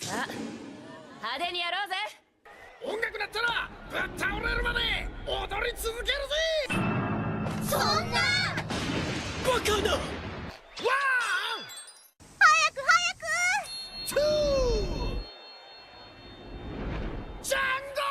あ、派手にやろうぜ。音楽鳴ったらぶっ倒れるまで踊り続けるぜ。そんなバカな。わ早くートゥージャンゴ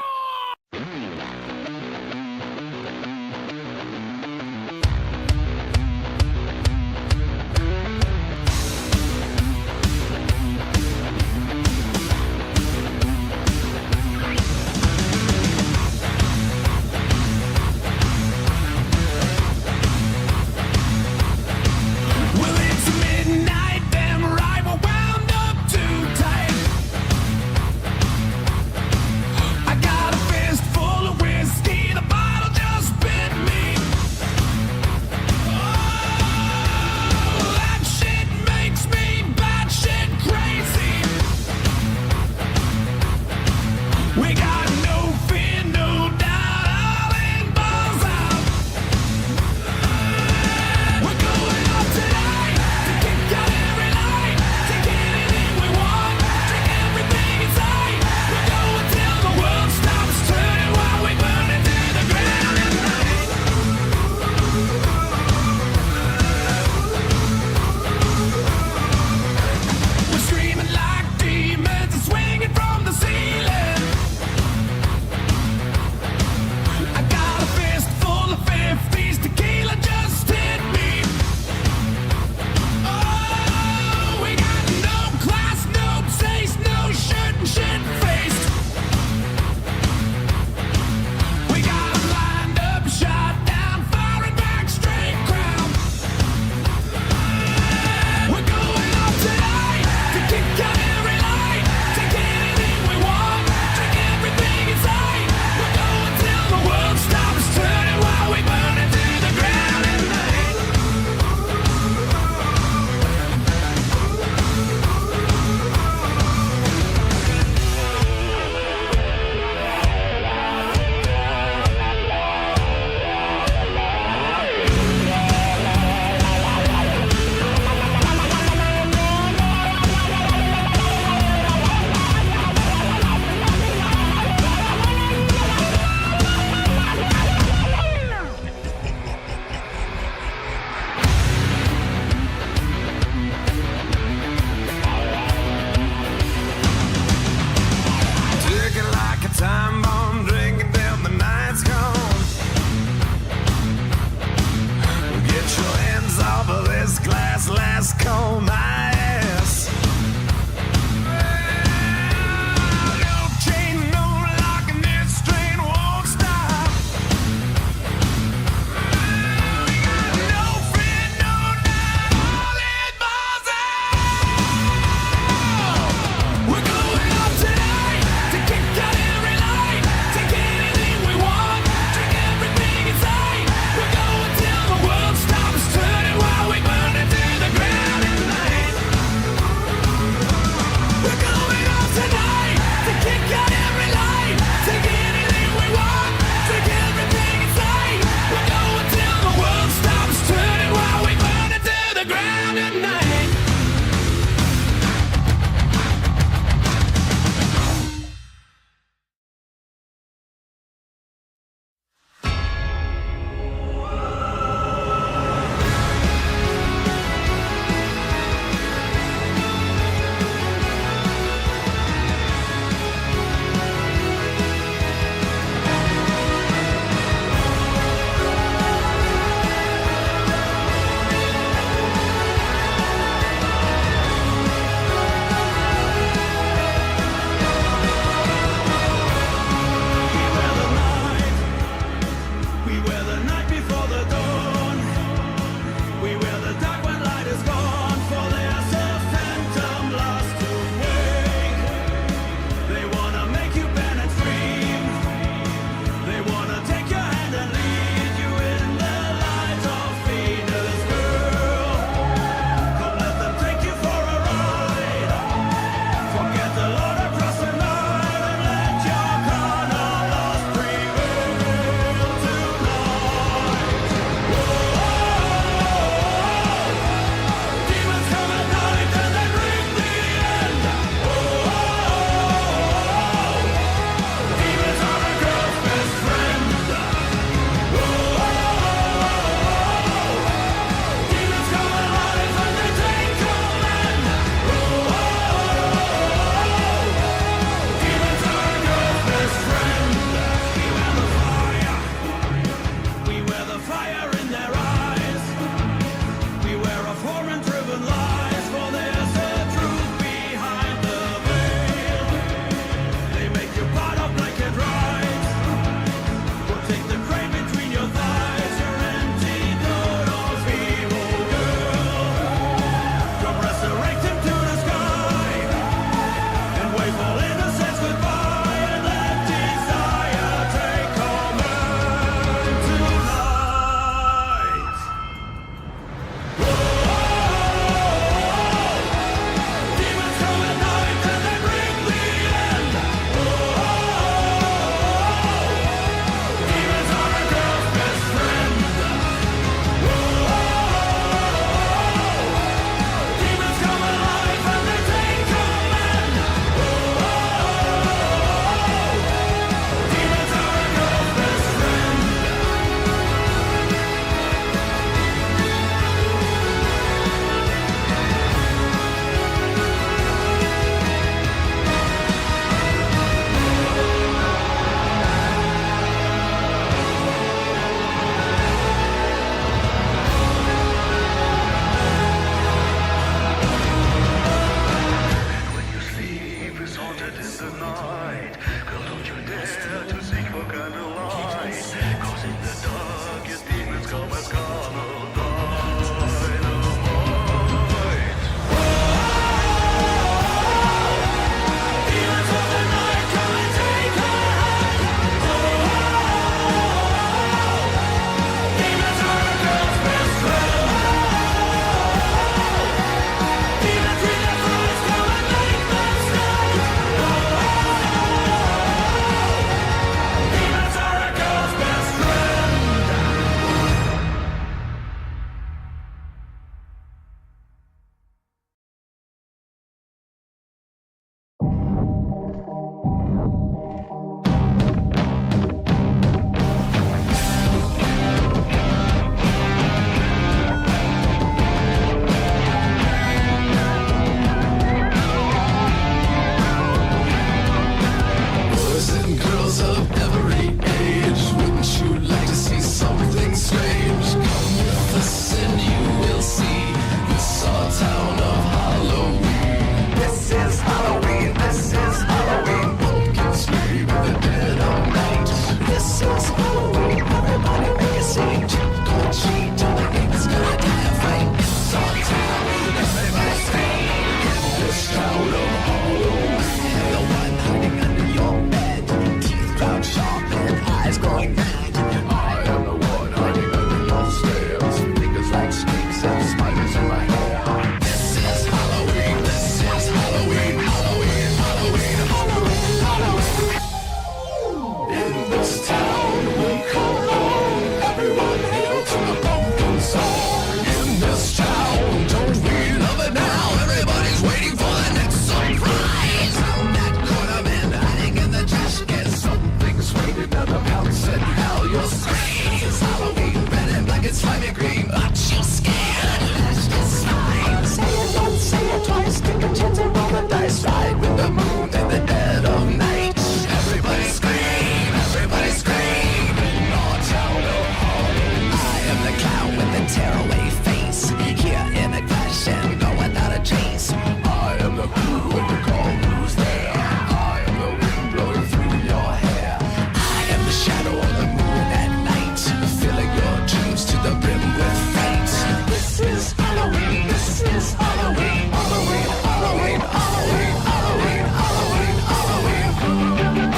you'll scream. It's Halloween, red and black and slimy green. But you're scared, that's just fine. Say it once, say it twice, take a chance and roll the dice. Ride with the moon in the dead of night. Everybody scream, everybody scream. In our town of Harlem. I am the clown with the tearaway face. Here in a clash and go without a trace. I am the crew with the call who's there. I am the wind blowing through your hair. I am the shadow of the moon at night, filling your dreams to the brim with fright. This is Halloween, this is Halloween, Halloween, Halloween, Halloween, Halloween, Halloween, Halloween.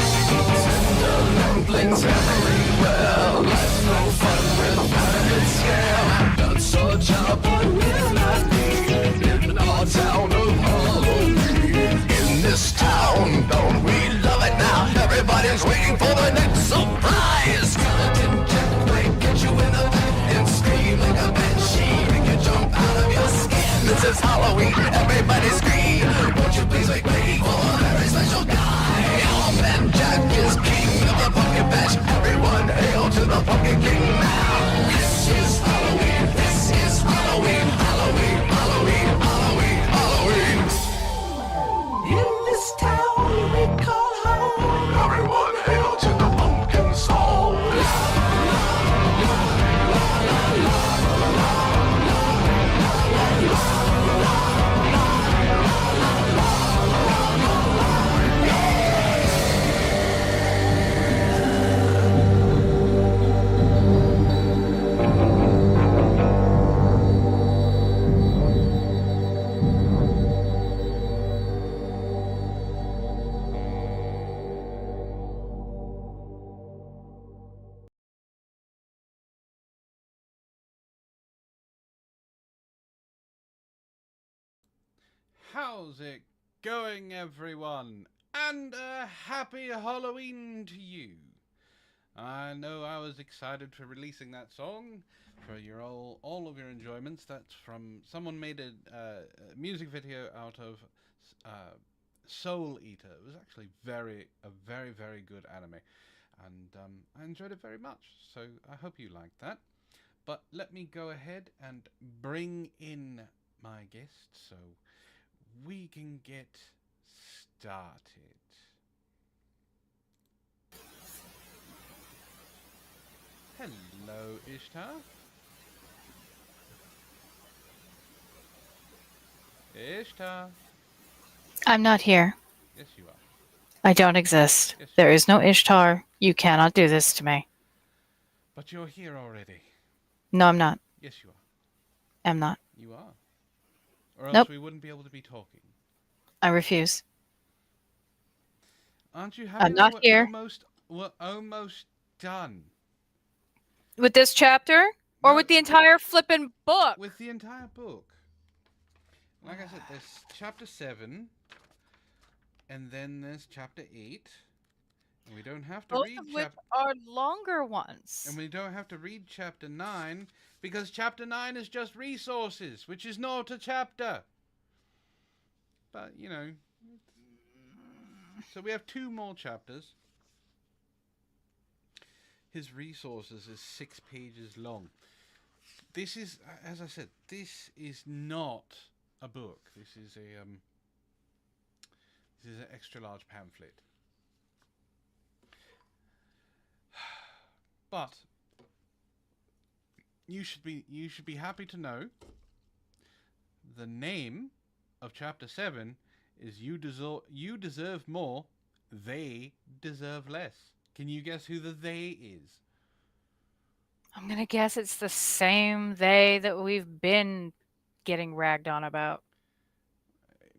Tender ramblings everywhere. Life's no fun without its scare. Not so job, but we're not in our town of Halloween. In this town, don't we love it now? Everybody's waiting for the next surprise. Skeleton Jack might get you in the back and scream like a banshee, make you jump out of your skin. This is Halloween, everybody scream. Won't you please make way for a very special guy? Elfman Jack is king of the pumpkin patch. Everyone hail to the pumpkin king now. This is Halloween, this is Halloween, Halloween, Halloween, Halloween, Halloween. In this town we call home. Everyone hail to the pumpkin song. How's it going, everyone? And a happy Halloween to you. I know I was excited for releasing that song for your all of your enjoyments. That's from someone made a music video out of Soul Eater. It was actually a very very good anime, and I enjoyed it very much. So I hope you liked that. But let me go ahead and bring in my guest so we can get started. Hello, Ishtar. Ishtar. I'm not here. Yes, you are. I don't exist. Yes, There is no Ishtar. You cannot do this to me. But you're here already. No, I'm not. Yes, you are. I'm not. You are. Or else Nope. we wouldn't be able to be talking. I refuse. Aren't you happy I'm not that here. we're almost done? With this chapter? Or No, with the entire flippin' book? with the entire book. Like I said, there's chapter 7, and then there's chapter 8, and we don't have to Both read of which are longer ones. and we don't have to read chapter 9 because chapter 9 is just resources, which is not a chapter. But, you know, so we have 2 more chapters. His resources is 6 pages long. This is, as I said, this is not a book. This is an extra large pamphlet. But you should be happy to know the name of chapter 7 is you deserve more, they deserve less. Can you guess who the they is? I'm gonna guess it's the same they that we've been getting ragged on about.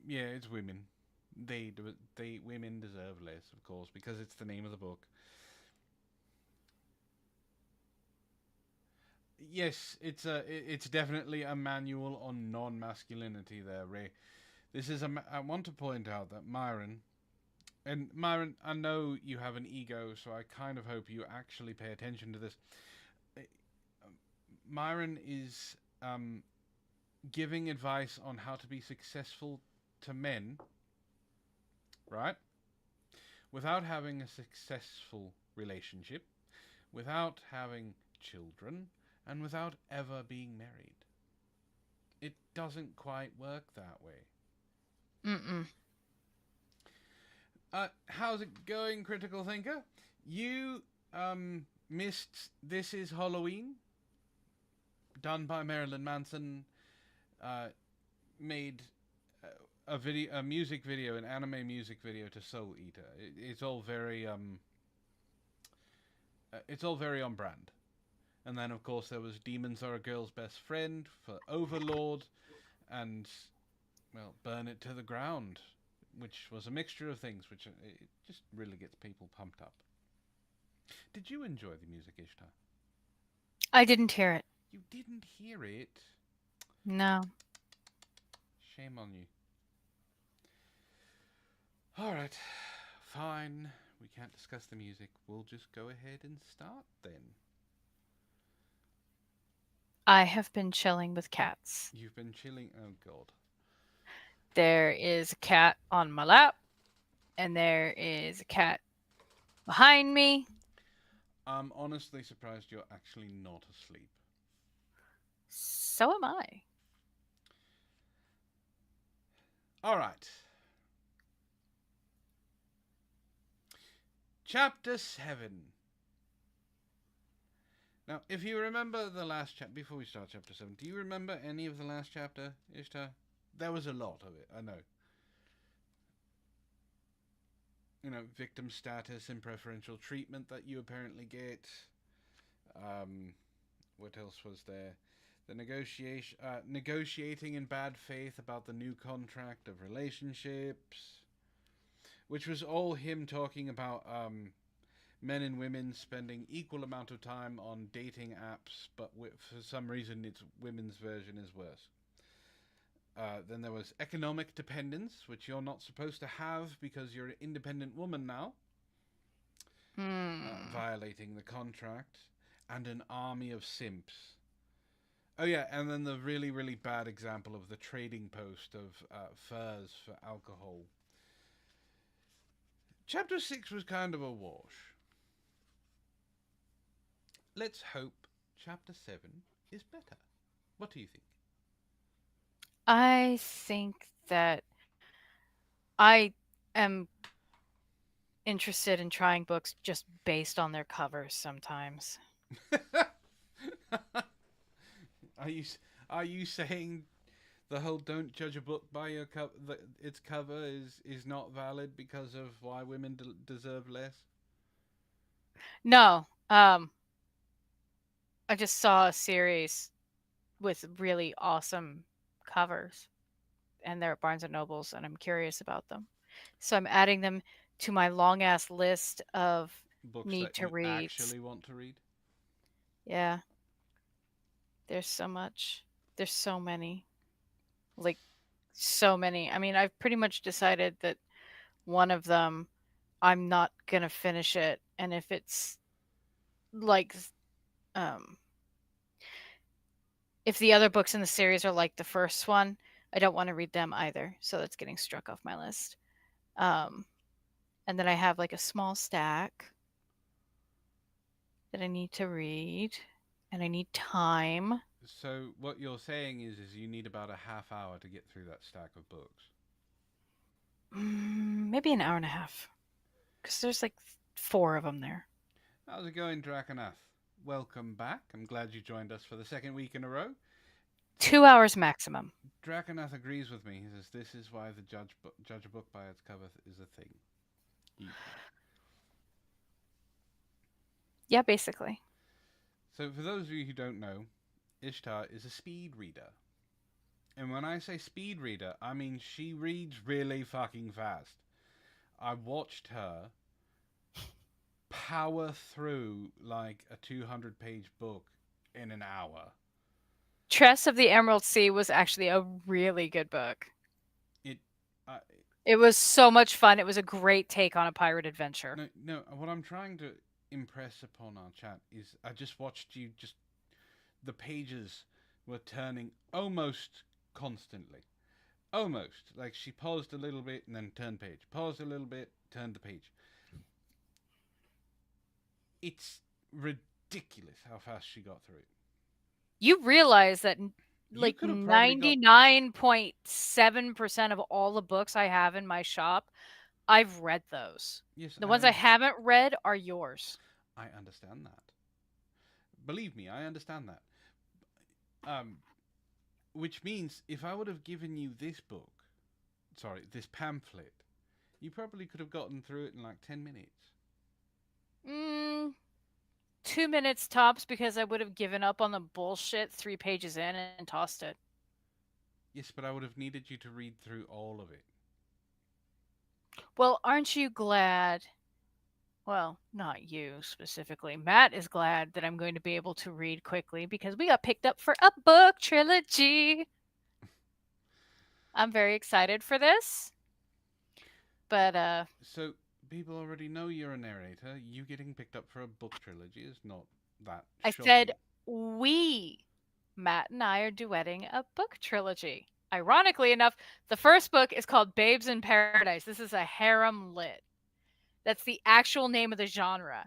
Yeah, it's women. Women deserve less, of course, because it's the name of the book. Yes, it's definitely a manual on non-masculinity there, Ray. I want to point out that Myron, I know you have an ego, so I kind of hope you actually pay attention to this. Myron is giving advice on how to be successful to men, right? Without having a successful relationship, without having children and without ever being married. It doesn't quite work that way. Mm-mm. How's it going, Critical Thinker? You missed This Is Halloween, done by Marilyn Manson, made a music video, an anime music video to Soul Eater. It's all very it's all very on brand. And then, of course, there was Demons Are a Girl's Best Friend for Overlord, and, well, Burn It to the Ground, which was a mixture of things, which it just really gets people pumped up. Did you enjoy the music, Ishtar? I didn't hear it. You didn't hear it? No. Shame on you. Alright, fine. We can't discuss the music. We'll just go ahead and start then. I have been chilling with cats. You've been chilling. Oh, God. There is a cat on my lap, and there is a cat behind me. I'm honestly surprised you're actually not asleep. So am I. Alright. Chapter 7. Now, if you remember the last chapter, before we start chapter 7, do you remember any of the last chapter, Ishtar? There was a lot of it, I know. You know, victim status and preferential treatment that you apparently get. What else was there? The negotiating in bad faith about the new contract of relationships. Which was all him talking about men and women spending equal amount of time on dating apps, but for some reason its women's version is worse. Then there was economic dependence, which you're not supposed to have because you're an independent woman now, violating the contract, and an army of simps. Oh yeah, and then the really, really bad example of the trading post of furs for alcohol. Chapter 6 was kind of a wash. Let's hope Chapter 7 is better. What do you think? I think that I am interested in trying books just based on their covers sometimes. Are you saying the whole "don't judge a book by its cover" is not valid because of why women deserve less? No, I just saw a series with really awesome covers, and they're at Barnes and Nobles, and I'm curious about them. So I'm adding them to my long ass list of Books need that to you reads. actually want to read? Yeah, there's so much. There's so many. Like, so many. I mean, I've pretty much decided that one of them, I'm not gonna finish it, and if it's like, if the other books in the series are like the first one, I don't want to read them either. So that's getting struck off my list. And then I have like a small stack that I need to read, and I need time. So what you're saying is you need about a half hour to get through that stack of books. Maybe an hour and a half, because there's like 4 of them there. How's it going, Draconath? Welcome back. I'm glad you joined us for the second week in a row. 2 hours maximum. Draconath agrees with me. He says this is why the judge a book by its cover is a thing. Yeah, basically. So for those of you who don't know, Ishtar is a speed reader. And when I say speed reader, I mean she reads really fucking fast. I watched her power through like a 200-page book in an hour. Tress of the Emerald Sea was actually a really good book. It It was so much fun. It was a great take on a pirate adventure. No, what I'm trying to impress upon our chat is I just watched you the pages were turning almost constantly. Almost. Like she paused a little bit and then turned page. Paused a little bit, turned the page. It's ridiculous ridiculous how fast she got through it. You realize that You like could have probably got 99.7% of all the books I have in my shop, I've read those. yes, The ones I haven't read are yours. I understand that. Believe me, I understand that. Um, which means if I would have given you this book, sorry, this pamphlet, you probably could have gotten through it in like 10 minutes. Mm, 2 minutes tops because I would have given up on the bullshit 3 pages in and tossed it. Yes, but I would have needed you to read through all of it. Well, aren't you glad? Well, not you specifically. Matt is glad that I'm going to be able to read quickly because we got picked up for a book trilogy. I'm very excited for this. But So people already know you're a narrator. You getting picked up for a book trilogy is not that I shocking. said Matt and I are duetting a book trilogy. Ironically enough, the first book is called Babes in Paradise. This is a harem lit. That's the actual name of the genre.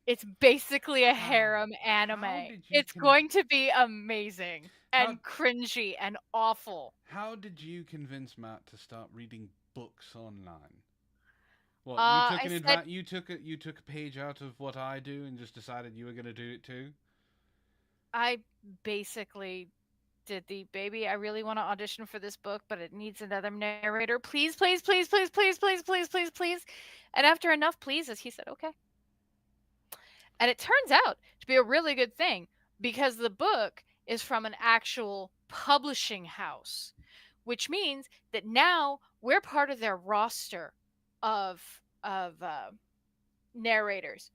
It's basically a How? harem How anime. did you It's going to be amazing how and cringy and awful. how did you convince Matt to start reading books online? What, you took I an said you took a page out of what I do and just decided you were going to do it too? I basically did the baby. I really want to audition for this book, but it needs another narrator. Please, please, please, please, please, please, please, please, please. And after enough pleases, he said, okay. And it turns out to be a really good thing because the book is from an actual publishing house, which means that now we're part of their roster of narrators,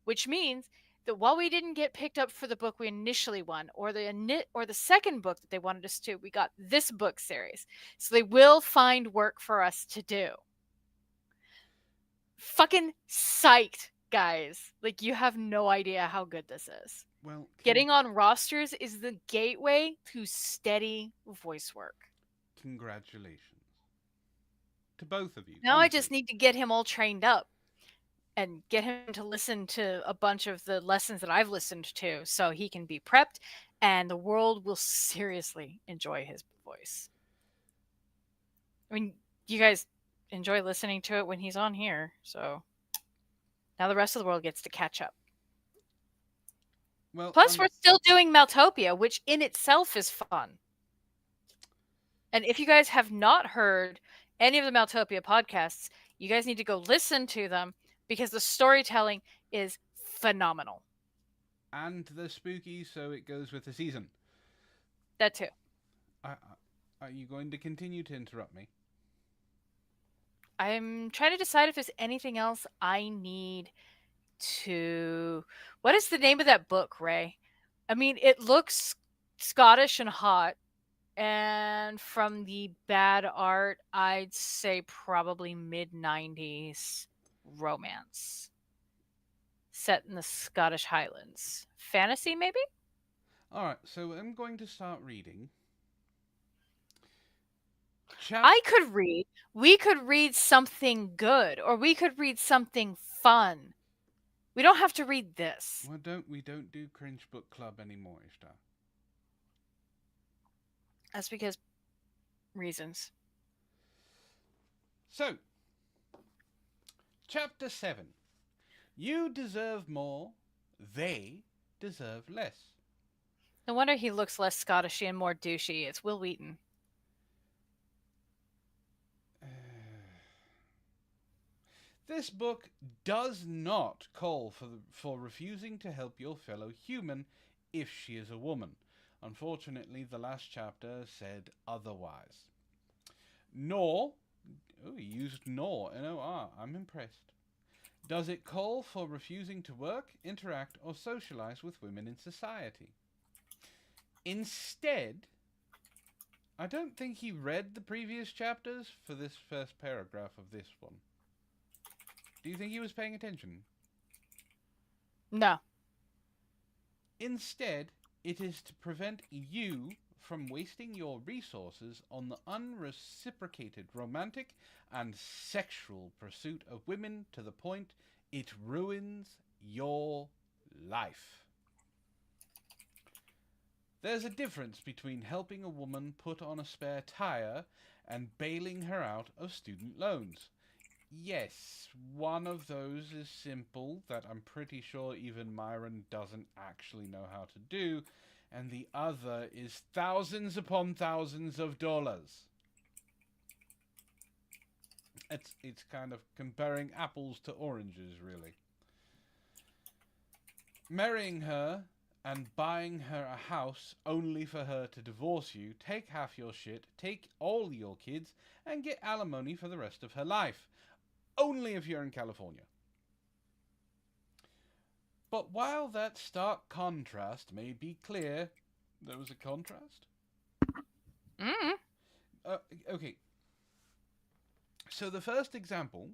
which means that while we didn't get picked up for the book we initially won or the second book that they wanted us to, we got this book series. So they will find work for us to do. Fucking psyched, guys. Like, you have no idea how good this is. Well, Getting on rosters is the gateway to steady voice work. congratulations to both of you, Now I honestly. just need to get him all trained up and get him to listen to a bunch of the lessons that I've listened to so he can be prepped and the world will seriously enjoy his voice. I mean, you guys enjoy listening to it when he's on here, so now the rest of the world gets to catch up. Well, Plus, we're still doing Maltopia, which in itself is fun. And if you guys have not heard any of the Maltopia podcasts, you guys need to go listen to them because the storytelling is phenomenal. and the spooky, so it goes with the season. That too. I, are you going to continue to interrupt me? I'm trying to decide if there's anything else I need to. What is the name of that book, Ray? I mean, it looks Scottish and hot. And from the bad art, I'd say probably mid 90s romance set in the Scottish Highlands. Fantasy, maybe? All right, so I'm going to start reading. I could read. We could read something good, or we could read something fun. We don't have to read this. Well, we don't do cringe book club anymore, Ishtar. That's because reasons. So, chapter 7. You deserve more, they deserve less. No wonder he looks less Scottishy and more douchey. It's Will Wheaton. This book does not call for refusing to help your fellow human if she is a woman. Unfortunately, the last chapter said otherwise. Nor, oh, he used nor, N-O-R, I'm impressed. Does it call for refusing to work, interact, or socialize with women in society? Instead, I don't think he read the previous chapters for this first paragraph of this one. Do you think he was paying attention? No. Instead, it is to prevent you from wasting your resources on the unreciprocated romantic and sexual pursuit of women to the point it ruins your life. There's a difference between helping a woman put on a spare tire and bailing her out of student loans. Yes, one of those is simple, that I'm pretty sure even Myron doesn't actually know how to do, and the other is thousands upon thousands of dollars. It's kind of comparing apples to oranges, really. Marrying her and buying her a house only for her to divorce you, take half your shit, take all your kids, and get alimony for the rest of her life. Only if you're in California. But while that stark contrast may be clear, there was a contrast? Mm. Okay. So the first example,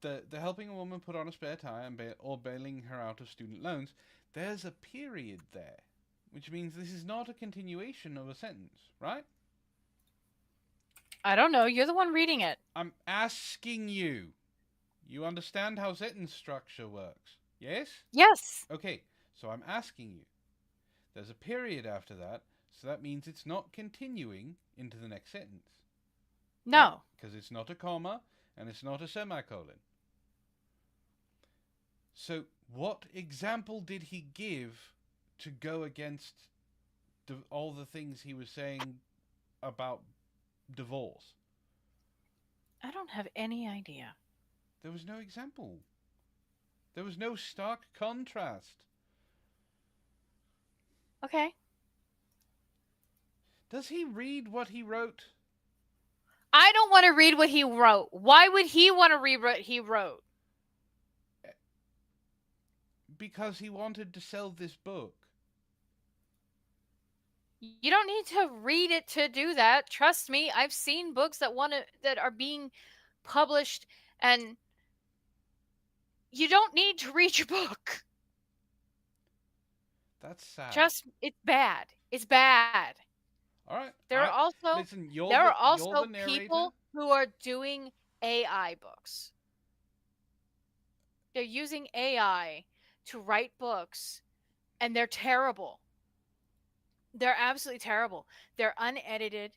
the helping a woman put on a spare tire and or bailing her out of student loans, there's a period there, which means this is not a continuation of a sentence, right? I don't know. You're the one reading it. I'm asking you. You understand how sentence structure works, yes? Yes. Okay, so I'm asking you. There's a period after that, so that means it's not continuing into the next sentence. No. Because it's not a comma and it's not a semicolon. So what example did he give to go against all the things he was saying about divorce? I don't have any idea. There was no example. There was no stark contrast. Okay. Does he read what he wrote? I don't want to read what he wrote. Why would he want to read what he wrote? Because he wanted to sell this book. You don't need to read it to do that. Trust me, I've seen books that are being published, and you don't need to read your book. That's sad. It's bad. It's bad. All right. There are also listen. You're there the, are also you're the narrator. people who are doing AI books. They're using AI to write books, and they're terrible. They're absolutely terrible. They're unedited.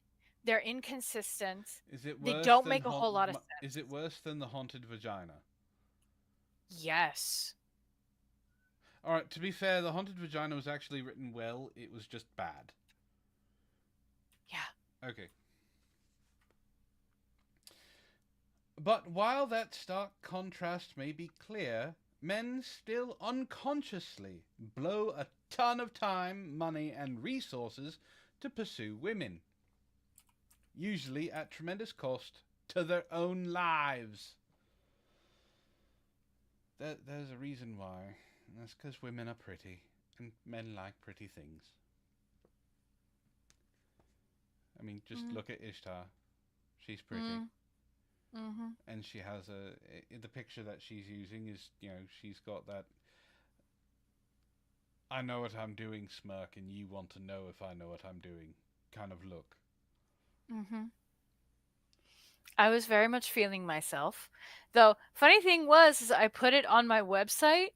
They're inconsistent. Is it They worse don't than make a whole lot of sense. Is it worse than The Haunted Vagina? Yes. All right. To be fair, The Haunted Vagina was actually written well. It was just bad. Yeah. Okay. But while that stark contrast may be clear, men still unconsciously blow a ton of time, money, and resources to pursue women. Usually at tremendous cost to their own lives. There's a reason why. And that's because women are pretty, and men like pretty things. I mean, just look at Ishtar. She's pretty. Mm-hmm. And she has the picture that she's using is, she's got that I know what I'm doing smirk, and you want to know if I know what I'm doing kind of look. Mm-hmm. I was very much feeling myself. Though, funny thing was, is I put it on my website,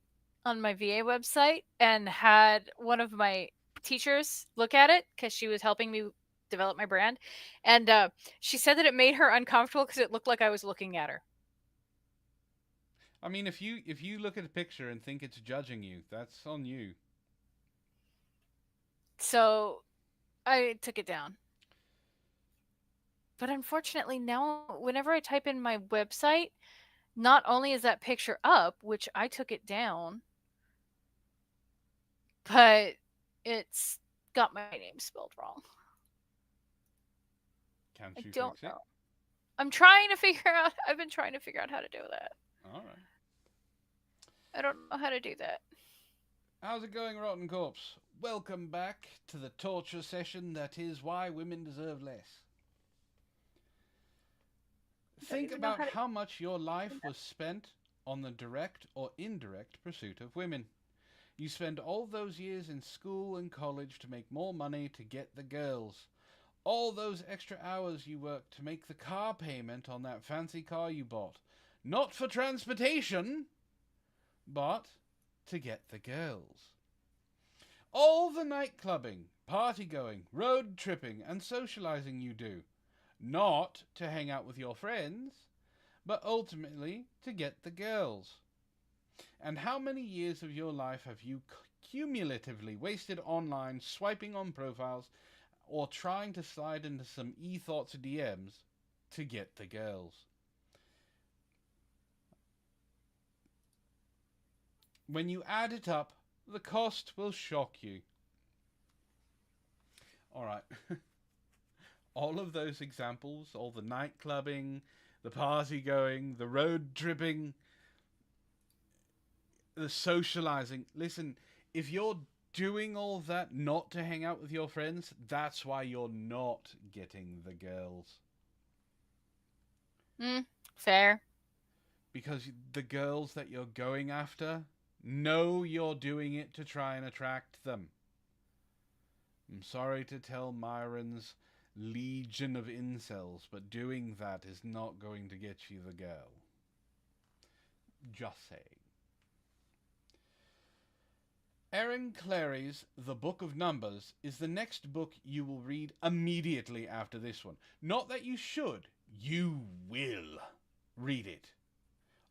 on my VA website, and had one of my teachers look at it because she was helping me develop my brand. And she said that it made her uncomfortable because it looked like I was looking at her. I mean, if you look at a picture and think it's judging you, that's on you. So I took it down. But unfortunately, now whenever I type in my website, not only is that picture up, which I took it down, but it's got my name spelled wrong. Can't you I don't fix know. it? I've been trying to figure out how to do that. All right. I don't know how to do that. How's it going, Rotten Corpse? Welcome back to the torture session that is Why Women Deserve Less. Think about how much your life was spent on the direct or indirect pursuit of women. You spend all those years in school and college to make more money to get the girls. All those extra hours you worked to make the car payment on that fancy car you bought. Not for transportation, but to get the girls. All the night clubbing, party going, road tripping, and socializing you do, not to hang out with your friends, but ultimately to get the girls. And how many years of your life have you cumulatively wasted online swiping on profiles or trying to slide into some e-thoughts DMs to get the girls? When you add it up, the cost will shock you. Alright. All of those examples, all the night clubbing, the party going, the road tripping, the socializing. Listen, if you're doing all that not to hang out with your friends, that's why you're not getting the girls. Fair. Because the girls that you're going after know you're doing it to try and attract them. I'm sorry to tell Myron's legion of incels, but doing that is not going to get you the girl. Just saying. Aaron Clary's The Book of Numbers is the next book you will read immediately after this one. Not that you should, you will read it.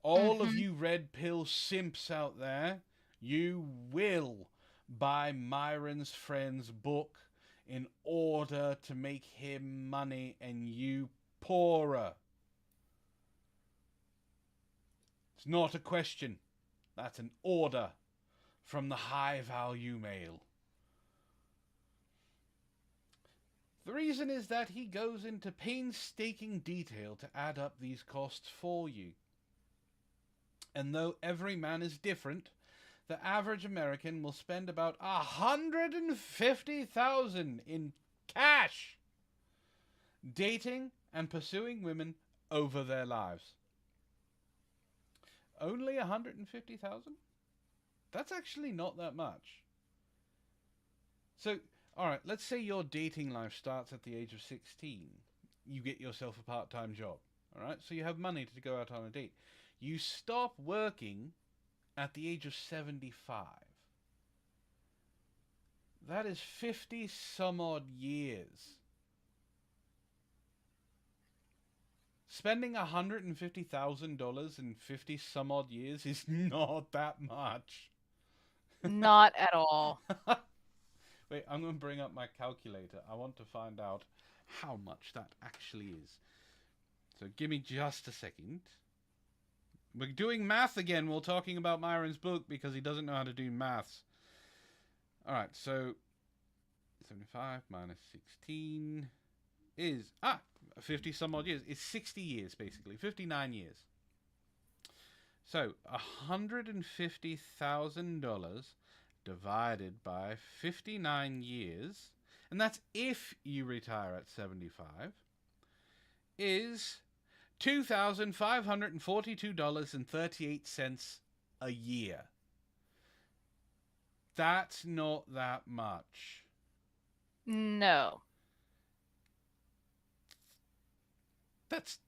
All of you red pill simps out there, you will buy Myron's friend's book in order to make him money and you poorer. It's not a question. That's an order from the high value male. The reason is that he goes into painstaking detail to add up these costs for you. And though every man is different, the average American will spend about $150,000 in cash dating and pursuing women over their lives. Only $150,000? That's actually not that much. So, alright, let's say your dating life starts at the age of 16. You get yourself a part-time job. Alright, so you have money to go out on a date. You stop working at the age of 75. That is 50 some odd years. Spending $150,000 in 50 some odd years is not that much. Not at all. Wait, I'm going to bring up my calculator. I want to find out how much that actually is. So give me just a second. We're doing math again while talking about Myron's book because he doesn't know how to do maths. Alright, so 75 minus 16 is 50 some odd years. It's 60 years basically, 59 years. So $150,000 divided by 59 years, and that's if you retire at 75, is $2,542.38 a year. That's not that much. No. That's...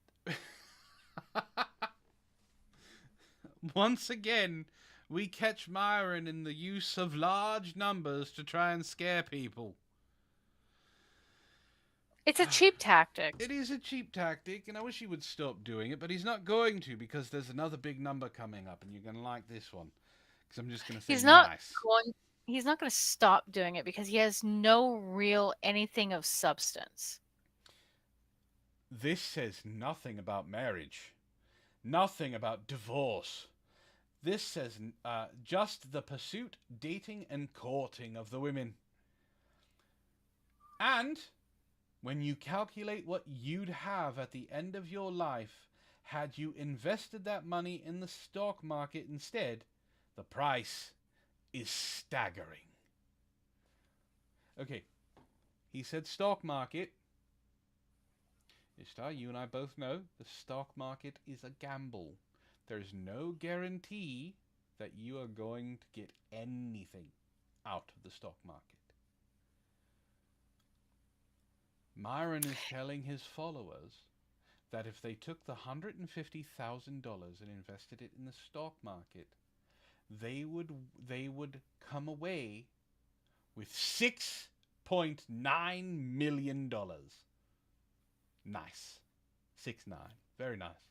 Once again, we catch Myron in the use of large numbers to try and scare people. It's a cheap tactic. It is a cheap tactic, and I wish he would stop doing it, but he's not going to because there's another big number coming up, and you're going to like this one. Because I'm just going to say He's not nice. he's not going to stop doing it because he has no real anything of substance. This says nothing about marriage. Nothing about divorce. This says just the pursuit, dating, and courting of the women. And when you calculate what you'd have at the end of your life had you invested that money in the stock market instead, the price is staggering. Okay, he said stock market. Ishtar, you and I both know the stock market is a gamble. There's no guarantee that you are going to get anything out of the stock market. Myron is telling his followers that if they took the $150,000 and invested it in the stock market, they would come away with $6.9 million. Nice. 6-9. Very nice.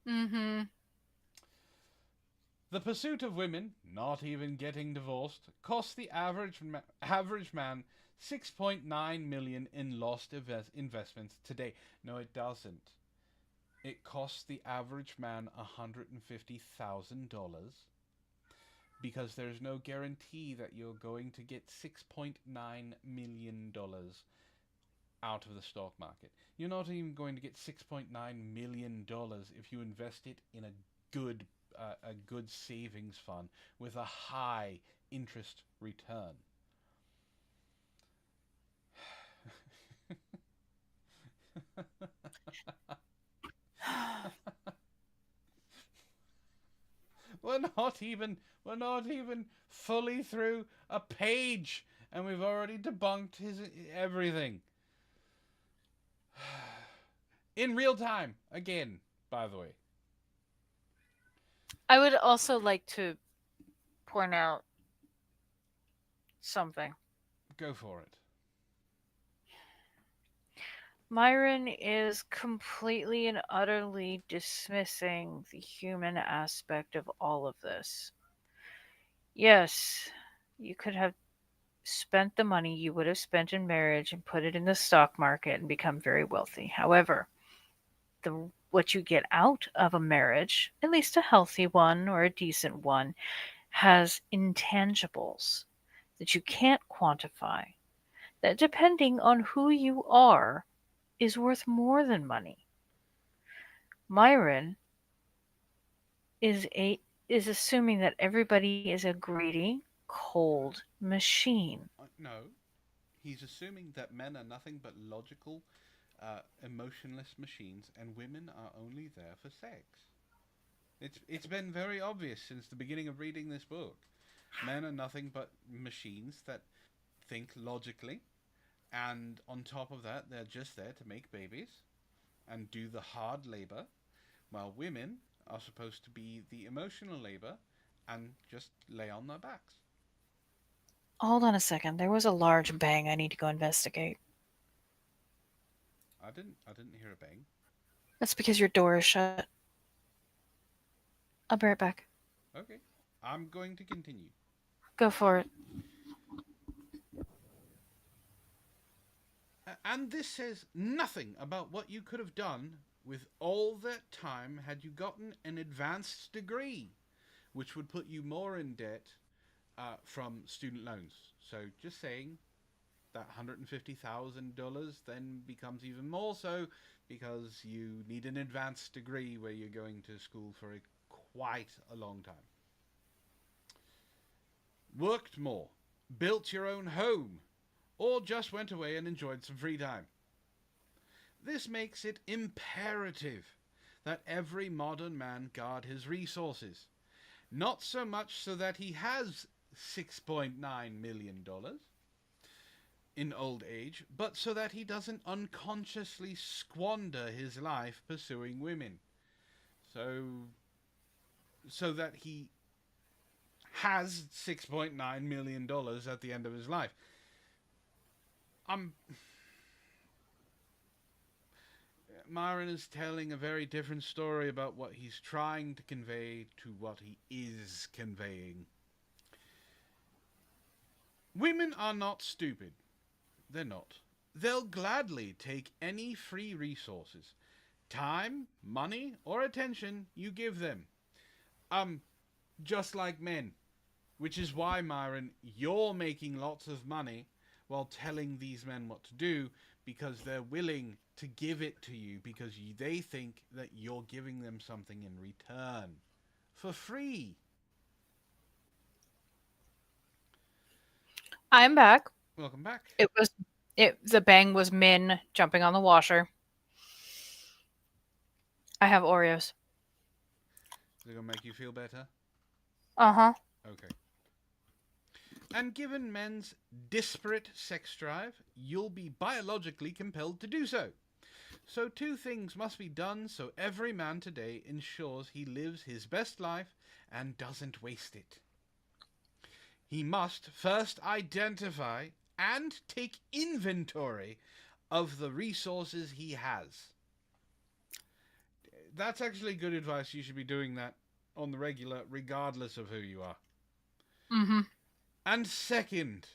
Mm-hmm. The pursuit of women, not even getting divorced, costs the average man 6.9 million in lost investments today. No, it doesn't. It costs the average man $150,000 because there's no guarantee that you're going to get $6.9 million out of the stock market. You're not even going to get $6.9 million if you invest it in good a good savings fund with a high interest return. We're not even fully through a page, and we've already debunked his everything in real time again. By the way, I would also like to point out something. go for it. Myron is completely and utterly dismissing the human aspect of all of this. Yes, you could have spent the money you would have spent in marriage and put it in the stock market and become very wealthy. However, what you get out of a marriage, at least a healthy one or a decent one, has intangibles that you can't quantify, that depending on who you are, is worth more than money. Myron is a is assuming that everybody is a greedy, cold machine. No, he's assuming that men are nothing but logical, emotionless machines, and women are only there for sex. It's been very obvious since the beginning of reading this book. Men are nothing but machines that think logically, and on top of that, they're just there to make babies and do the hard labor, while women are supposed to be the emotional labor and just lay on their backs. Hold on a second. There was a large bang I need to go investigate. I didn't hear a bang. That's because your door is shut. I'll be right back. Okay, I'm going to continue. Go for it. And this says nothing about what you could have done with all that time had you gotten an advanced degree, which would put you more in debt from student loans. So just saying that $150,000 then becomes even more so because you need an advanced degree where you're going to school for quite a long time. Worked more, built your own home, or just went away and enjoyed some free time. This makes it imperative that every modern man guard his resources, not so much so that he has $6.9 million in old age, but so that he doesn't unconsciously squander his life pursuing women. So that he has $6.9 million at the end of his life. Myron is telling a very different story about what he's trying to convey to what he is conveying. Women are not stupid. They're not. They'll gladly take any free resources, time, money, or attention you give them. Just like men. Which is why, Myron, you're making lots of money while telling these men what to do, because they're willing to give it to you because they think that you're giving them something in return. For free. I'm back. Welcome back. The bang was Min jumping on the washer. I have Oreos. Is it going to make you feel better? Uh-huh. Okay. And given men's disparate sex drive, you'll be biologically compelled to do so. So two things must be done so every man today ensures he lives his best life and doesn't waste it. He must first identify and take inventory of the resources he has. That's actually good advice. You should be doing that on the regular, regardless of who you are. Mm-hmm. And second,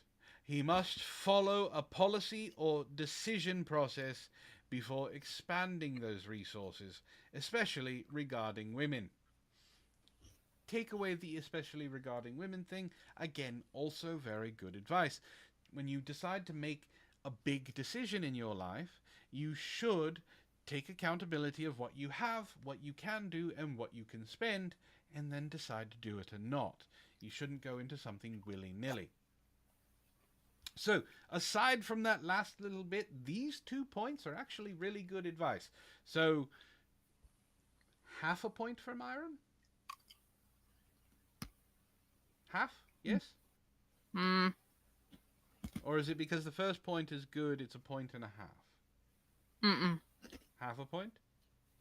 he must follow a policy or decision process before expanding those resources, especially regarding women. Take away the especially regarding women thing. Again, also very good advice. When you decide to make a big decision in your life, you should take accountability of what you have, what you can do, and what you can spend, and then decide to do it or not. You shouldn't go into something willy-nilly. So, aside from that last little bit, these 2 points are actually really good advice. So, half a point for Myron? Half? Yes? Mm. Or is it because the first point is good, it's a point and a half? Mm-mm. Half a point?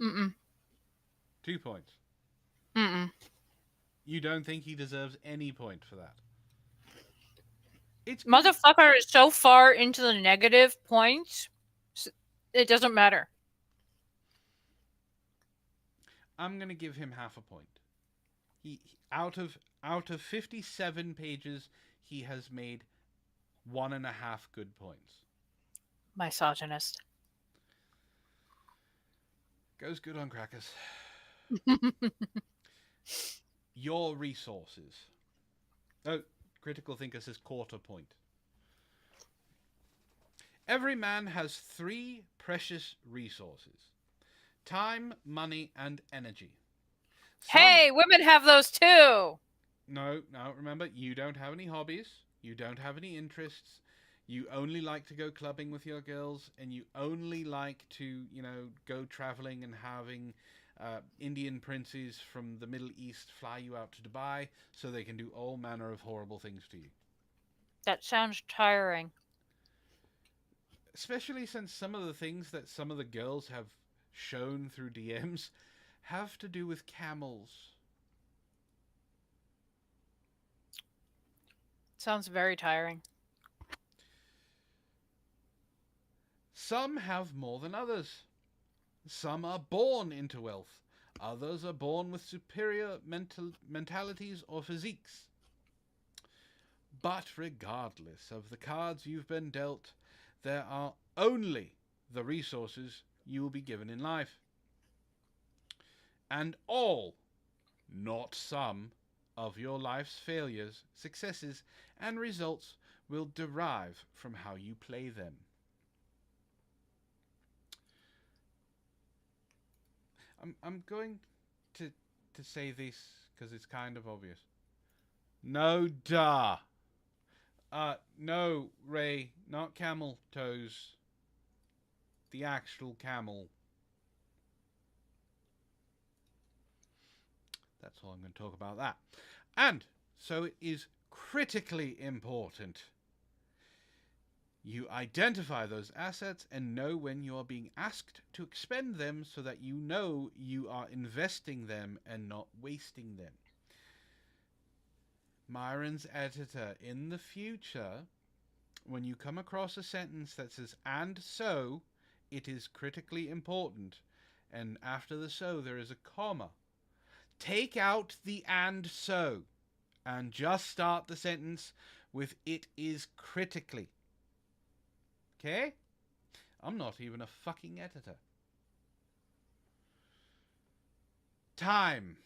Mm-mm. 2 points. Mm-mm. You don't think he deserves any point for that? It's good. Motherfucker is so far into the negative points, it doesn't matter. I'm going to give him half a point. He out of 57 pages, he has made 1.5 good points. Misogynist. Goes good on crackers. Your resources. Oh, Critical Thinker says quarter point. Every man has 3 precious resources: time, money, and energy. Hey, women have those too! No, remember, you don't have any hobbies, you don't have any interests, you only like to go clubbing with your girls, and you only like to, go traveling and having Indian princes from the Middle East fly you out to Dubai so they can do all manner of horrible things to you. That sounds tiring. Especially since some of the things that some of the girls have shown through DMs have to do with camels. Sounds very tiring. Some have more than others. Some are born into wealth. Others are born with superior mentalities or physiques. But regardless of the cards you've been dealt, there are only the resources you will be given in life. And all, not some, of your life's failures, successes, and results will derive from how you play them. I'm going to say this because it's kind of obvious. No, duh. No, Ray, not camel toes. The actual camel. That's all I'm going to talk about that. And so it is critically important you identify those assets and know when you are being asked to expend them so that you know you are investing them and not wasting them. Myron's editor, in the future, when you come across a sentence that says, and so, it is critically important, and after the so there is a comma, take out the and so, and just start the sentence with it is critically. Okay? I'm not even a fucking editor. Time.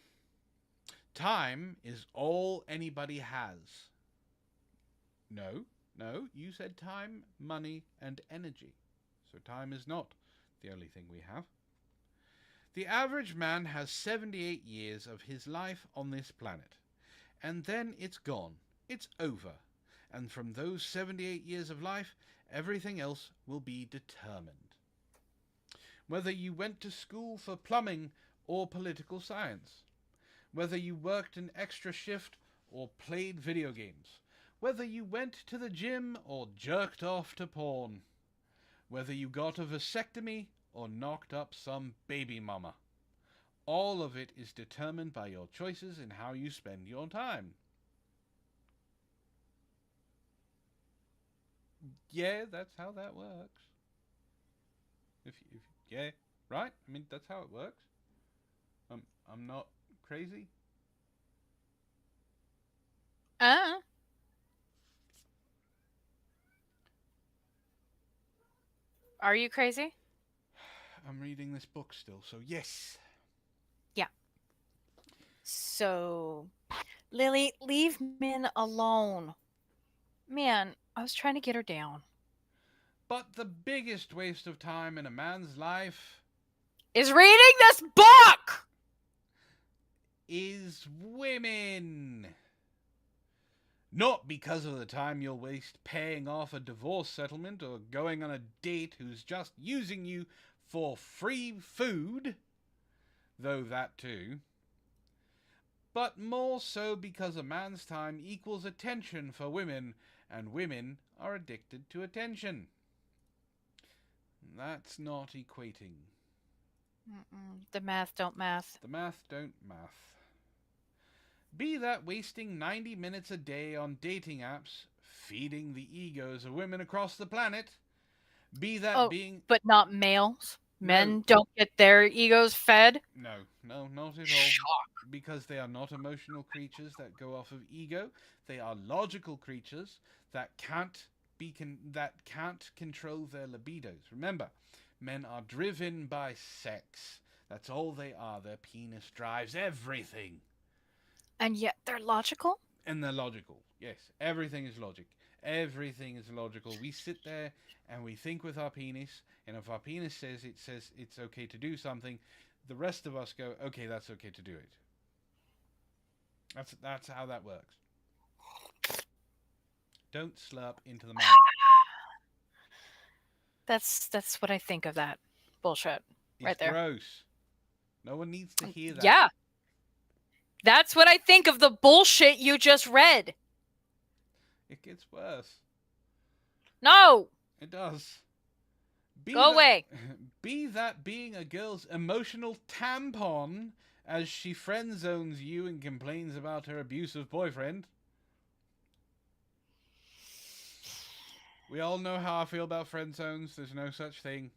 Time is all anybody has. No, you said time, money, and energy. So time is not the only thing we have. The average man has 78 years of his life on this planet. And then it's gone. It's over. And from those 78 years of life, everything else will be determined. Whether you went to school for plumbing or political science, whether you worked an extra shift or played video games, whether you went to the gym or jerked off to porn, whether you got a vasectomy or knocked up some baby mama, All of it is determined by your choices and how you spend your time. Yeah, that's how that works. If yeah, right? I mean, that's how it works. I'm not crazy. Uh, are you crazy? I'm reading this book still, so yes. Yeah. So, Lily, leave Min alone. Man, I was trying to get her down. But the biggest waste of time in a man's life Is reading this book! is women. Not because of the time you'll waste paying off a divorce settlement or going on a date who's just using you for free food, though that too, but more so because a man's time equals attention for women, and women are addicted to attention. That's not equating. The math don't math. The math don't math. Be that wasting 90 minutes a day on dating apps, feeding the egos of women across the planet, be that Oh, being. but not males. No, Men don't get their egos fed. no, not at all. Shock. Because they are not emotional creatures that go off of ego. They are logical creatures that can't control their libidos. Remember, men are driven by sex. That's all they are. Their penis drives everything. And yet they're logical? And they're logical. Yes, everything is logic. Everything is logical. We sit there and we think with our penis, and if our penis says it's okay to do something, the rest of us go, okay, that's okay to do it. That's how that works. Don't slurp into the mic. That's what I think of that bullshit It's right there. gross. No one needs to hear that. Yeah. That's what I think of the bullshit you just read. It gets worse. No. It does. Go away. Be that being a girl's emotional tampon as she friend zones you and complains about her abusive boyfriend. We all know how I feel about friend zones. There's no such thing.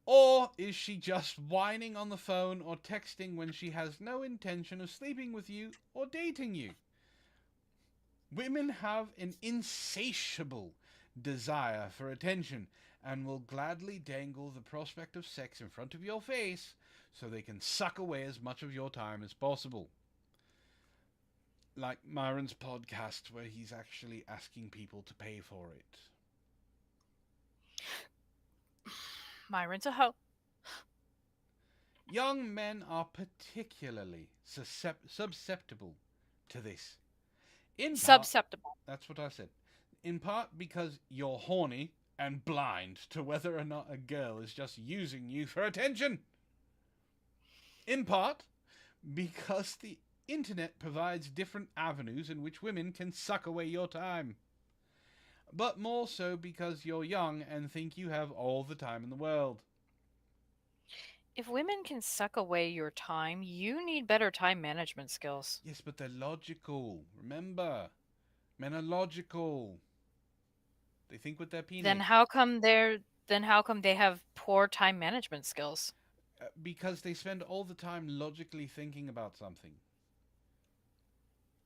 Or is she just whining on the phone or texting when she has no intention of sleeping with you or dating you? Women have an insatiable desire for attention and will gladly dangle the prospect of sex in front of your face so they can suck away as much of your time as possible. Like Myron's podcast where he's actually asking people to pay for it. Myron's a hoe. Young men are particularly susceptible to this. In part, Susceptible. that's what I said. In part because you're horny and blind to whether or not a girl is just using you for attention. In part because the internet provides different avenues in which women can suck away your time. But more so because you're young and think you have all the time in the world. If women can suck away your time, you need better time management skills. Yes, but they're logical. Remember, men are logical. They think with their penis. Then how come they have poor time management skills? Because they spend all the time logically thinking about something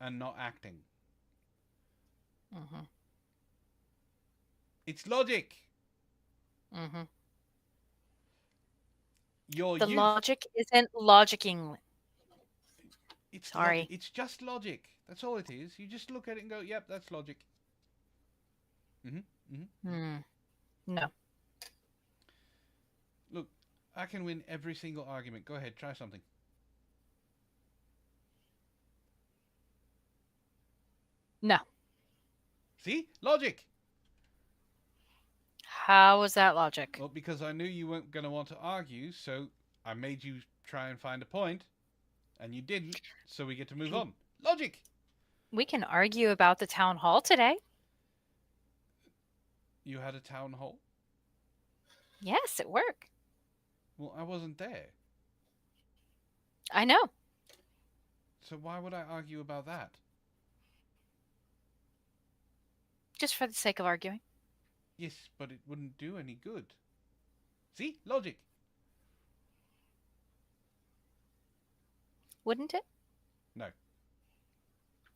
and not acting. Mhm. It's logic. Mhm. Your The youth. logic isn't logicking. It's Sorry. It's just logic. That's all it is. You just look at it and go, "Yep, that's logic." No. Look, I can win every single argument. Go ahead, try something. No. See? Logic. How is that logic? Well, because I knew you weren't going to want to argue, so I made you try and find a point, and you didn't, so we get to move on. Logic. We can argue about the town hall today. You had a town hall? Yes, at work. Well, I wasn't there. I know. So why would I argue about that? Just for the sake of arguing. Yes, but it wouldn't do any good. See? Logic. Wouldn't it? No.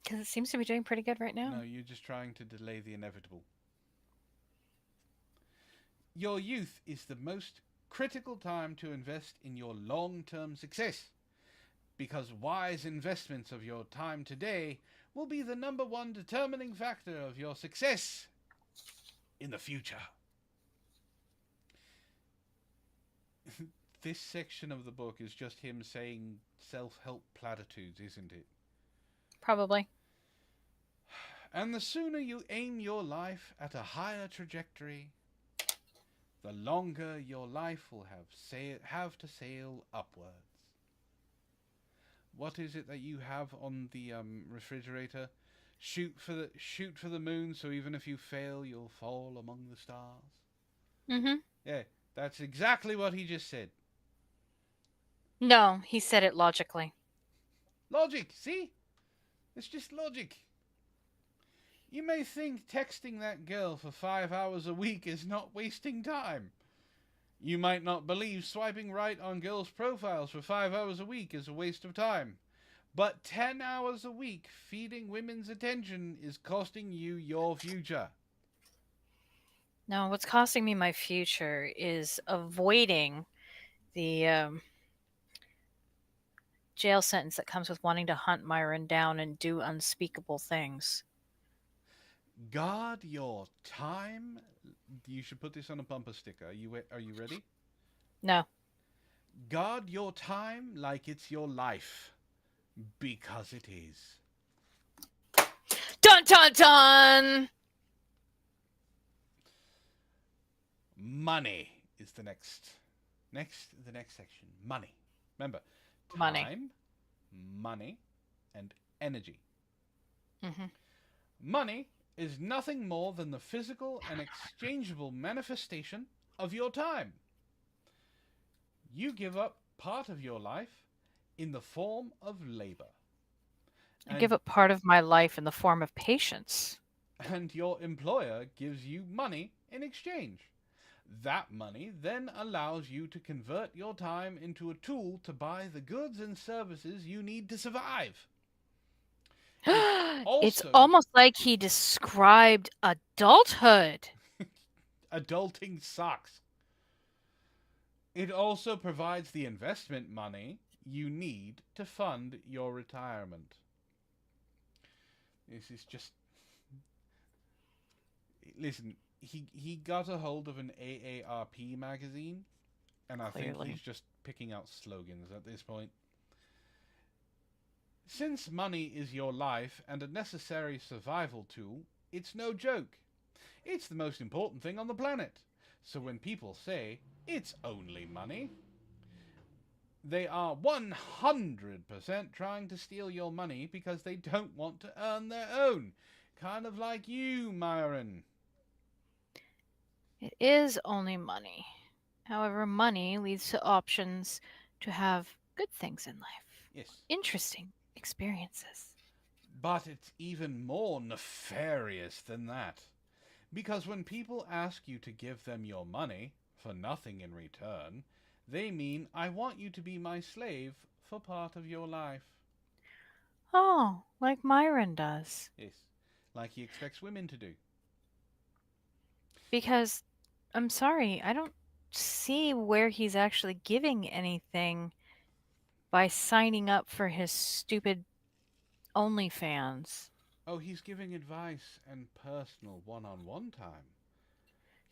Because it seems to be doing pretty good right No, now. you're just trying to delay the inevitable. Your youth is the most critical time to invest in your long term success, because wise investments of your time today will be the number one determining factor of your success in the future. This section of the book is just him saying self help platitudes, isn't it? Probably. And the sooner you aim your life at a higher trajectory, the longer your life will have to sail upwards. What is it that you have on the refrigerator? Shoot for the moon, so even if you fail, you'll fall among the stars. Mm-hmm. Yeah, that's exactly what he just said. No, he said it logically. Logic, see? It's just logic. You may think texting that girl for 5 hours a week is not wasting time. You might not believe swiping right on girls' profiles for 5 hours a week is a waste of time. But 10 hours a week feeding women's attention is costing you your future. No, what's costing me my future is avoiding the jail sentence that comes with wanting to hunt Myron down and do unspeakable things. Guard your time. You should put this on a bumper sticker. Are you ready? No. Guard your time like it's your life. Because it is. Dun dun dun! Money is the next section. Money. Remember, Money. time, money, and energy. Mm-hmm. Money is nothing more than the physical and exchangeable manifestation of your time. You give up part of your life in the form of labor. I give And, up part of my life in the form of patience. and your employer gives you money in exchange. That money then allows you to convert your time into a tool to buy the goods and services you need to survive. It It's also, almost like he described adulthood. adulting sucks. It also provides the investment money you need to fund your retirement. This is just. Listen, he got a hold of an AARP magazine, and I think Clearly. he's just picking out slogans at this point. Since money is your life and a necessary survival tool, it's no joke. It's the most important thing on the planet. So when people say it's only money, they are 100% trying to steal your money because they don't want to earn their own. Kind of like you, Myron. It is only money. However, money leads to options to have good things in life, Yes. interesting experiences. But it's even more nefarious than that. Because when people ask you to give them your money for nothing in return, they mean, I want you to be my slave for part of your life. Oh, like Myron does. Yes. Like he expects women to do. Because, I'm sorry, I don't see where he's actually giving anything by signing up for his stupid OnlyFans. Oh, he's giving advice and personal one-on-one time.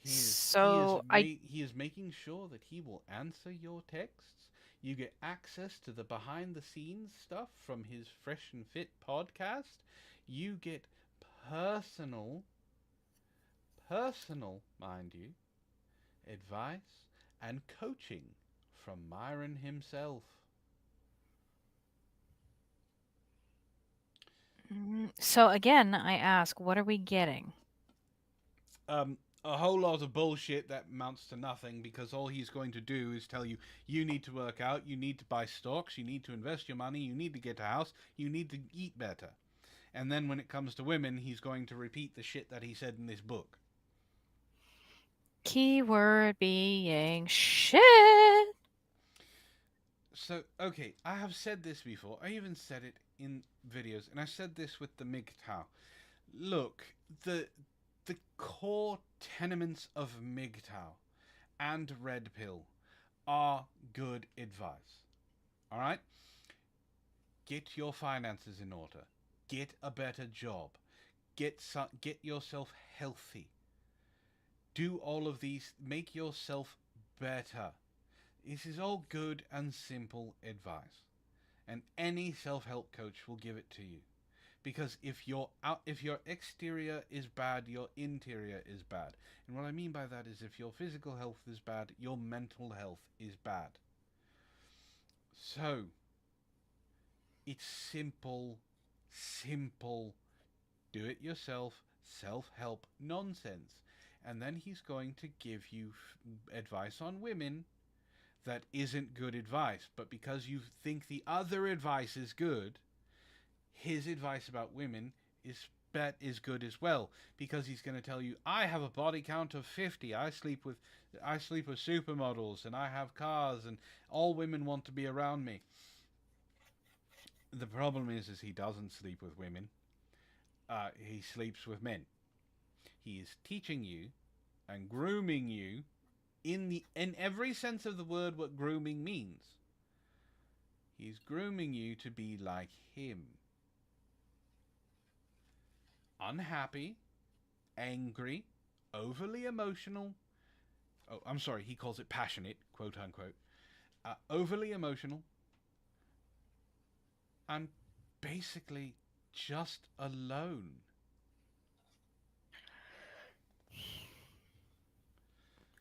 So, I He is making sure that he will answer your texts. You get access to the behind the scenes stuff from his Fresh and Fit podcast. You get personal, mind you, advice and coaching from Myron himself. so again, I ask, what are we getting? a whole lot of bullshit that amounts to nothing because all he's going to do is tell you you need to work out, you need to buy stocks, you need to invest your money, you need to get a house, you need to eat better. And then when it comes to women, he's going to repeat the shit that he said in this book. Keyword being shit. So, okay, I have said this before. I even said it in videos, and I said this with the MGTOW. Look, the core tenements of MGTOW and Red Pill are good advice. All right? Get your finances in order. Get a better job. Get yourself healthy. Do all of these. Make yourself better. This is all good and simple advice, and any self-help coach will give it to you. Because if your exterior is bad, your interior is bad. And what I mean by that is if your physical health is bad, your mental health is bad. So, it's simple, simple, do it yourself, self-help nonsense. And then he's going to give you advice on women that isn't good advice. But because you think the other advice is good, his advice about women is good as well, because he's going to tell you, I have a body count of 50. I sleep with supermodels, and I have cars, and all women want to be around me. The problem is he doesn't sleep with women. He sleeps with men. He is teaching you and grooming you in every sense of the word what grooming means. He's grooming you to be like him. Unhappy, angry, overly emotional. Oh, I'm sorry, he calls it passionate, quote unquote. Overly emotional, and basically just alone.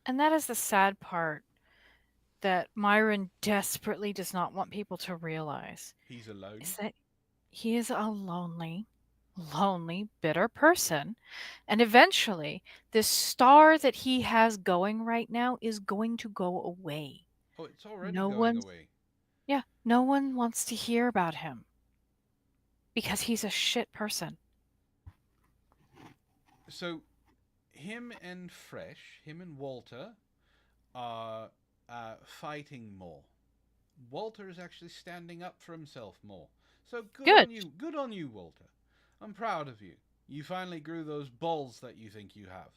And that is the sad part that Myron desperately does not want people to realize He's alone. is that he is a lonely, lonely, bitter person. And eventually, this star that he has going right now is going to go away. Oh, it's already No going one, away. yeah, no one wants to hear about him because he's a shit person. So, him and Walter are fighting more. Walter is actually standing up for himself more. So good Good. on you. Good on you, Walter. I'm proud of you. You finally grew those balls that you think you have.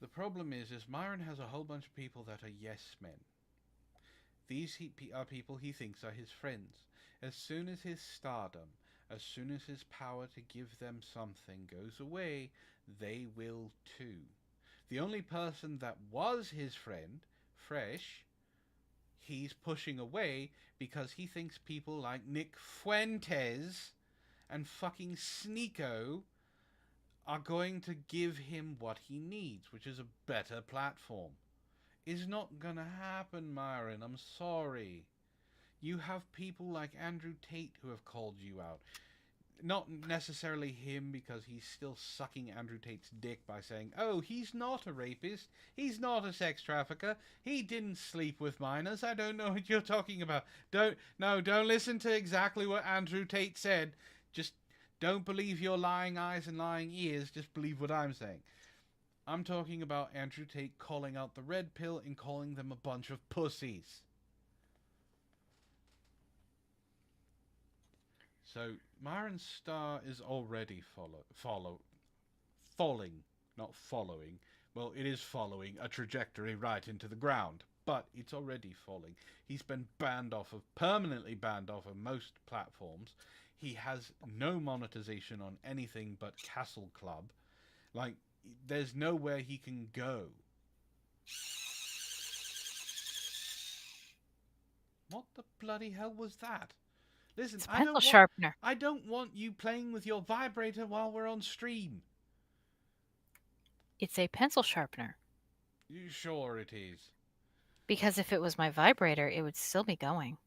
The problem is Myron has a whole bunch of people that are yes men. These are people he thinks are his friends. As soon as his stardom, as soon as his power to give them something goes away, they will too. The only person that was his friend, Fresh, he's pushing away because he thinks people like Nick Fuentes and fucking Sneeko are going to give him what he needs, which is a better platform. Is not gonna happen, Myron. I'm sorry. You have people like Andrew Tate who have called you out. Not necessarily him, because he's still sucking Andrew Tate's dick by saying, oh, he's not a rapist, he's not a sex trafficker, he didn't sleep with minors, I don't know what you're talking about. Don't listen to exactly what Andrew Tate said. Just don't believe your lying eyes and lying ears, just believe what I'm saying. I'm talking about Andrew Tate calling out the red pill and calling them a bunch of pussies. So Myron's star is already falling, not following. Well, it is following a trajectory right into the ground, but it's already falling. He's been permanently banned off of most platforms. He has no monetization on anything but Castle Club. Like, there's nowhere he can go. What the bloody hell was that? Listen, It's a pencil sharpener. I don't want you playing with your vibrator while we're on stream. It's a pencil sharpener. You sure it is? Because if it was my vibrator, it would still be going.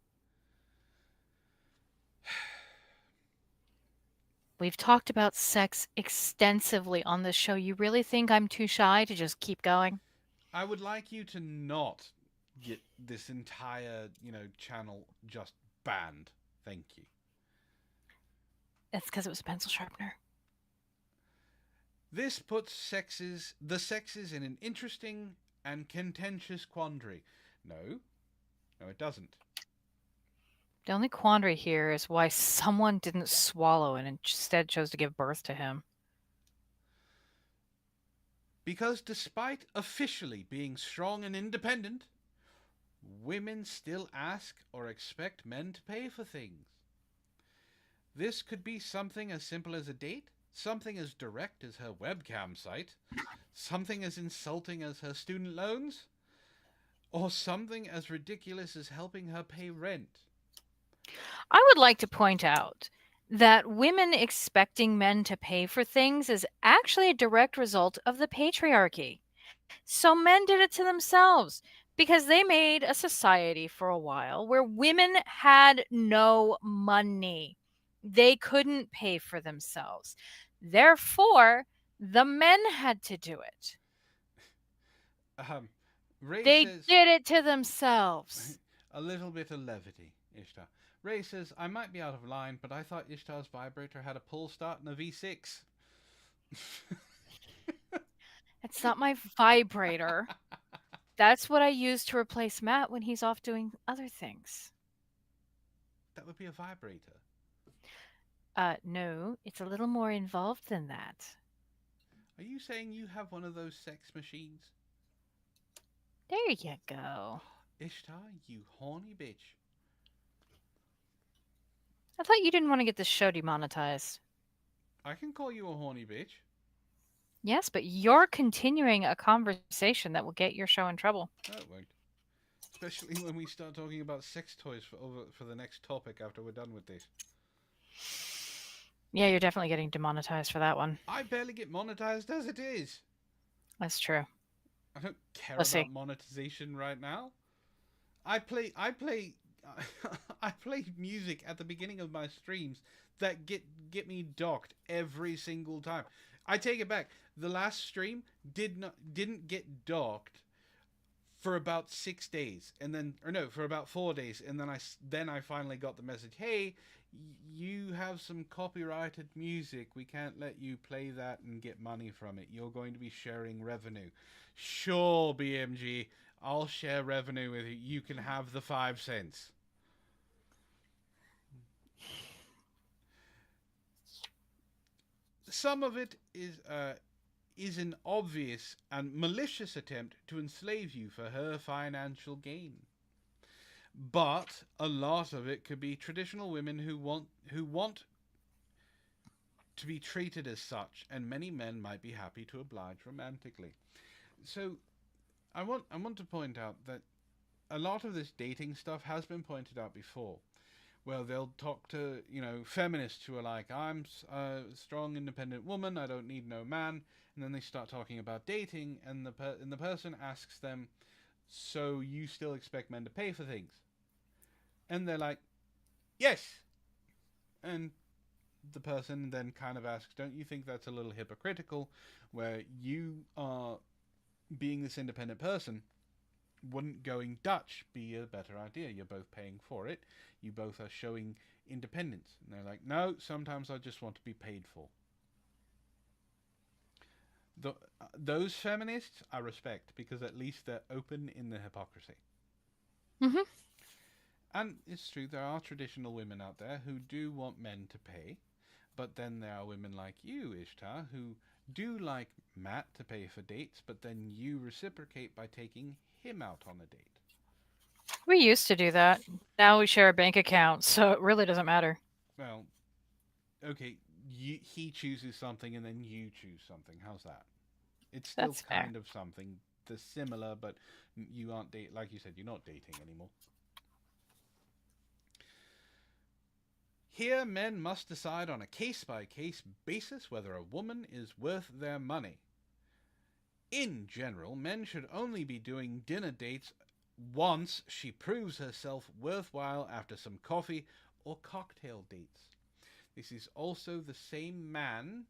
We've talked about sex extensively on this show. You really think I'm too shy to just keep going? I would like you to not get this entire, channel just banned. Thank you. That's because it was a pencil sharpener. This puts the sexes in an interesting and contentious quandary. No, no, it doesn't. The only quandary here is why someone didn't swallow and instead chose to give birth to him. Because despite officially being strong and independent, women still ask or expect men to pay for things. This could be something as simple as a date, something as direct as her webcam site, something as insulting as her student loans, or something as ridiculous as helping her pay rent. I would like to point out that women expecting men to pay for things is actually a direct result of the patriarchy. So men did it to themselves because they made a society for a while where women had no money. They couldn't pay for themselves. Therefore, the men had to do it. Um, Ray They says, did it to themselves. a little bit of levity, Ishtar. Ray says, I might be out of line, but I thought Ishtar's vibrator had a pull start and a V6. It's not my vibrator. That's what I use to replace Matt when he's off doing other things. That would be a vibrator. No, it's a little more involved than that. Are you saying you have one of those sex machines? There you go. Ishtar, you horny bitch. I thought you didn't want to get this show demonetized. I can call you a horny bitch. Yes, but you're continuing a conversation that will get your show in trouble. No, it won't. Especially when we start talking about sex toys for the next topic after we're done with this. Yeah, you're definitely getting demonetized for that one. I barely get monetized as it is. That's true. I don't care Let's about see. monetization right now. I play I play I play music at the beginning of my streams that get me docked every single time. I take it back. The last stream didn't get docked for about 6 days, and then or no, for about 4 days, and then I finally got the message. Hey, you have some copyrighted music. We can't let you play that and get money from it. You're going to be sharing revenue. Sure, BMG. I'll share revenue with you. You can have the 5 cents. Some of it is an obvious and malicious attempt to enslave you for her financial gain. But a lot of it could be traditional women who want to be treated as such, and many men might be happy to oblige romantically. So I want to point out that a lot of this dating stuff has been pointed out before. Well, they'll talk to feminists who are like, I'm a strong, independent woman. I don't need no man. And then they start talking about dating, and the person asks them, so you still expect men to pay for things? And they're like, yes. And the person then kind of asks, don't you think that's a little hypocritical, where you are being this independent person? Wouldn't going Dutch be a better idea? You're both paying for it. You both are showing independence. And they're like, no, sometimes I just want to be paid for. Those feminists I respect, because at least they're open in their hypocrisy. Mm-hmm. And it's true, there are traditional women out there who do want men to pay. But then there are women like you, Ishtar, who do like Matt to pay for dates, but then you reciprocate by taking him out on a date. We used to do that. Now we share a bank account, so it really doesn't matter. Well, okay, he chooses something and then you choose something. How's that? It's still That's fair. kind of something. They're similar, but you aren't like you said, you're not dating anymore. Here, men must decide on a case-by-case basis whether a woman is worth their money. In general, men should only be doing dinner dates once she proves herself worthwhile after some coffee or cocktail dates. This is also the same man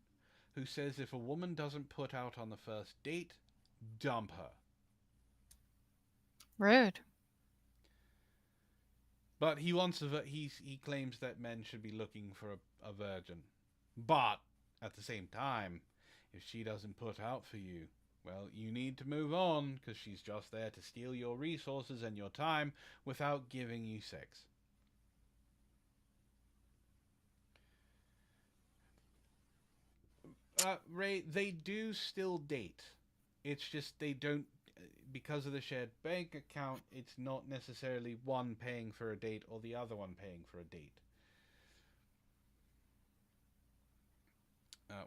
who says if a woman doesn't put out on the first date, dump her. Rude. But he wants he claims that men should be looking for a virgin. But at the same time, if she doesn't put out for you, well, you need to move on because she's just there to steal your resources and your time without giving you sex. Ray, they do still date. It's just they don't, because of the shared bank account, it's not necessarily one paying for a date or the other one paying for a date.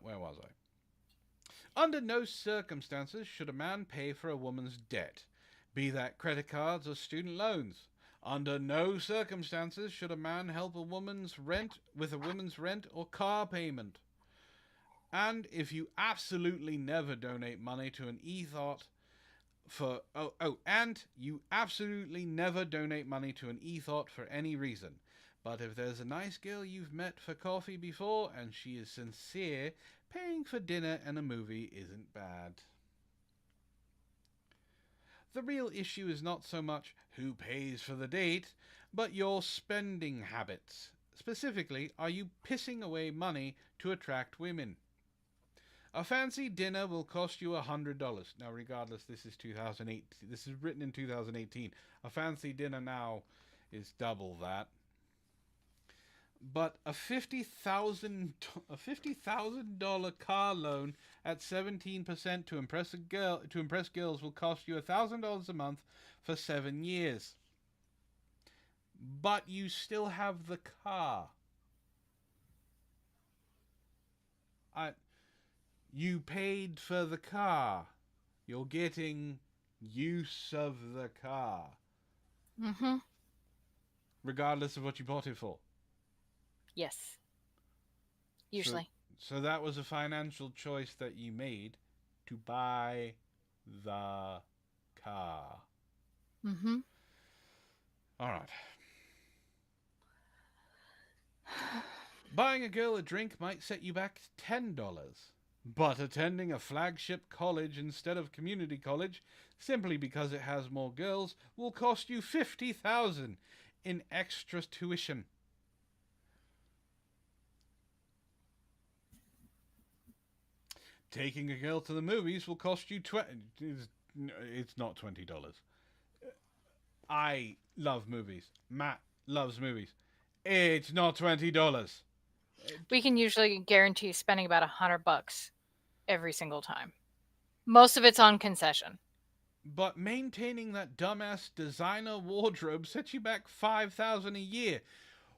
Where was I? Under no circumstances should a man pay for a woman's debt, be that credit cards or student loans. Under no circumstances should a man help a woman's rent with a woman's rent or car payment. And if you absolutely never donate money to an e-thought and you absolutely never donate money to an e-thought for any reason. But if there's a nice girl you've met for coffee before and she is sincere, paying for dinner and a movie isn't bad. The real issue is not so much who pays for the date, but your spending habits. Specifically, are you pissing away money to attract women? A fancy dinner will cost you $100. Now, regardless, this is 2008. This is written in 2018. A fancy dinner now is double that. But a $50,000 car loan at 17% to impress girls will cost you $1,000 a month for 7 years. But you still have the car. You paid for the car. You're getting use of the car. Mm-hmm. Regardless of what you bought it for. Yes. Usually. So that was a financial choice that you made to buy the car. Mm-hmm. All right. Buying a girl a drink might set you back $10. But attending a flagship college instead of community college, simply because it has more girls, will cost you $50,000 in extra tuition. Taking a girl to the movies will cost you it's not $20. I love movies. Matt loves movies. It's not $20. We can usually guarantee spending about $100 every single time. Most of it's on concession. But maintaining that dumbass designer wardrobe sets you back $5,000 a year.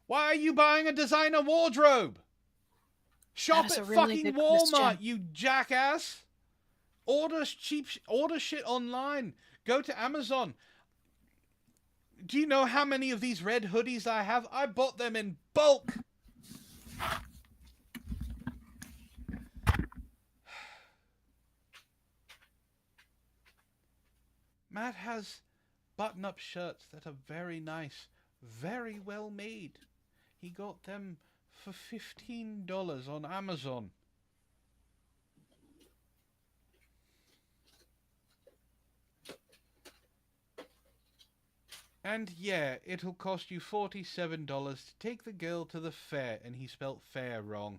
Why are you buying a designer wardrobe? Shop at really fucking good Walmart, question. you jackass. Order shit online. Go to Amazon. Do you know how many of these red hoodies I have? I bought them in bulk. Matt has button-up shirts that are very nice, very well made. He got them for $15 on Amazon. And yeah, it'll cost you $47 to take the girl to the fair, and he spelt fair wrong.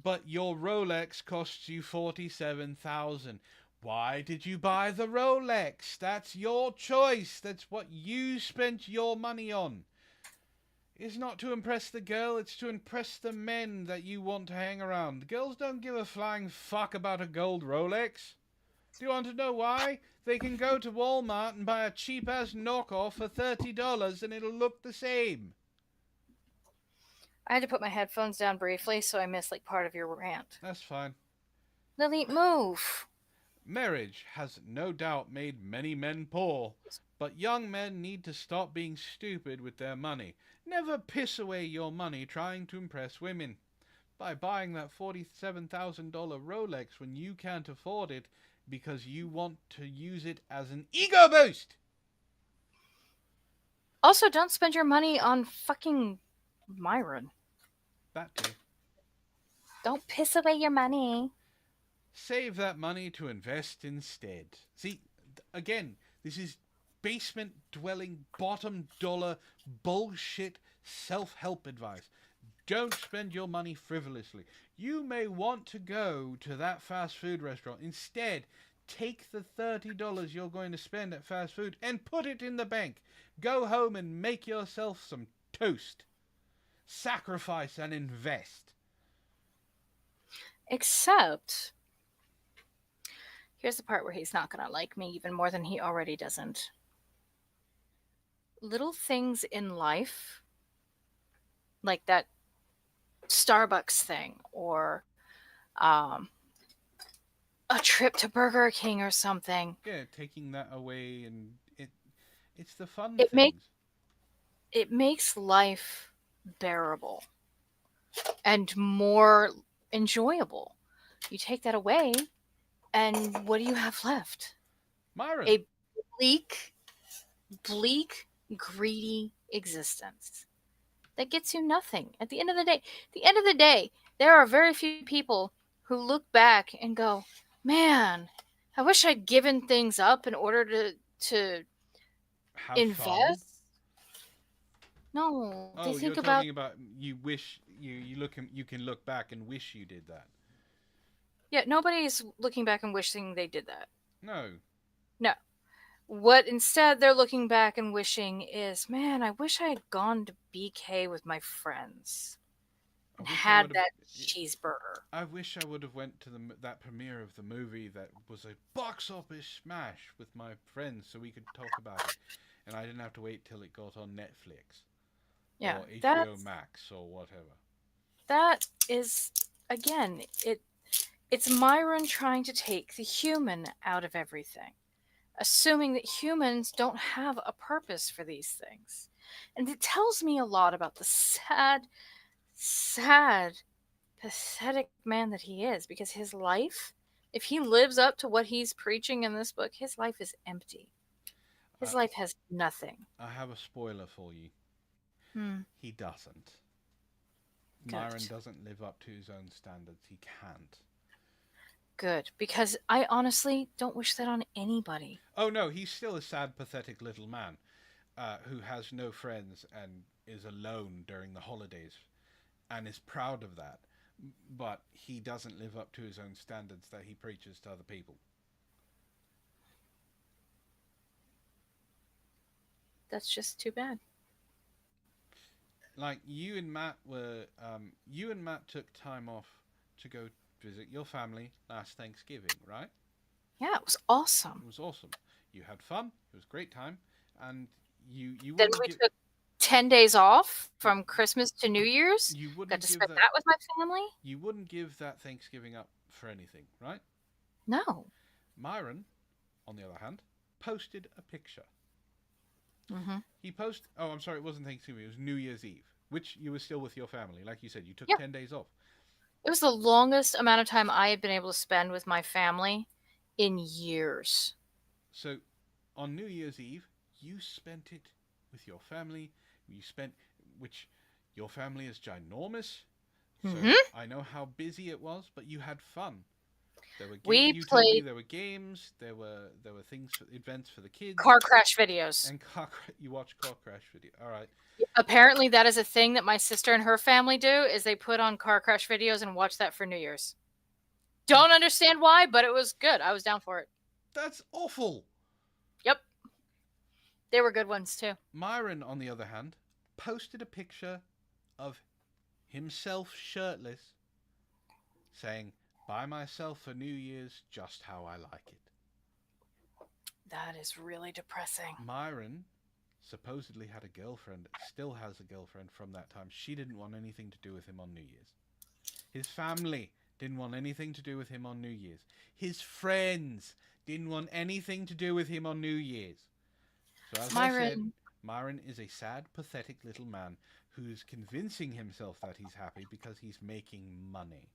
But your Rolex costs you $47,000. Why did you buy the Rolex? That's your choice. That's what you spent your money on. It's not to impress the girl, it's to impress the men that you want to hang around. The girls don't give a flying fuck about a gold Rolex. Do you want to know why? They can go to Walmart and buy a cheap-ass knockoff for $30 and it'll look the same. I had to put my headphones down briefly, so I missed like part of your rant. That's fine. Lily, move. Marriage has no doubt made many men poor, but young men need to stop being stupid with their money. Never piss away your money trying to impress women. By buying that $47,000 Rolex when you can't afford it because you want to use it as an ego boost. Also, don't spend your money on fucking Myron. That too. Don't piss away your money. Save that money to invest instead. See, again, this is basement dwelling, bottom dollar bullshit self help advice. Don't spend your money frivolously. You may want to go to that fast food restaurant. Instead, take the $30 you're going to spend at fast food and put it in the bank. Go home and make yourself some toast. Sacrifice and invest. Except, here's the part where he's not going to like me even more than he already doesn't. Little things in life, like that Starbucks thing or um, a trip to Burger King or something, Yeah, taking that away and it's the fun it makes things. it makes life bearable and more enjoyable. You take that away, and what do you have left? Myron, A bleak, bleak, greedy existence that gets you nothing. At the end of the day, there are very few people who look back and go, "Man, I wish I'd given things up in order to have fun. invest." No, they Oh, you're think about, talking about you wish you can look back and wish you did that. yeah, nobody's looking back and wishing they did that. No, No. What instead they're looking back and wishing is, man, I wish I had gone to BK with my friends I and wish I had would have. that cheeseburger. I wish I would have went to that premiere of the movie that was a box office smash with my friends, so we could talk about it, and I didn't have to wait till it got on Netflix Yeah, or HBO that's Max or whatever. that is again, it's Myron trying to take the human out of everything, assuming that humans don't have a purpose for these things. And it tells me a lot about the sad, sad, pathetic man that he is, because his life, if he lives up to what he's preaching in this book, his life is empty. His I life has nothing. I have a spoiler for you. Hmm. He doesn't. Myron Good. doesn't live up to his own standards. He can't. Good. Because I honestly don't wish that on anybody. Oh no, he's still a sad, pathetic little man who has no friends and is alone during the holidays and is proud of that. But he doesn't live up to his own standards that he preaches to other people. That's just too bad. Like you and Matt took time off to go visit your family last Thanksgiving, right? Yeah, it was awesome. It was awesome. You had fun. It was a great time, and you Then wouldn't we give took 10 days off from Christmas to New Year's. you Got wouldn't to give spend that that with my family. you wouldn't give that Thanksgiving up for anything, right? No. Myron, on the other hand, posted a picture. Mm-hmm. He posted. Oh, I'm sorry. It wasn't Thanksgiving. It was New Year's Eve, which you were still with your family. Like you said, you took Yeah. 10 days off. It was the longest amount of time I had been able to spend with my family in years. So, on New Year's Eve, you spent it with your family. You spent, which your family is ginormous. So Mm-hmm. I know how busy it was, but you had fun. There were We You told me played there were games. There were things, events for the kids, car crash videos. and you watch car crash video. All right. Apparently, that is a thing that my sister and her family do. Is they put on car crash videos and watch that for New Year's. Don't understand why, but it was good. I was down for it. That's awful. Yep, they were good ones too. Myron, on the other hand, posted a picture of himself shirtless, saying, "Buy myself for New Year's just how I like it." That is really depressing. Myron supposedly had a girlfriend, still has a girlfriend from that time. She didn't want anything to do with him on New Year's. His family didn't want anything to do with him on New Year's. His friends didn't want anything to do with him on New Year's. So, as I said, Myron, Myron is a sad, pathetic little man who's convincing himself that he's happy because he's making money.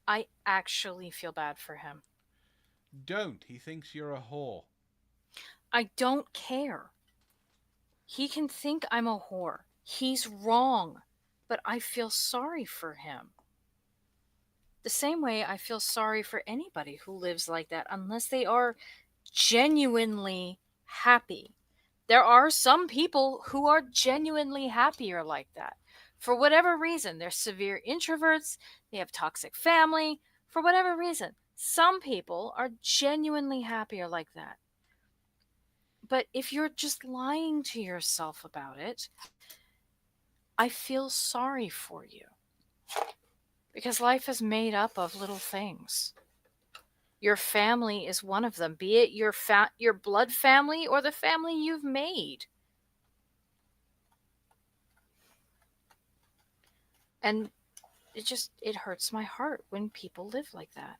I actually feel bad for him. Don't. He thinks you're a whore. I don't care. He can think I'm a whore. He's wrong. but I feel sorry for him. The same way I feel sorry for anybody who lives like that unless they are genuinely happy. There are some people who are genuinely happier like that. For whatever reason, they're severe introverts, they have toxic family, for whatever reason. Some people are genuinely happier like that. But if you're just lying to yourself about it, I feel sorry for you because life is made up of little things. Your family is one of them, be it your blood family or the family you've made. And it hurts my heart when people live like that.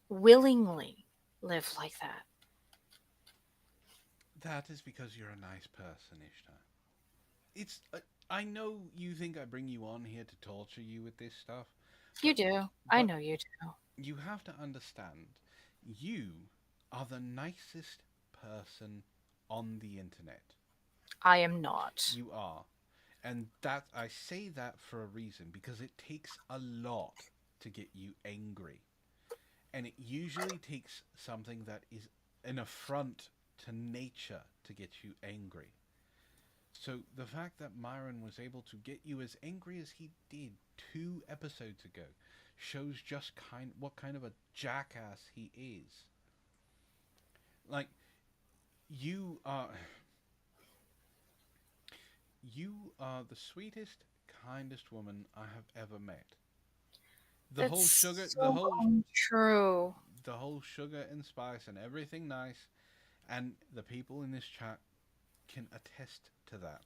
Willingly live like that. That is because you're a nice person, Ishtar. It's. I know you think I bring you on here to torture you with this stuff, You but do. I but know you do. you have to understand, you are the nicest person on the internet. I am not. You are. And that I say that for a reason because it takes a lot to get you angry. And it usually takes something that is an affront to nature to get you angry. So the fact that Myron was able to get you as angry as he did 2 episodes ago shows just what kind of a jackass he is. Like you are you are the sweetest, kindest woman I have ever met. The whole That's sugar, so untrue. the whole sugar and spice and everything nice, and the people in this chat can attest to that.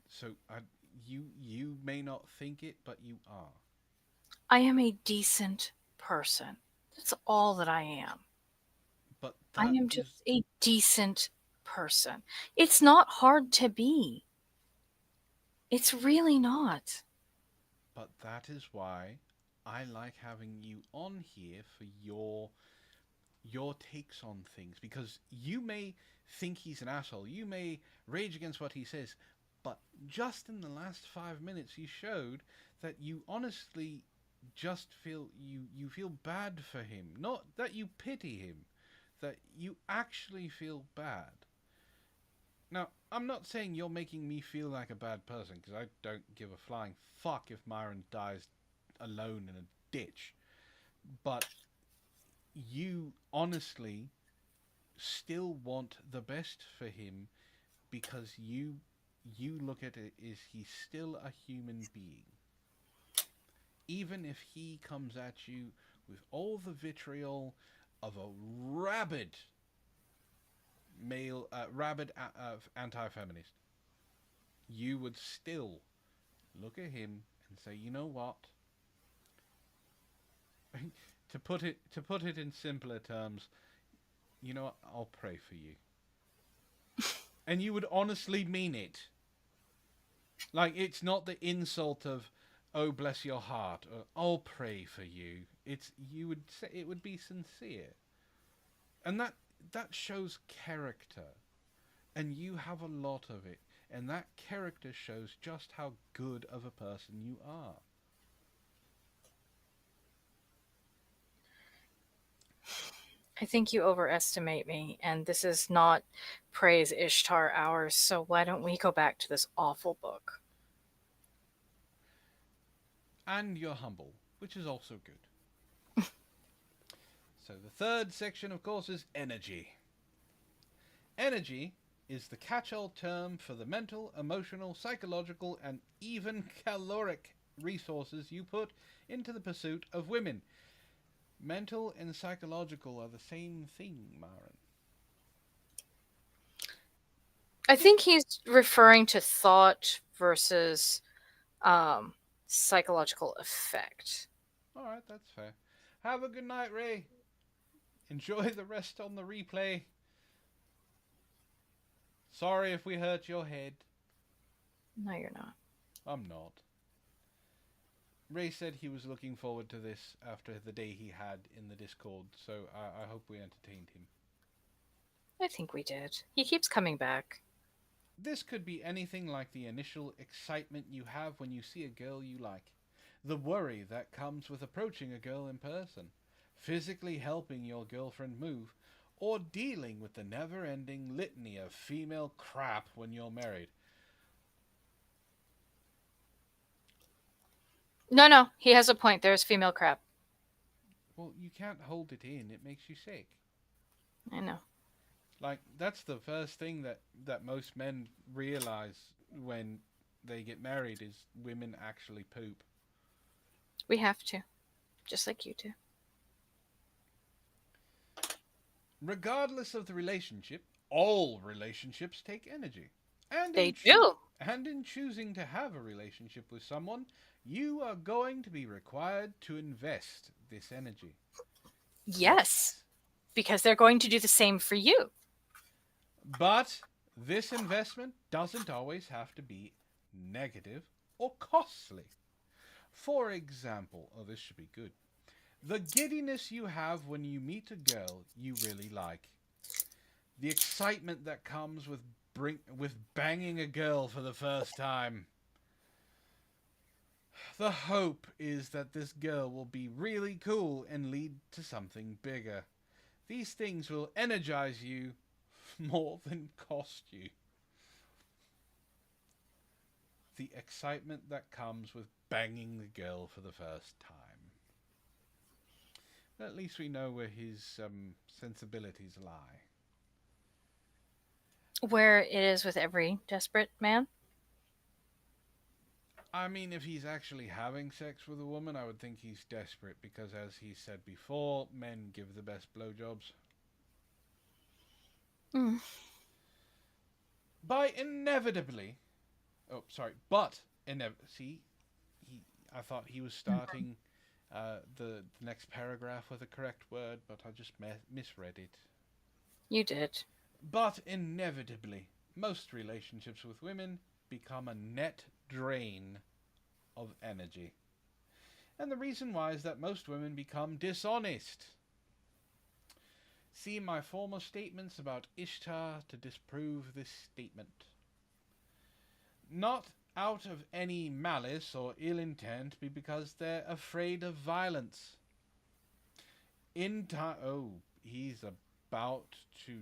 So you may not think it, but you are. I am a decent person. That's all that I am. But I that am is just a decent person. It's not hard to be. It's really not. why I like having you on here for your takes on things because you may think he's an asshole. You may rage against what he says, but just in the last 5 minutes, you showed that you honestly just you feel bad for him. Not that you pity him, that you actually feel bad. Now, I'm not saying you're making me feel like a bad person because I don't give a flying fuck if Myron dies alone in a ditch. But you honestly still want the best for him because you look at it as he's still a human being. Even if he comes at you with all the vitriol of a rabid anti-feminist, you would still look at him and say, you know what? To put it in simpler terms, you know what? I'll pray for you. And you would honestly mean it. Like it's not the insult of "Oh bless your heart" or "I'll pray for you." It's you would say it would be sincere, and that shows character, and you have a lot of it, and that character shows just how good of a person you are. I think you overestimate me, and this is not praise Ishtar hours, so why don't we go back to this awful book? And you're humble, which is also good. So the third section, of course, is energy. Energy is the catch-all term for the mental, emotional, psychological, and even caloric resources you put into the pursuit of women. Mental and psychological are the same thing, Maren. I think he's referring to thought versus um, psychological effect. Alright, that's fair. Have a good night, Ray. Enjoy the rest on the replay. Sorry if we hurt your head. No, you're not. I'm not. Ray said he was looking forward to this after the day he had in the Discord, so I hope we entertained him. I think we did. He keeps coming back. This could be anything like the initial excitement you have when you see a girl you like, the worry that comes with approaching a girl in person, physically helping your girlfriend move, or dealing with the never ending litany of female crap when you're married. No, he has a point. There's female crap. Well, you can't hold it in, it makes you sick. I know. Like, that's the first thing that most men realize when they get married is women actually poop. We have to, just like you do. Regardless of the relationship, all relationships take energy. And They do. and in choosing to have a relationship with someone, you are going to be required to invest this energy. Yes, because they're going to do the same for you. But this investment doesn't always have to be negative or costly. For example, oh, this should be good. The giddiness you have when you meet a girl you really like. The excitement that comes with banging a girl for the first time. The hope is that this girl will be really cool and lead to something bigger. These things will energize you more than cost you. The excitement that comes with banging the girl for the first time. But at least we know where his sensibilities lie. Where it is with every desperate man. I mean, if he's actually having sex with a woman, I would think he's desperate because, as he said before, men give the best blowjobs. Mm. By inevitably, oh, sorry, but see, I thought he was starting the next paragraph with the correct word, but I just misread it. You did. But inevitably, most relationships with women become a net drain of energy. And the reason why is that most women become dishonest. See my former statements about Ishtar to disprove this statement. Not out of any malice or ill intent, but because they're afraid of violence. In time, oh, he's about to.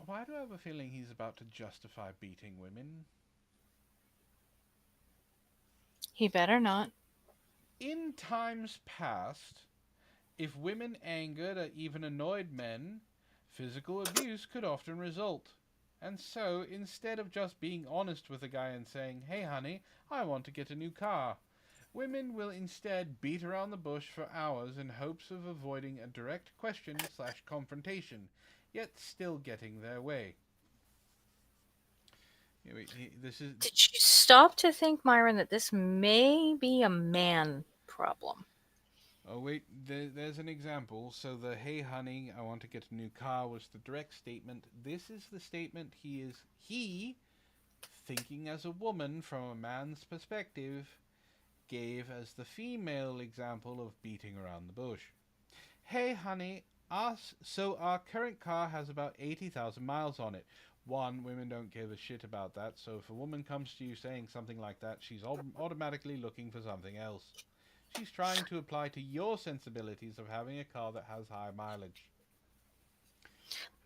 Why do I have a feeling he's about to justify beating women? He better not. In times past, if women angered or even annoyed men, physical abuse could often result. And so, instead of just being honest with a guy and saying, "Hey honey, I want to get a new car," women will instead beat around the bush for hours in hopes of avoiding a direct question/confrontation, yet still getting their way. This is. Did you stop to think, Myron, that this may be a man problem? Oh wait, there's an example. So the "Hey honey, I want to get a new car" was the direct statement. This is the statement he, thinking as a woman from a man's perspective, gave as the female example of beating around the bush. "Hey honey, our current car has about 80,000 miles on it." One, women don't give a shit about that, so if a woman comes to you saying something like that, she's automatically looking for something else. She's trying to apply to your sensibilities of having a car that has high mileage.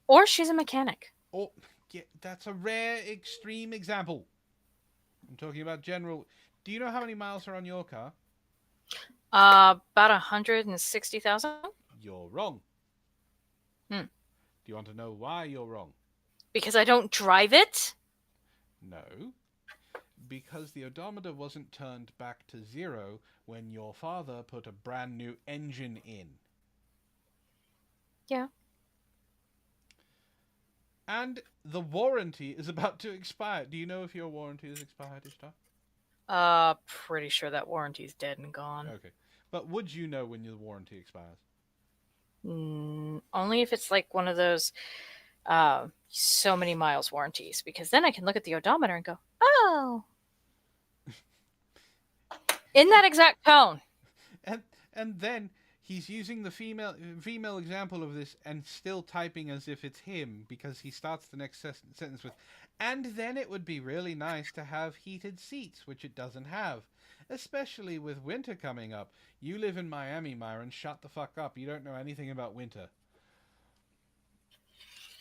Or she's a mechanic. Oh, yeah, that's a rare extreme example. I'm talking about general. Do you know how many miles are on your car? About 160,000. You're wrong. Hmm. Do you want to know why you're wrong? Because I don't drive it? No. Because the odometer wasn't turned back to zero when your father put a brand new engine in. Yeah. And the warranty is about to expire. Do you know if your warranty is expired, Ishtar? Pretty sure that warranty's dead and gone. Okay. But would you know when your warranty expires? Only if it's like one of those so many miles warranties, because then I can look at the odometer and go, oh. In that exact tone. And then he's using the female example of this and still typing as if it's him because he starts the next sentence with, and then it would be really nice to have heated seats, which it doesn't have, especially with winter coming up. You live in Miami, Myron. Shut the fuck up. You don't know anything about winter.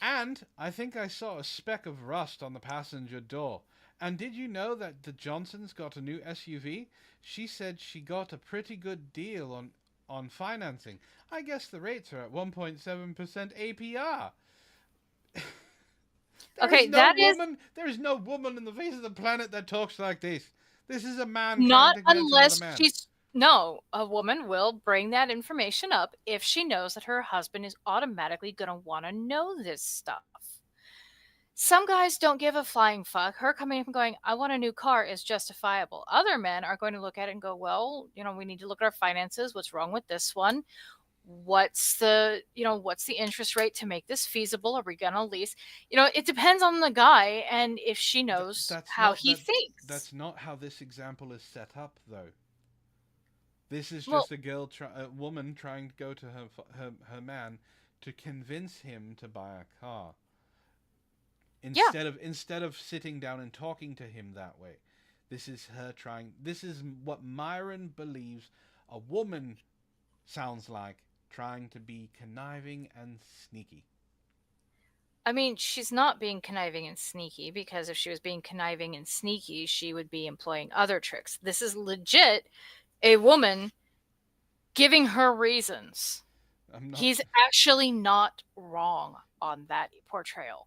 And I think I saw a speck of rust on the passenger door. And did you know that the Johnsons got a new SUV? She said she got a pretty good deal on financing. I guess the rates are at 1.7% APR. Okay, that is There is no woman in the face of the planet that talks like this. This is a man trying not to convince another unless man. she's no, a woman will bring that information up if she knows that her husband is automatically going to want to know this stuff. Some guys don't give a flying fuck. Her coming up and going, I want a new car is justifiable. Other men are going to look at it and go, well, we need to look at our finances. What's wrong with this one? What's the interest rate to make this feasible? Are we going to lease? It depends on the guy and if she knows That's how not he thinks. that's not how this example is set up, though. This is Well, just a woman trying to go to her man to convince him to buy a car. yeah. Instead of sitting down and talking to him that way. This is her trying. This is what Myron believes a woman sounds like, trying to be conniving and sneaky. I mean, she's not being conniving and sneaky because if she was being conniving and sneaky, she would be employing other tricks. This is legit a woman giving her reasons. I'm not. He's actually not wrong on that portrayal.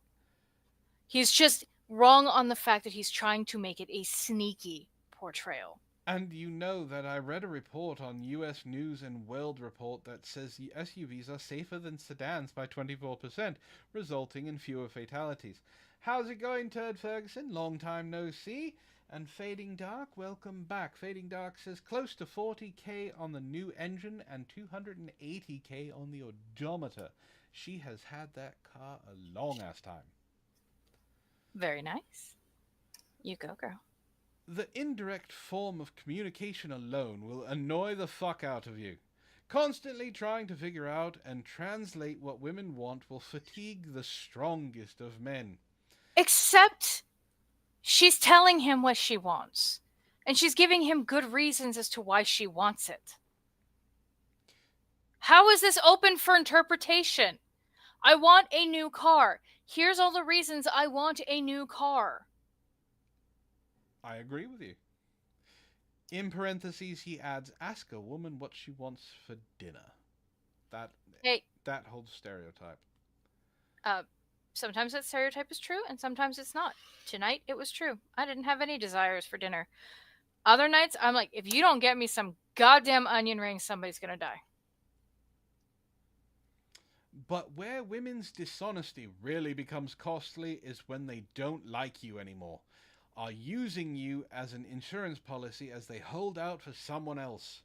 He's just wrong on the fact that he's trying to make it a sneaky portrayal. And you know that I read a report on US News and World Report that says the SUVs are safer than sedans by 24%, resulting in fewer fatalities. How's it going, Turd Ferguson? Long time no see. And Fading Dark, welcome back. Fading Dark says close to 40k on the new engine and 280k on the odometer. She has had that car a long ass time. Very nice. You go, girl. The indirect form of communication alone will annoy the fuck out of you. Constantly trying to figure out and translate what women want will fatigue the strongest of men. Except she's telling him what she wants. And she's giving him good reasons as to why she wants it. How is this open for interpretation? I want a new car. Here's all the reasons I want a new car. I agree with you. In parentheses, he adds, ask a woman what she wants for dinner. Hey, That whole stereotype. sometimes that stereotype is true and sometimes it's not. Tonight it was true. I didn't have any desires for dinner. Other nights I'm like, if you don't get me some goddamn onion rings, somebody's gonna die. But where women's dishonesty really becomes costly is when they don't like you anymore, are using you as an insurance policy as they hold out for someone else.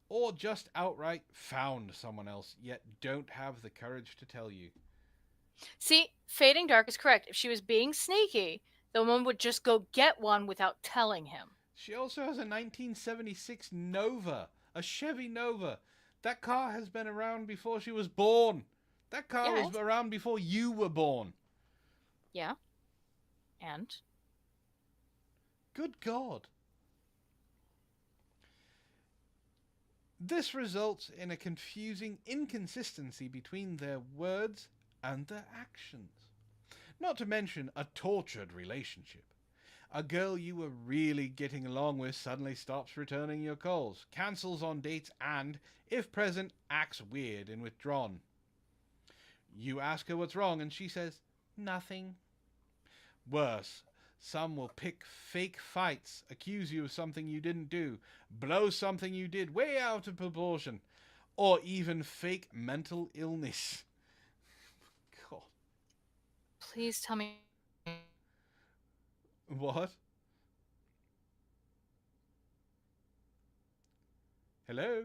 Or just outright found someone else, yet don't have the courage to tell you. See, Fading Dark is correct. If she was being sneaky, the woman would just go get one without telling him. She also has a 1976 Nova, a Chevy Nova. That car has been around before she was born. That car was around before you were born. Yeah. And? Good God. This results in a confusing inconsistency between their words and their actions. Not to mention a tortured relationship. A girl you were really getting along with suddenly stops returning your calls, cancels on dates, and, if present, acts weird and withdrawn. You ask her what's wrong, and she says, nothing. Worse, some will pick fake fights, accuse you of something you didn't do, blow something you did way out of proportion, or even fake mental illness. God. Please tell me. What? Hello?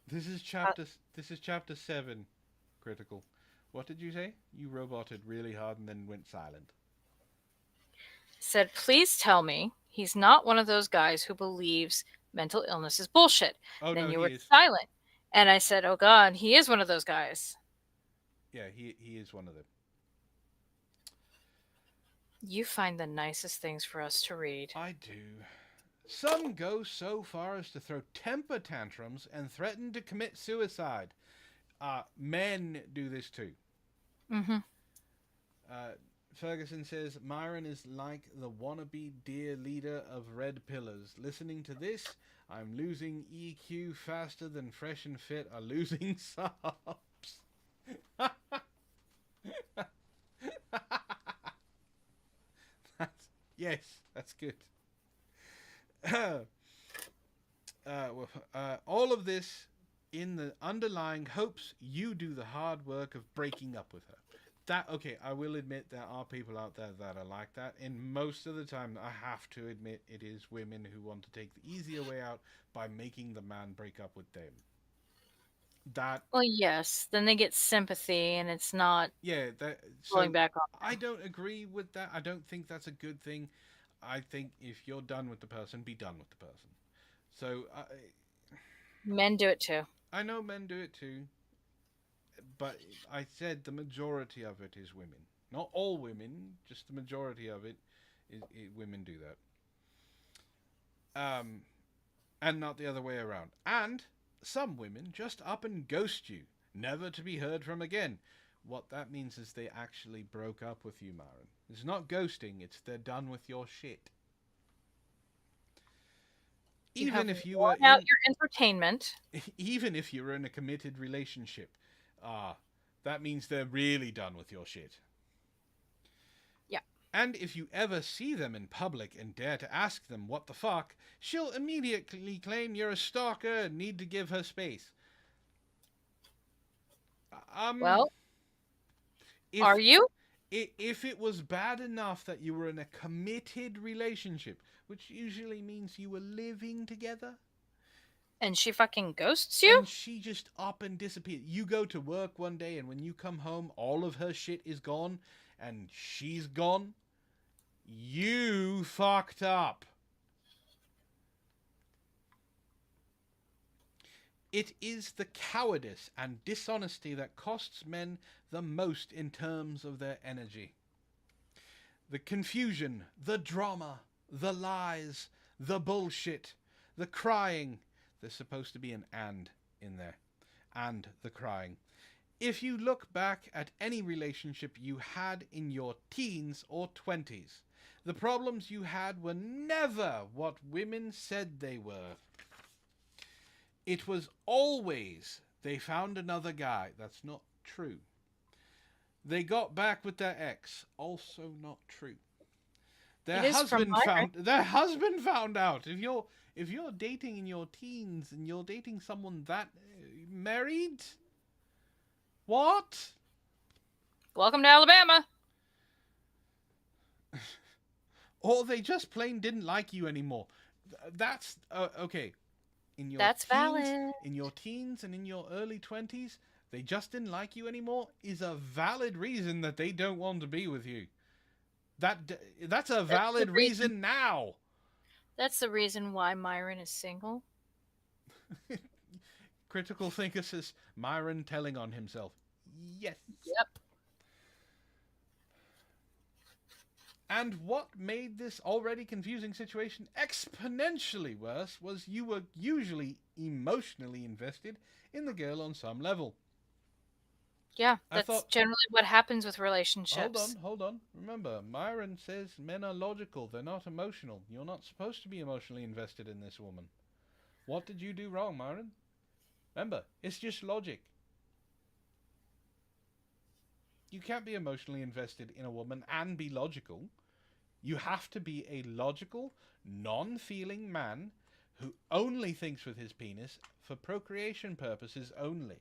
This is chapter 7, critical. What did you say? You roboted really hard and then went silent. said, please tell me he's not one of those guys who believes mental illness is bullshit. Oh Then no, you he were is. silent. And I said, oh God, he is one of those guys. Yeah, he is one of them. You find the nicest things for us to read. I do. Some go so far as to throw temper tantrums and threaten to commit suicide. Men do this too. Mm-hmm. Ferguson says Myron is like the wannabe dear leader of Red Pillars. Listening to this, I'm losing EQ faster than Fresh and Fit are losing subs. Yes, that's good. All of this in the underlying hopes you do the hard work of breaking up with her. That okay, I will admit there are people out there that are like that, and most of the time I have to admit it is women who want to take the easier way out by making the man break up with them. That Well, yes. Then they get sympathy, and it's not yeah, that pulling so back on I them. don't agree with that. I don't think that's a good thing. I think if you're done with the person, be done with the person. So Men do it too. I know men do it too, but I said the majority of it is women. Not all women, just the majority of it is women do that. And not the other way around. And some women just up and ghost you, never to be heard from again. What that means is they actually broke up with you, Maren. It's not ghosting, it's they're done with your shit. You Even have if you were worn out in your entertainment. even if you're in a committed relationship, ah, that means they're really done with your shit. Yeah. And if you ever see them in public and dare to ask them what the fuck, she'll immediately claim you're a stalker and need to give her space. Well, If are you? if it was bad enough that you were in a committed relationship, which usually means you were living together, And she fucking ghosts you? and she just up and disappeared. You go to work one day, and when you come home, all of her shit is gone, and she's gone. You fucked up. It is the cowardice and dishonesty that costs men the most in terms of their energy. The confusion, the drama, the lies, the bullshit, the crying. There's supposed to be an and in there. And the crying. If you look back at any relationship you had in your teens or 20s, the problems you had were never what women said they were. It was always they found another guy. That's not true. They got back with their ex. Also not true. It is from Myron. Their husband found out. If you're dating in your teens and you're dating someone that married, what? Welcome to Alabama. Or they just plain didn't like you anymore. That's okay. In your That's teens, valid. in your teens and in your early 20s, they just didn't like you anymore is a valid reason that they don't want to be with you. That's a valid reason now. That's the reason why Myron is single. Critical thinker says Myron telling on himself. Yes. Yep. And what made this already confusing situation exponentially worse was you were usually emotionally invested in the girl on some level. Yeah, I that's thought- generally what happens with relationships. Hold on. Remember, Myron says men are logical, they're not emotional. You're not supposed to be emotionally invested in this woman. What did you do wrong, Myron? Remember, it's just logic. You can't be emotionally invested in a woman and be logical. You have to be a logical, non-feeling man who only thinks with his penis for procreation purposes only.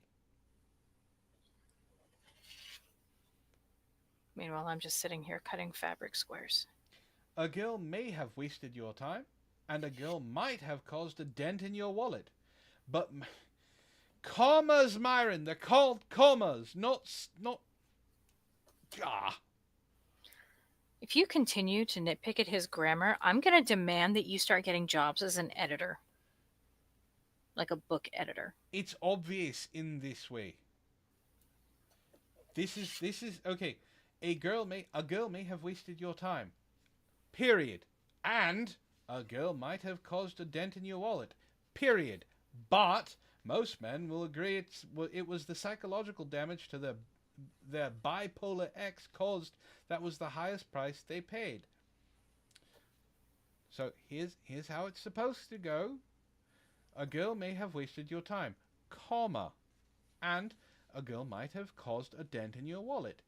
Meanwhile, I'm just sitting here cutting fabric squares. A girl may have wasted your time, and a girl might have caused a dent in your wallet. But commas, Myron, they're called commas, not. Ah. If you continue to nitpick at his grammar, I'm going to demand that you start getting jobs as an editor, like a book editor. It's obvious in this way. This is okay. A girl may have wasted your time. Period. And a girl might have caused a dent in your wallet. Period. But most men will agree it was the psychological damage to their bipolar ex caused that was the highest price they paid. So here's how it's supposed to go. A girl may have wasted your time, comma, and a girl might have caused a dent in your wallet,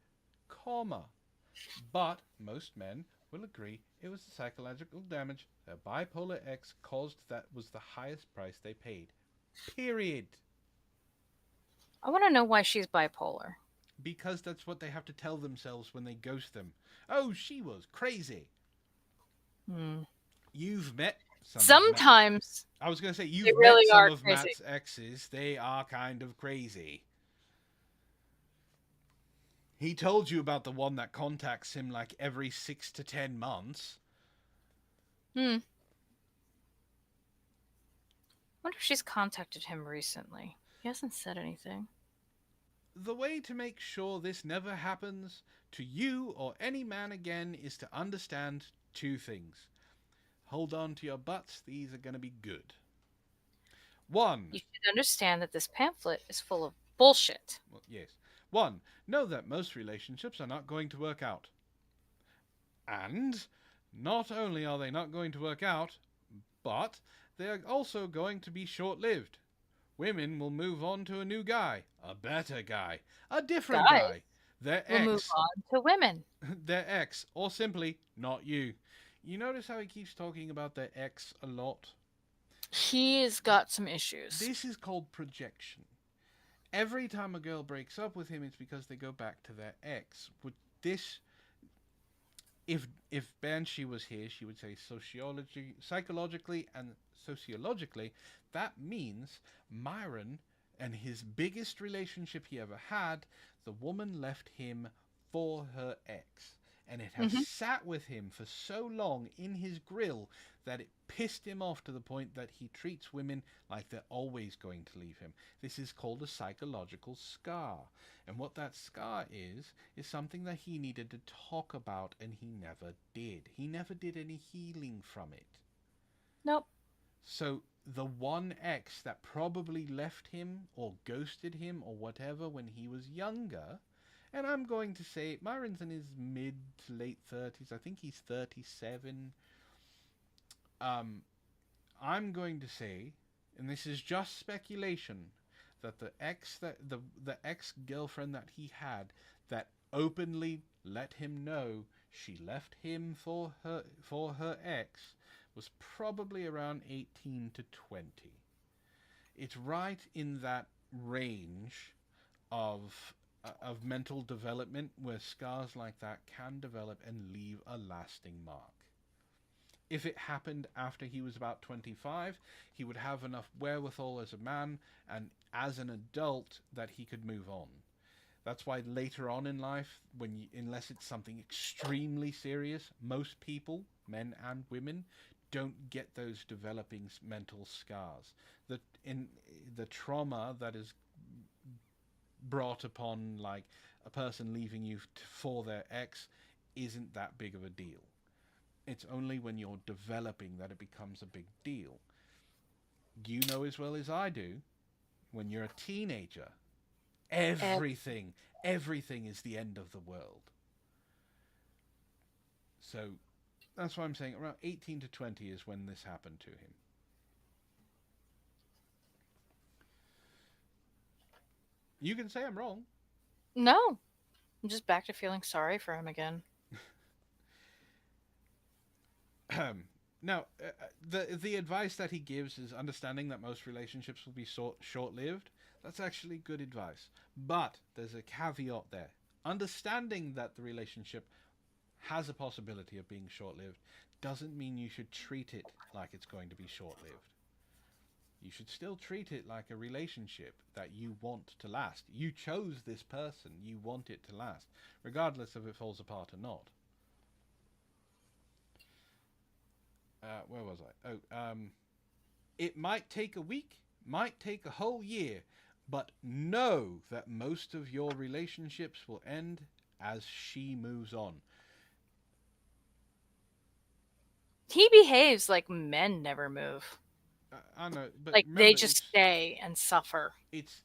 comma. But most men will agree it was the psychological damage their bipolar ex caused that was the highest price they paid. Period. I want to know why she's bipolar. Because that's what they have to tell themselves when they ghost them. Oh, she was crazy. Hmm. You've met some of Matt. Sometimes I was going to say, they you've met really some are of crazy. Matt's exes. They are kind of crazy. He told you about the one that contacts him like every 6 to 10 months. Hmm. Wonder if she's contacted him recently. He hasn't said anything. The way to make sure this never happens to you or any man again is to understand two things. Hold on to your butts, these are going to be good. One, You should understand that this pamphlet is full of bullshit. well, yes. One, know that most relationships are not going to work out. And not only are they not going to work out, but they are also going to be short-lived. Women will move on to a new guy, a better guy, a different Guys guy, their will move ex, on to women. their ex, or simply not you. You notice how he keeps talking about their ex a lot? He's got some issues. This is called projection. Every time a girl breaks up with him, it's because they go back to their ex. Would this, if Banshee was here, she would say psychologically and sociologically, that means Myron and his biggest relationship he ever had, the woman left him for her ex. And it has sat with him for so long in his grill that it pissed him off to the point that he treats women like they're always going to leave him. This is called a psychological scar. And what that scar is something that he needed to talk about, and he never did. He never did any healing from it. Nope. So the one ex that probably left him or ghosted him or whatever when he was younger, and I'm going to say Myron's in his mid to late 30s. I think he's 37. I'm going to say, and this is just speculation, that the ex girlfriend that he had that openly let him know she left him for her ex was probably around 18 to 20. It's right in that range of mental development where scars like that can develop and leave a lasting mark. If it happened after he was about 25, he would have enough wherewithal as a man and as an adult that he could move on. That's why later on in life, unless it's something extremely serious, most people, men and women, don't get those developing mental scars. The trauma that is brought upon, like a person leaving you for their ex, isn't that big of a deal. It's only when you're developing that it becomes a big deal. You know as well as I do, when you're a teenager, everything is the end of the world. So that's why I'm saying around 18 to 20 is when this happened to him. You can say I'm wrong. No. I'm just back to feeling sorry for him again. Now, the advice that he gives is understanding that most relationships will be short-lived. That's actually good advice. But there's a caveat there. Understanding that the relationship has a possibility of being short-lived doesn't mean you should treat it like it's going to be short-lived. You should still treat it like a relationship that you want to last. You chose this person. You want it to last, regardless if it falls apart or not. where was I? It might take a week, might take a whole year, but know that most of your relationships will end as she moves on. He behaves like men never move. I know, but Like they remember, just stay and suffer. it's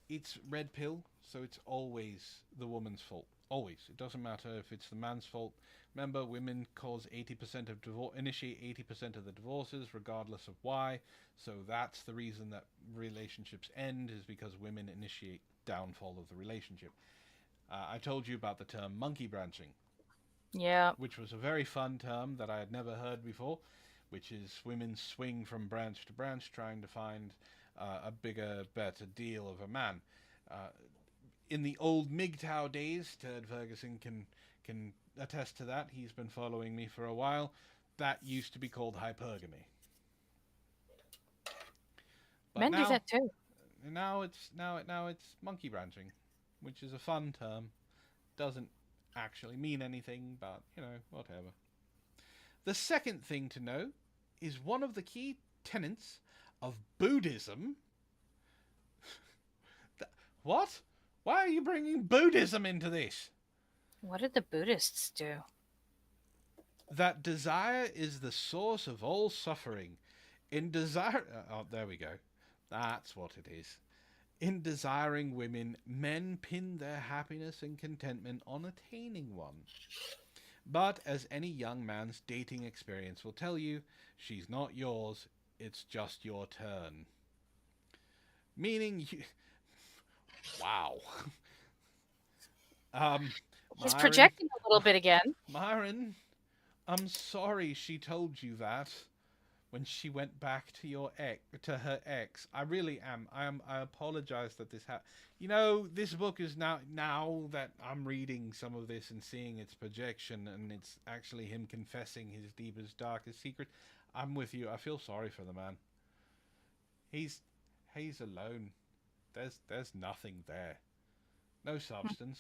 red pill, so it's always the woman's fault. Always, it doesn't matter if it's the man's fault. Remember, women cause 80% of initiate 80% of the divorces, regardless of why. So that's the reason that relationships end is because women initiate downfall of the relationship. I told you about the term monkey branching, Yeah. which was a very fun term that I had never heard before, which is women swing from branch to branch trying to find a bigger, better deal of a man. Uh, in the old MGTOW days, Ted Ferguson can attest to that. He's been following me for a while. That used to be called hypergamy. But Men do now that too. now it's monkey branching, which is a fun term. Doesn't actually mean anything, but whatever. The second thing to know is one of the key tenets of Buddhism. What? Why are you bringing Buddhism into this? What did the Buddhists do? That desire is the source of all suffering. In desire. Oh, there we go. That's what it is. In desiring women, men pin their happiness and contentment on attaining one. But as any young man's dating experience will tell you, she's not yours, it's just your turn. Meaning you. Wow. He's Myron, projecting a little bit again. Myron, I'm sorry she told you that when she went back to her ex. I really am. I apologize that this happened. This book is now that I'm reading some of this and seeing its projection, and it's actually him confessing his deepest, darkest secret. I'm with you. I feel sorry for the man. He's alone. There's nothing there. No substance.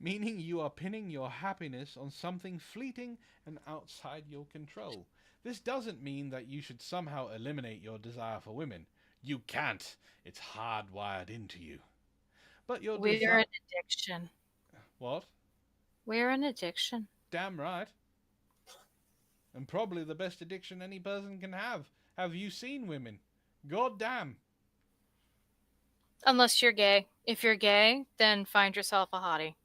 Meaning you are pinning your happiness on something fleeting and outside your control. This doesn't mean that you should somehow eliminate your desire for women. You can't. It's hardwired into you. But your We're desire. an addiction. What? We're an addiction. Damn right. And probably the best addiction any person can have. Have you seen women? God damn. Unless you're gay. If you're gay, then find yourself a hottie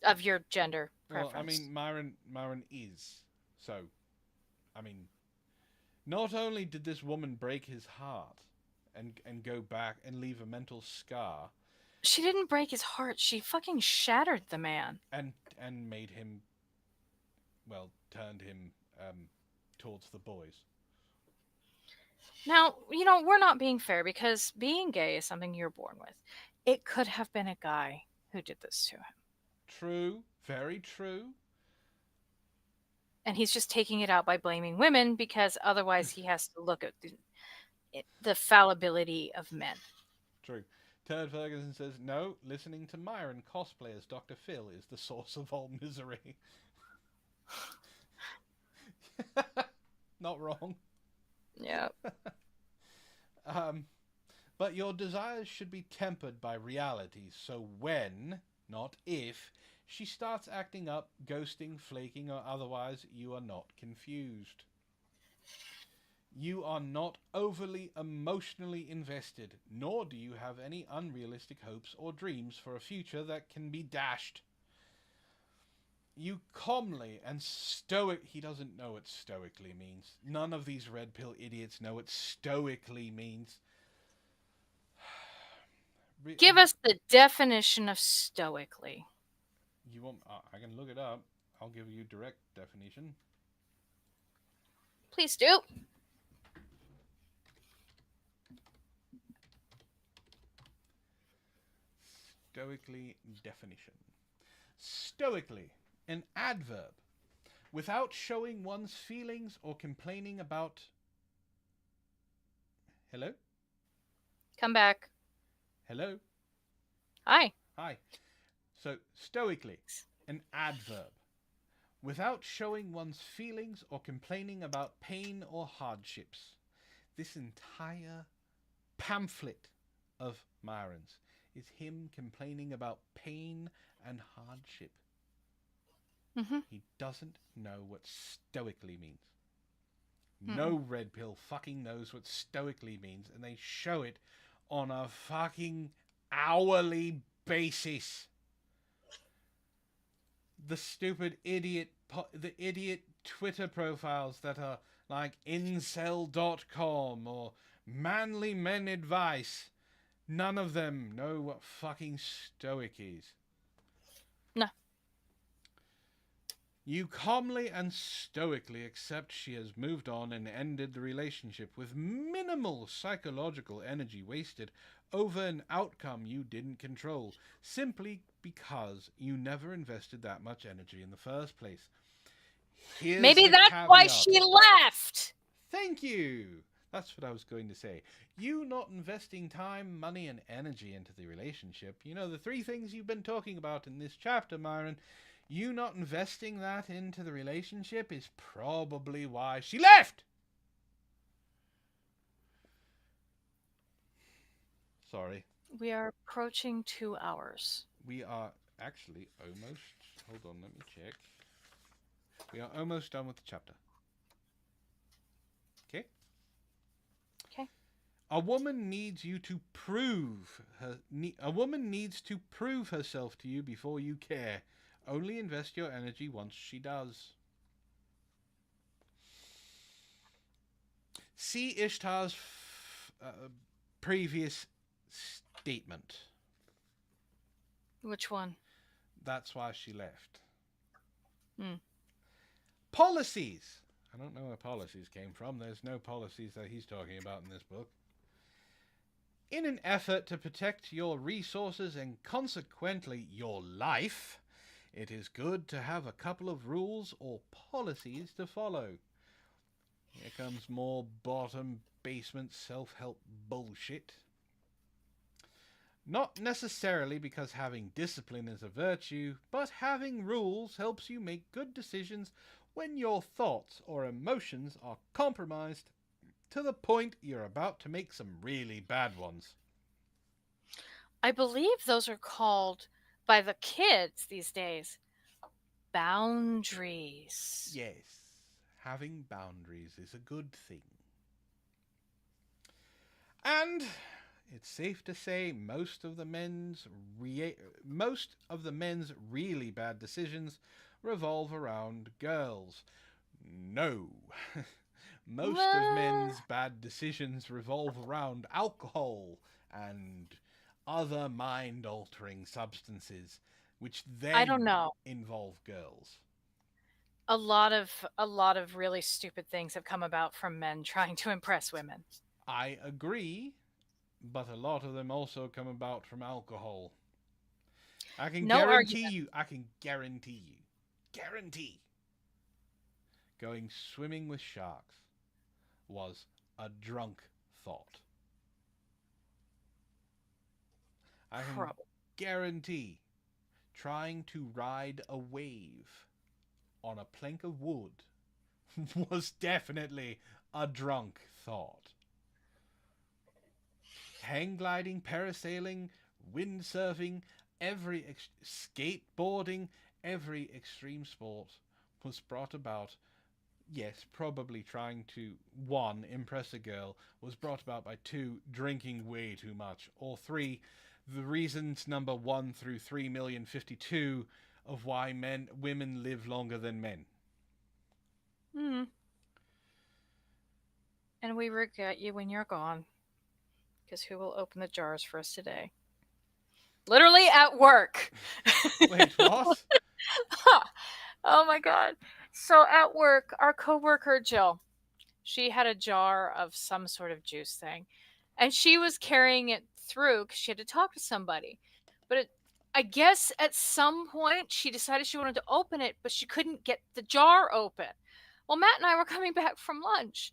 of your gender Well, I preference. mean, Myron is. So, I mean, not only did this woman break his heart and go back and leave a mental scar She didn't break his heart. She fucking shattered the man. and made him, well, turned him towards the boys. Now, we're not being fair because being gay is something you're born with. It could have been a guy who did this to him. True, very true. And he's just taking it out by blaming women because otherwise he has to look at the fallibility of men. True. Ted Ferguson says, no, listening to Myron cosplay as Dr. Phil is the source of all misery. Not wrong. Yeah. But your desires should be tempered by reality, so when, not if, she starts acting up, ghosting, flaking, or otherwise, you are not confused. You are not overly emotionally invested, nor do you have any unrealistic hopes or dreams for a future that can be dashed. You calmly and he doesn't know what stoically means. None of these red pill idiots know what stoically means. Give us the definition of stoically. You want? I can look it up. I'll give you direct definition. Please do. Stoically definition. Stoically, an adverb, without showing one's feelings or complaining about. Hello? Come back. Hello? Hi. Hi. So, stoically, an adverb, without showing one's feelings or complaining about pain or hardships. This entire pamphlet of Myron's is him complaining about pain and hardship. Mm-hmm. He doesn't know what stoically means. Mm-mm. No red pill fucking knows what stoically means, and they show it on a fucking hourly basis. The stupid idiot, the idiot Twitter profiles that are like incel.com or manly men advice. None of them know what fucking stoic is. No. You calmly and stoically accept she has moved on and ended the relationship with minimal psychological energy wasted over an outcome you didn't control, simply because you never invested that much energy in the first place. Here's Maybe the that's why caveat. she left. Thank you. That's what I was going to say. You not investing time, money, and energy into the relationship. You know, the three things you've been talking about in this chapter, Myron. You not investing that into the relationship is probably why she left. Sorry. We are approaching 2 hours. We are actually almost... Hold on, let me check. We are almost done with the chapter. Okay? Okay. A woman needs you to prove her... a woman needs to prove herself to you before you care. Only invest your energy once she does. See Ishtar's previous statement. Which one? That's why she left. Hmm. Policies. I don't know where policies came from. There's no policies that he's talking about in this book. In an effort to protect your resources and consequently your life, it is good to have a couple of rules or policies to follow. Here comes more bottom basement self-help bullshit. Not necessarily because having discipline is a virtue, but having rules helps you make good decisions when your thoughts or emotions are compromised to the point you're about to make some really bad ones. I believe those are called, by the kids these days, boundaries. Yes, having boundaries is a good thing. And it's safe to say most of the men's really bad decisions revolve around girls. No. Most of men's bad decisions revolve around alcohol and other mind-altering substances, which then I don't know. involve girls. A lot of really stupid things have come about from men trying to impress women. I agree, but a lot of them also come about from alcohol. I can guarantee you, going swimming with sharks was a drunk thought. I can guarantee trying to ride a wave on a plank of wood was definitely a drunk thought. Hang gliding, parasailing, windsurfing, skateboarding, every extreme sport was brought about. Yes, probably trying to, 1, impress a girl, was brought about by 2, drinking way too much, or 3, the reasons number 1 through 3,052 of why women live longer than men. Hmm. And we regret you when you're gone. Because who will open the jars for us today? Literally at work. Wait, what? Oh my god. So at work, our coworker Jill, she had a jar of some sort of juice thing. And she was carrying it through because she had to talk to somebody. But I guess at some point she decided she wanted to open it, but she couldn't get the jar open. Well, Matt and I were coming back from lunch.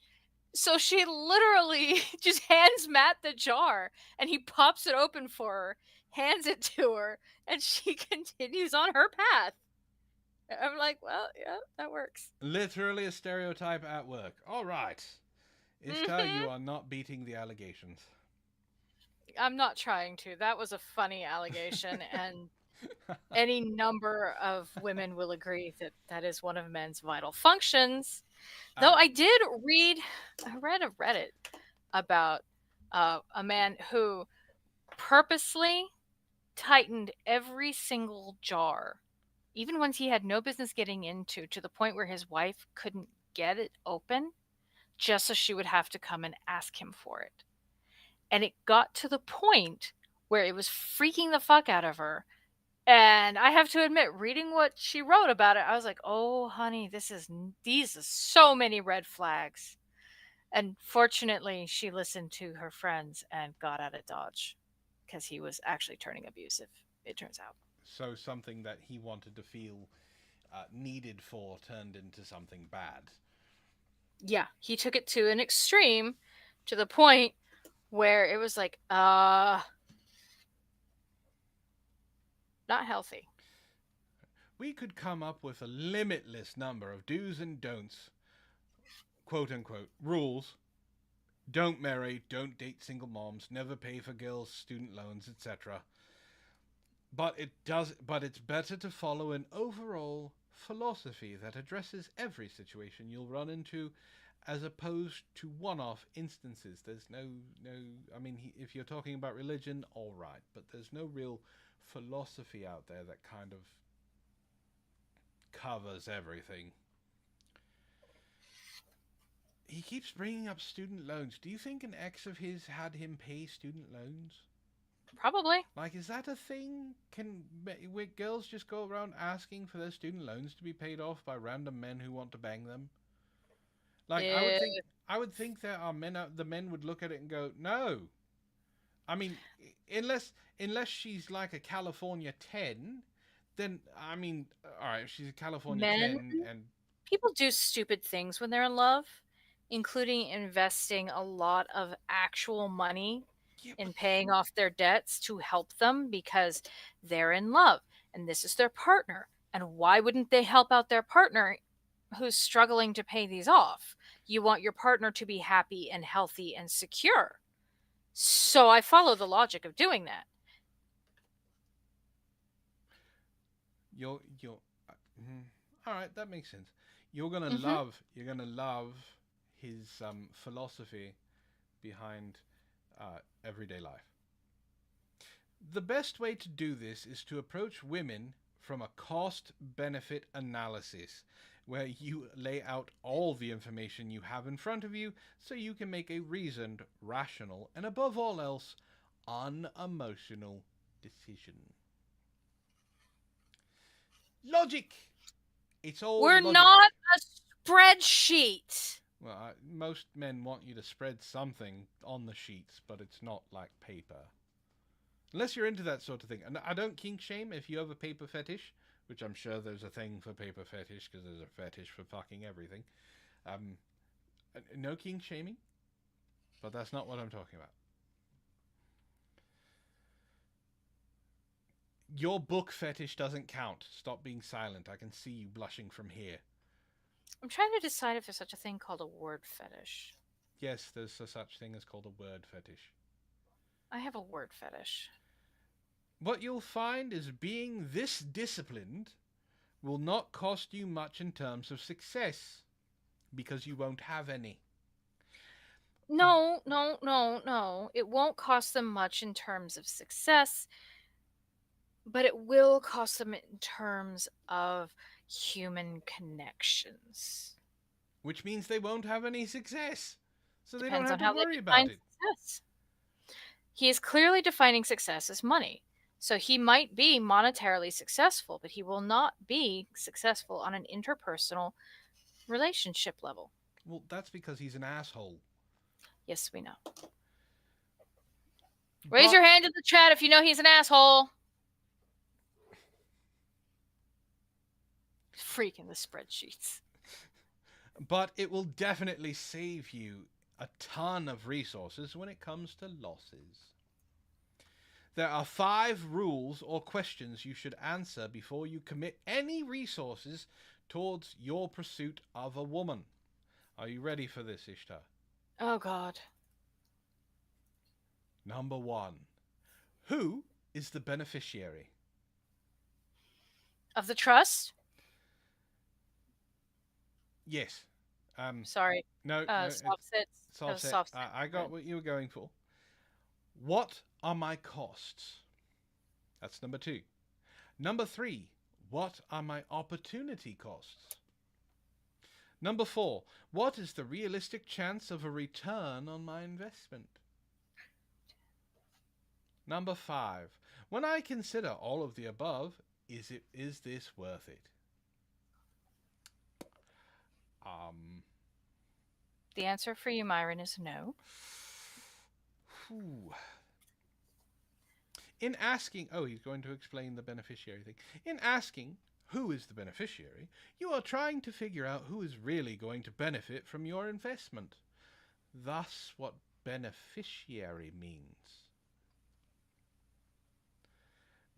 So she literally just hands Matt the jar and he pops it open for her, hands it to her, and she continues on her path. I'm like, well, yeah, that works. Literally a stereotype at work. All right. Ishtar, Hmm. you are not beating the allegations. I'm not trying to. That was a funny allegation, and any number of women will agree that that is one of men's vital functions. Though uh, I read a Reddit about a man who purposely tightened every single jar, even ones he had no business getting into, to the point where his wife couldn't get it open, just so she would have to come and ask him for it. And it got to the point where it was freaking the fuck out of her. And I have to admit, reading what she wrote about it, I was like, "Oh, honey, these are so many red flags." And fortunately, she listened to her friends and got out of Dodge because he was actually turning abusive, it turns out. so something that he wanted to feel needed for turned into something bad. Yeah, he took it to an extreme, to the point where it was like, not healthy. We could come up with a limitless number of do's and don'ts, quote unquote, rules. Don't marry, don't date single moms, never pay for girls' student loans, etc. But it's better to follow an overall philosophy that addresses every situation you'll run into as opposed to one-off instances. There's no I mean if you're talking about religion, all right, but there's no real philosophy out there that kind of covers everything. He keeps bringing up student loans. Do you think an ex of his had him pay student loans? Probably. Like, is that a thing? Can girls just go around asking for their student loans to be paid off by random men who want to bang them? Like, Yeah. I would think there are men out. The men would look at it and go, no. I mean, unless she's like a California 10, then I mean, all right, if she's a California Men 10 and People do stupid things when they're in love, including investing a lot of actual money yeah, but in paying off their debts to help them because they're in love and this is their partner. And why wouldn't they help out their partner who's struggling to pay these off? You want your partner to be happy and healthy and secure. So I follow the logic of doing that. you're all right, that makes sense. Hmm. You're gonna love his philosophy behind everyday life. The best way to do this is to approach women from a cost benefit analysis, where you lay out all the information you have in front of you so you can make a reasoned, rational, and above all else, unemotional decision. Logic! It's all We're logic. not a spreadsheet. Well, most men want you to spread something on the sheets, but it's not like paper. Unless you're into that sort of thing. And I don't kink shame if you have a paper fetish, which I'm sure there's a thing for paper fetish because there's a fetish for fucking everything. Um, no kink shaming, but that's not what I'm talking about. Your book fetish doesn't count. Stop being silent. I can see you blushing from here. I'm trying to decide if there's such a thing called a word fetish. Yes, there's a such thing as called a word fetish. I have a word fetish. What you'll find is being this disciplined will not cost you much in terms of success because you won't have any. No, no, no, no. It won't cost them much in terms of success, but it will cost them in terms of human connections. Which means they won't have any success. So they don't Depends have on to how they worry about define it. success. He is clearly defining success as money. So he might be monetarily successful, but he will not be successful on an interpersonal relationship level. Well, that's because he's an asshole. Yes, we know. Raise But your hand in the chat if you know he's an asshole. Freaking the spreadsheets. but it will definitely save you a ton of resources when it comes to losses. There are 5 rules or questions you should answer before you commit any resources towards your pursuit of a woman. Are you ready for this, Ishtar? Oh God. Number 1. Who is the beneficiary? Of the trust? Yes. Sorry. No, no, it's Soft sits. That soft was set. soft sit. I got what you were going for. What are my costs? That's number 2. Number 3. What are my opportunity costs? Number 4. What is the realistic chance of a return on my investment? Number 5. When I consider all of the above, is this worth it? The answer for you, Myron, is no. Whew. In asking, oh, he's going to explain the beneficiary thing. In asking who is the beneficiary, you are trying to figure out who is really going to benefit from your investment. Thus, what beneficiary means.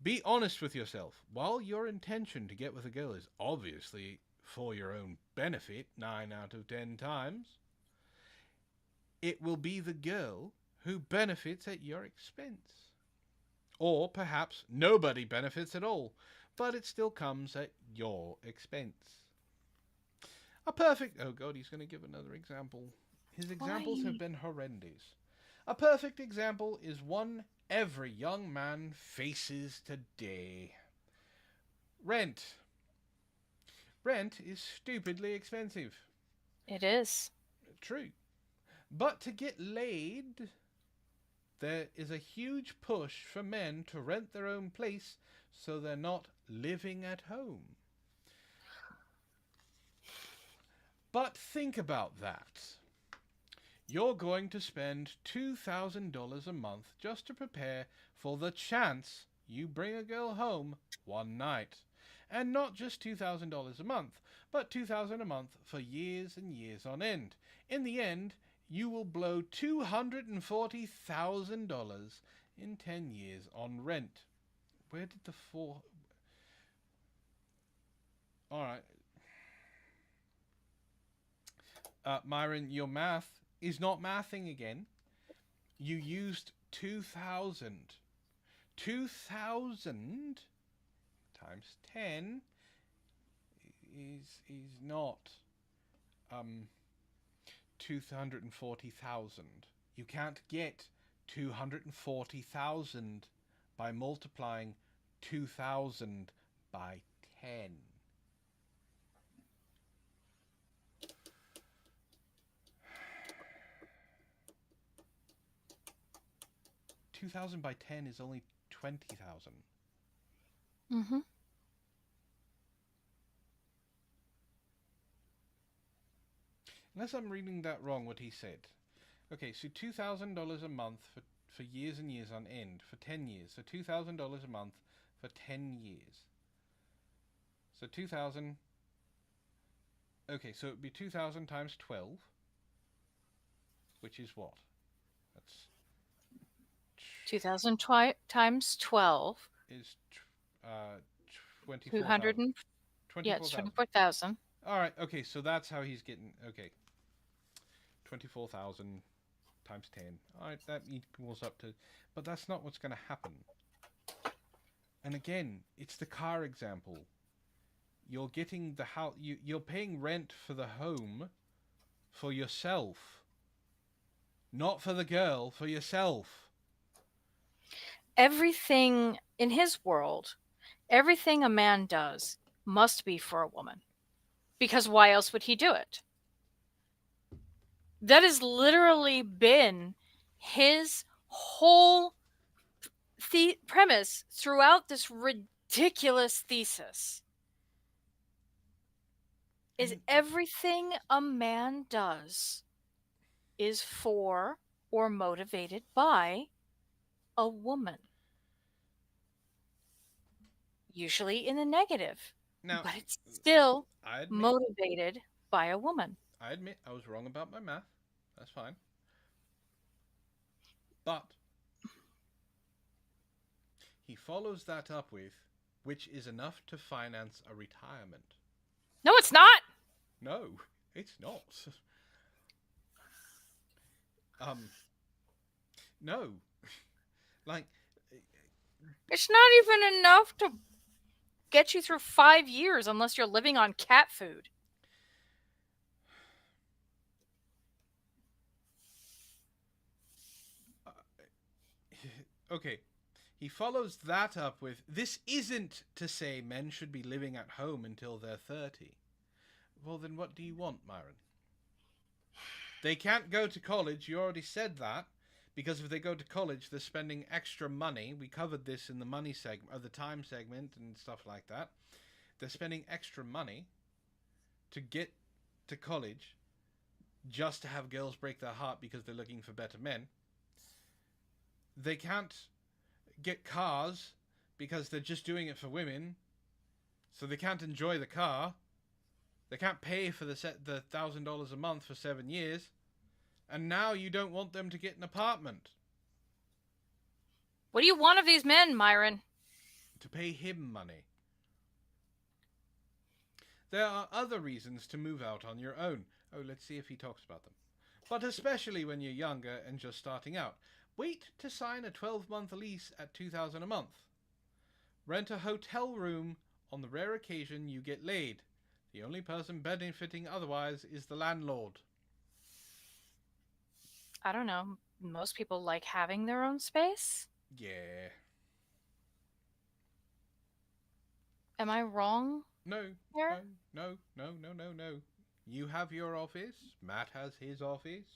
Be honest with yourself. While your intention to get with a girl is obviously for your own benefit 9 out of 10 times, it will be the girl who benefits at your expense. Or perhaps nobody benefits at all, but it still comes at your expense. A perfect... Oh God, he's going to give another example. His examples have been horrendous. A perfect example is one every young man faces today. Rent. Rent is stupidly expensive. It is. True. But to get laid, there is a huge push for men to rent their own place so they're not living at home. But think about that. You're going to spend $2,000 a month just to prepare for the chance you bring a girl home one night. And not just $2,000 a month, but $2,000 a month for years and years on end. In the end, you will blow $240,000 in 10 years on rent. Where did the 4... Alright. Myron, your math is not mathing again. You used 2,000. 2,000 times 10 is not 240,000. You can't get 240,000 by multiplying 2,000 by 10. 2,000 by 10 is only 20,000. Mm-hmm. Unless I'm reading that wrong, what he said. Okay, so $2,000 a month for years and years on end, for 10 years. So $2,000 a month for 10 years. So 2,000... Okay, so it would be 2,000 times 12, which is what? That's... 2,000 times 12. Is 24,000. 200 and... Yeah, it's 24,000. Alright, okay, so that's how he's getting... Okay. 24,000 times 10. Alright, that equals up to... But that's not what's going to happen. And again, it's the car example. You're getting the house... You're paying rent for the home for yourself. Not for the girl, for yourself. Everything in his world, everything a man does must be for a woman. Because why else would he do it? That has literally been his whole premise throughout this ridiculous thesis. Is everything a man does is for or motivated by a woman. Usually in the negative. Now, but it's still I admit, motivated by a woman. I admit I was wrong about my math. That's fine. But He follows that up with, which is enough to finance a retirement. No, it's not. No, it's not. No. Like, It's not even enough to get you through 5 years unless you're living on cat food. okay. He follows that up with, this isn't to say men should be living at home until they're 30. Well, then what do you want, Myron? They can't go to college, you already said that. Because if they go to college, they're spending extra money. We covered this in the money segment, or the time segment and stuff like that. They're spending extra money to get to college just to have girls break their heart because they're looking for better men. They can't get cars because they're just doing it for women. So they can't enjoy the car. They can't pay for the $1,000 a month for 7 years. And now you don't want them to get an apartment. What do you want of these men, Myron? To pay him money. There are other reasons to move out on your own. Oh, let's see if he talks about them. But especially when you're younger and just starting out. Wait to sign a 12-month lease at $2,000 a month. Rent a hotel room on the rare occasion you get laid. The only person benefiting otherwise is the landlord. I don't know. Most people like having their own space. Yeah. Am I wrong? No, Here? no. You have your office. Matt has his office.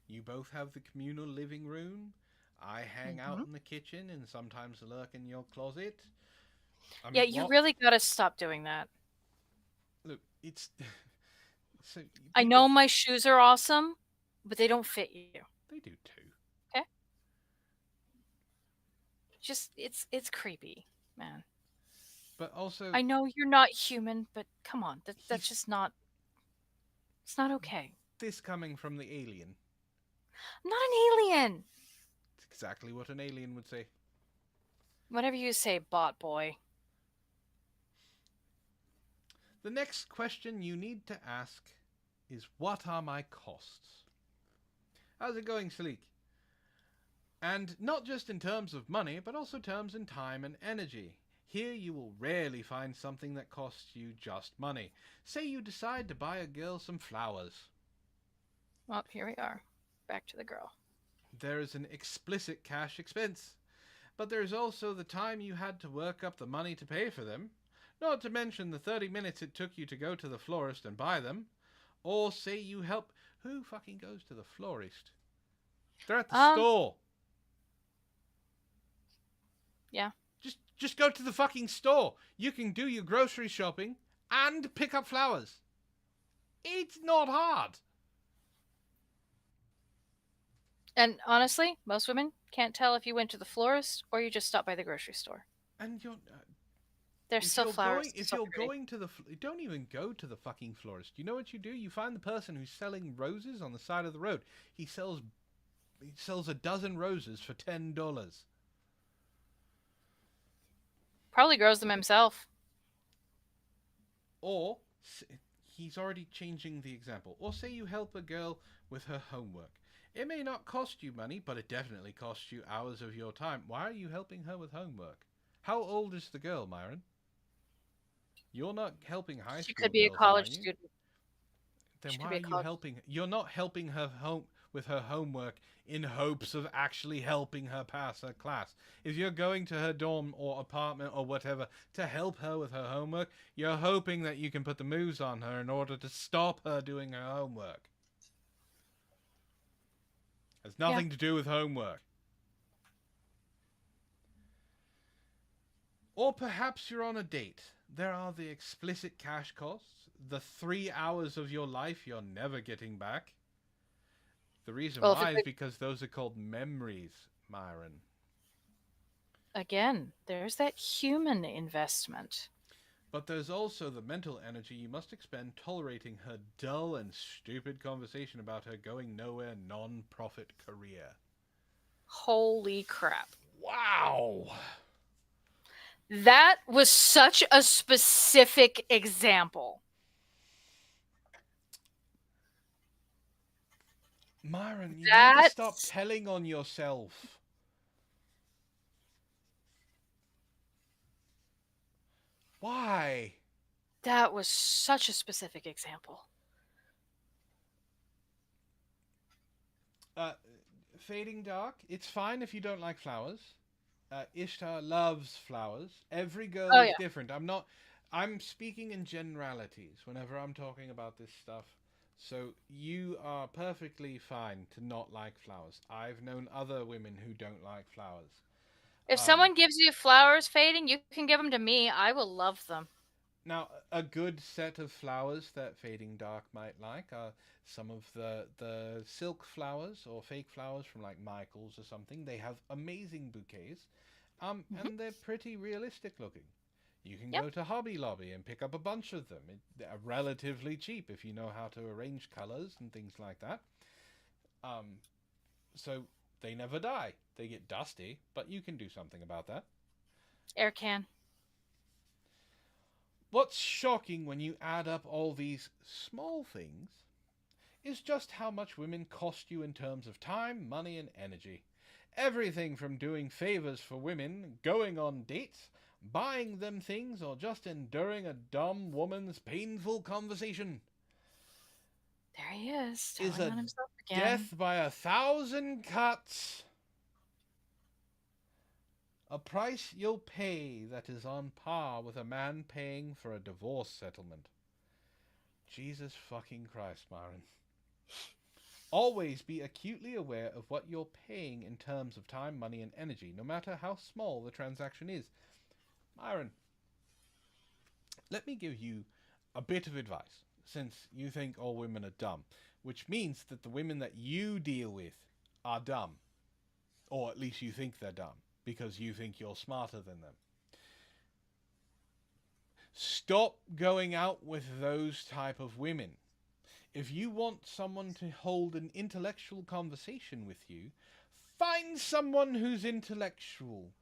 You both have the communal living room. I hang out in the kitchen and sometimes lurk in your closet. Yeah, you really gotta stop doing that. Look, it's... so I know my shoes are awesome, but they don't fit you. They do too. Okay? Just, it's creepy, man. But also... I know you're not human, but come on. That's just not... It's not okay. This coming from the alien. I'm not an alien! It's exactly what an alien would say. Whatever you say, bot boy. The next question you need to ask is, what are my costs? How's it going, Salik? And not just in terms of money, but also terms in time and energy. Here you will rarely find something that costs you just money. Say you decide to buy a girl some flowers. Well, here we are. Back to the girl. There is an explicit cash expense. But there is also the time you had to work up the money to pay for them. Not to mention the 30 minutes it took you to go to the florist and buy them. Or say you help... Who fucking goes to the florist? They're at the store. Yeah. Just go to the fucking store. You can do your grocery shopping and pick up flowers. It's not hard. And honestly, most women can't tell if you went to the florist or you just stopped by the grocery store. And you're... There's still flowers. If you're going to the... Don't even go to the fucking florist. You know what you do? You find the person who's selling roses on the side of the road. He sells a dozen roses for $10. Probably grows them himself. Or, he's already changing the example. Or say you help a girl with her homework. It may not cost you money, but it definitely costs you hours of your time. Why are you helping her with homework? How old is the girl, Myron? You're not helping high school. She could be a college student. Then why are you helping? You're not helping her with her homework in hopes of actually helping her pass her class. If you're going to her dorm or apartment or whatever to help her with her homework, you're hoping that you can put the moves on her in order to stop her doing her homework. Has nothing to do with homework. Or perhaps you're on a date. There are the explicit cash costs, the 3 hours of your life you're never getting back. The reason why is because those are called memories, Myron. Again, there's that human investment. But there's also the mental energy you must expend tolerating her dull and stupid conversation about her going nowhere non-profit career. Holy crap. Wow! That was such a specific example. Myron, you need to stop That's telling on yourself. Why? that was such a specific example. Uh, Fading dark, it's fine if you don't like flowers. Ishtar loves flowers. Every girl Oh is yeah. different. I'm speaking in generalities whenever I'm talking about this stuff. So you are perfectly fine to not like flowers. I've known other women who don't like flowers. If Um, someone gives you flowers fading, you can give them to me. I will love them. Now, a good set of flowers that Fading Dark might like are some of the silk flowers or fake flowers from like Michael's or something. They have amazing bouquets, Hmm. and they're pretty realistic looking. You can Yep. go to Hobby Lobby and pick up a bunch of them. They're relatively cheap if you know how to arrange colors and things like that. Um, so they never die. They get dusty, but you can do something about that. Air can. What's shocking when you add up all these small things is just how much women cost you in terms of time, money, and energy. Everything from doing favors for women, going on dates, buying them things, or just enduring a dumb woman's painful conversation There he is, is telling a on himself again. death by 1,000 cuts. A price you'll pay that is on par with a man paying for a divorce settlement. Jesus fucking Christ, Myron. Always be acutely aware of what you're paying in terms of time, money, and energy, no matter how small the transaction is. Myron, let me give you a bit of advice, since you think all women are dumb, which means that the women that you deal with are dumb. Or at least you think they're dumb, because you think you're smarter than them. Stop going out with those type of women. If you want someone to hold an intellectual conversation with you, find someone who's intellectual.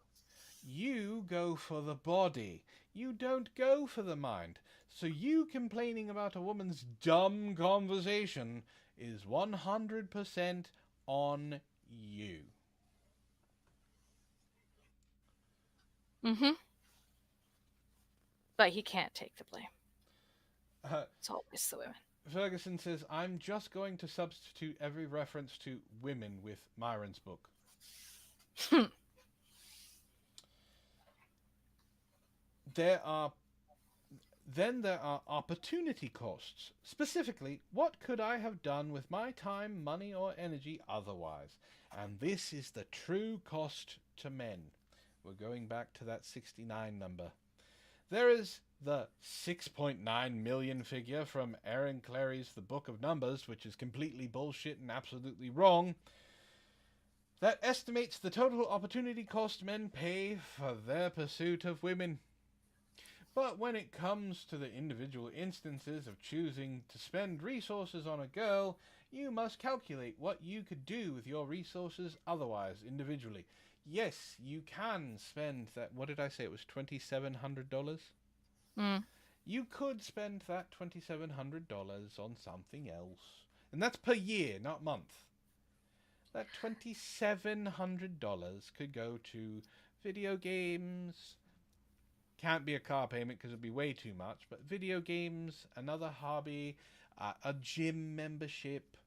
You go for the body. You don't go for the mind. So you complaining about a woman's dumb conversation is 100% on you. Mm-hmm. But he can't take the blame. Uh, It's always the women. Ferguson says, I'm just going to substitute every reference to women with Myron's book. There are Then there are opportunity costs. Specifically, what could I have done with my time, money, or energy otherwise? And this is the true cost to men. We're going back to that 69 number. There is the 6.9 million figure from Aaron Clary's The Book of Numbers, which is completely bullshit and absolutely wrong, that estimates the total opportunity cost men pay for their pursuit of women. But when it comes to the individual instances of choosing to spend resources on a girl, you must calculate what you could do with your resources otherwise individually. Yes, you can spend that. What did I say? It was $2,700? Mm. You could spend that $2,700 on something else. And that's per year, not month. That $2,700 could go to video games. Can't be a car payment because it'd be way too much, but video games, another hobby, a gym membership,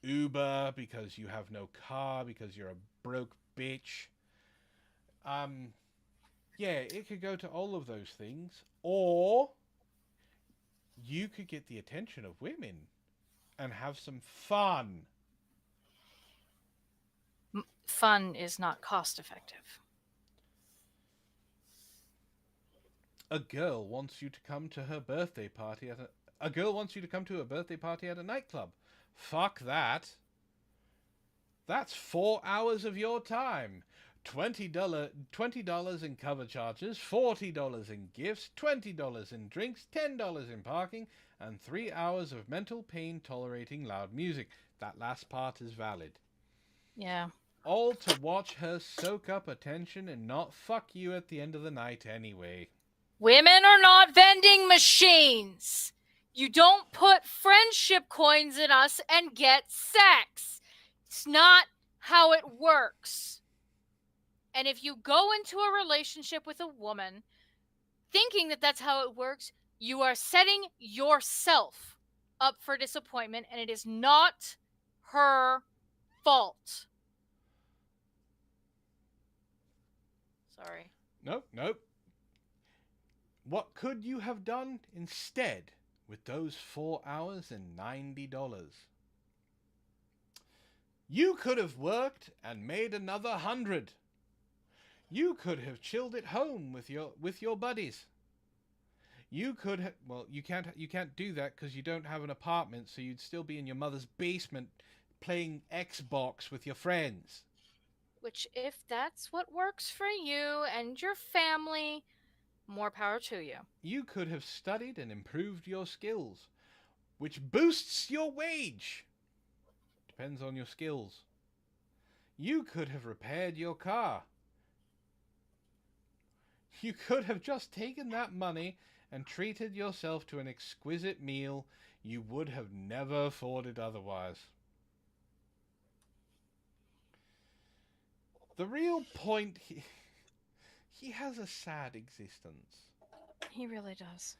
Uber because you have no car because you're a broke bitch. Um, yeah, it could go to all of those things, or you could get the attention of women and have some fun. Fun is not cost effective. A girl wants you to come to her birthday party at a girl wants you to come to a birthday party at a nightclub. Fuck that. That's 4 hours of your time. $20 in cover charges, $40 in gifts, $20 in drinks, $10 in parking, and 3 hours of mental pain tolerating loud music. That last part is valid. Yeah. All to watch her soak up attention and not fuck you at the end of the night anyway. Women are not vending machines. You don't put friendship coins in us and get sex. It's not how it works. And if you go into a relationship with a woman thinking that that's how it works, you are setting yourself up for disappointment, and it is not her fault. Sorry. Nope. What could you have done instead with those 4 hours and $90? You could have worked and made another 100. You could have chilled at home with your buddies. You could you can't do that because you don't have an apartment, so you'd still be in your mother's basement playing Xbox with your friends. Which, if that's what works for you and your family, more power to you. You could have studied and improved your skills, which boosts your wage. Depends on your skills. You could have repaired your car. You could have just taken that money and treated yourself to an exquisite meal you would have never afforded otherwise. The real point, he has a sad existence. He really does.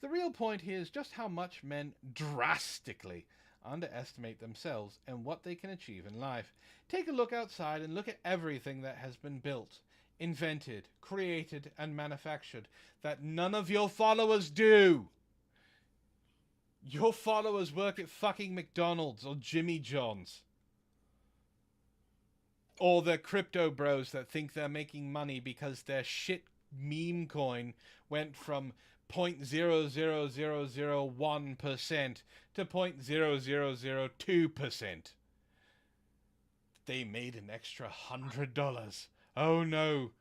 The real point here is just how much men drastically underestimate themselves and what they can achieve in life. Take a look outside and look at everything that has been built, invented, created, and manufactured that none of your followers do. Your followers work at fucking McDonald's or Jimmy John's. Or the crypto bros that think they're making money because their shit meme coin went from 0.00001% to 0.0002%. They made an extra $100. Oh no.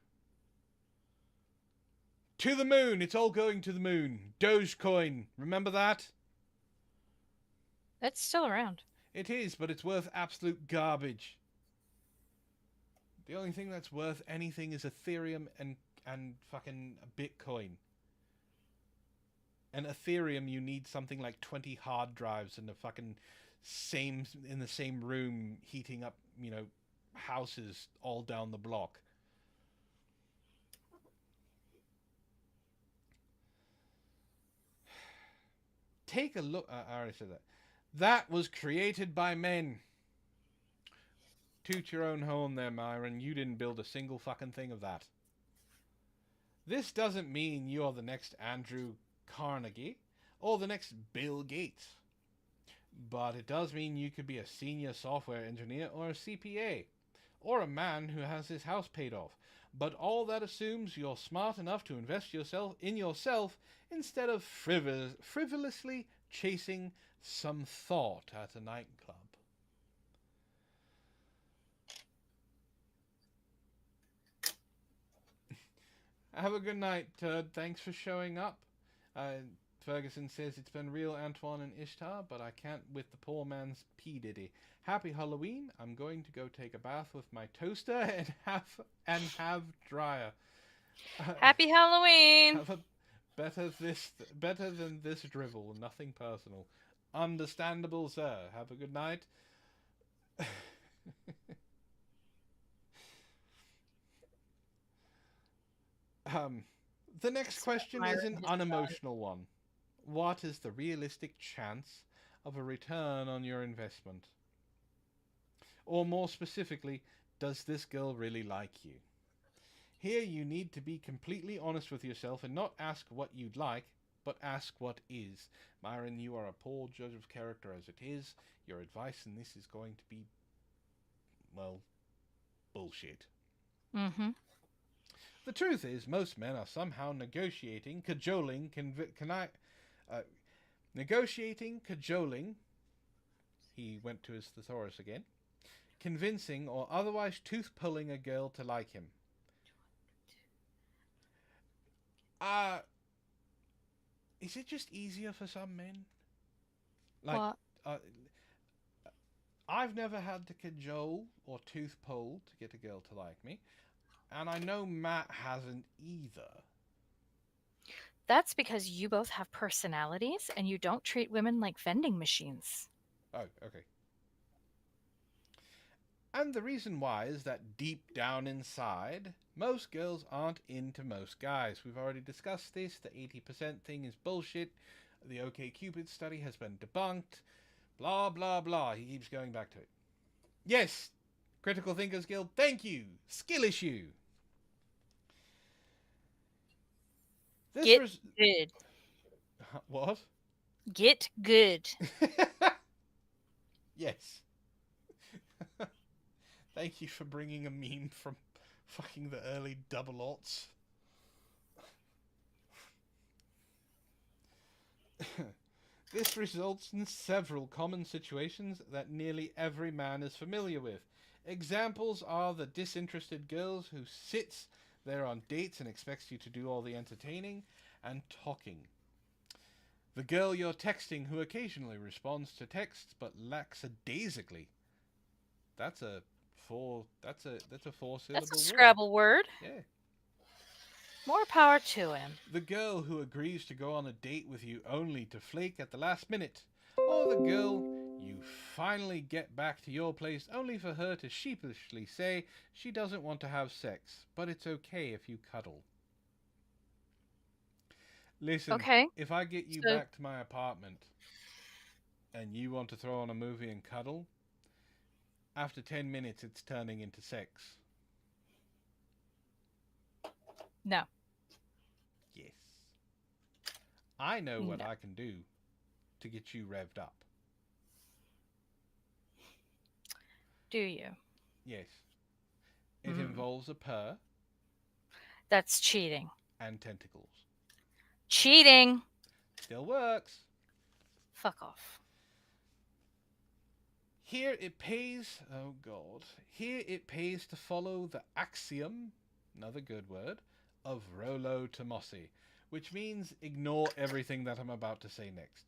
To the moon. It's all going to the moon. Dogecoin. Remember that? It's still around. It is, but it's worth absolute garbage. The only thing that's worth anything is Ethereum and fucking Bitcoin. And Ethereum, you need something like 20 hard drives in the same room, heating up, houses all down the block. Take a look. I already said that. That was created by men. Toot your own horn there, Myron. You didn't build a single fucking thing of that. This doesn't mean you are the next Andrew Carnegie or the next Bill Gates. But it does mean you could be a senior software engineer or a CPA, or a man who has his house paid off. But all that assumes you're smart enough to invest in yourself instead of frivolously chasing some thought at a nightclub. Have a good night, Turd. Thanks for showing up. Ferguson says it's been real, Antoine and Ishtar, but I can't with the poor man's P. Diddy. Happy Halloween. I'm going to go take a bath with my toaster and have dryer. Happy Halloween. Better than this drivel. Nothing personal. Understandable, sir. Have a good night. The next question is an unemotional one. What is the realistic chance of a return on your investment? Or more specifically, does this girl really like you? Here you need to be completely honest with yourself and not ask what you'd like, but ask what is. Myron, you are a poor judge of character as it is. Your advice in this is going to be, well, bullshit. Mm-hmm. The truth is, most men are somehow negotiating, cajoling, he went to his thesaurus again, convincing or otherwise tooth-pulling a girl to like him. Is it just easier for some men? Like, what? I've never had to cajole or tooth pull to get a girl to like me, and I know Matt hasn't either. That's because you both have personalities and you don't treat women like vending machines. Oh, okay. And the reason why is that deep down inside, most girls aren't into most guys. We've already discussed this. The 80% thing is bullshit. The OkCupid study has been debunked. Blah, blah, blah. He keeps going back to it. Yes, Critical Thinkers Guild, thank you. Skill issue. Get good. What? Get good. Yes. Thank you for bringing a meme from fucking the early double aughts. This results in several common situations that nearly every man is familiar with. Examples are the disinterested girls who sits there on dates and expects you to do all the entertaining and talking. The girl you're texting who occasionally responds to texts but lackadaisically. That's a four syllable That's a word. Scrabble word. Yeah. More power to him. The girl who agrees to go on a date with you only to flake at the last minute. Or the girl you finally get back to your place only for her to sheepishly say she doesn't want to have sex, but it's okay if you cuddle. Listen, Okay. if I get you So- back to my apartment and you want to throw on a movie and cuddle, after 10 minutes it's turning into sex. No. Yes. I know what No. I can do to get you revved up. Do you? Yes. It involves a purr That's cheating. and tentacles. Cheating. Still works. Fuck off. Here it pays, oh god, here it pays to follow the axiom, another good word, of Rollo Tomossi, which means ignore everything that I'm about to say next.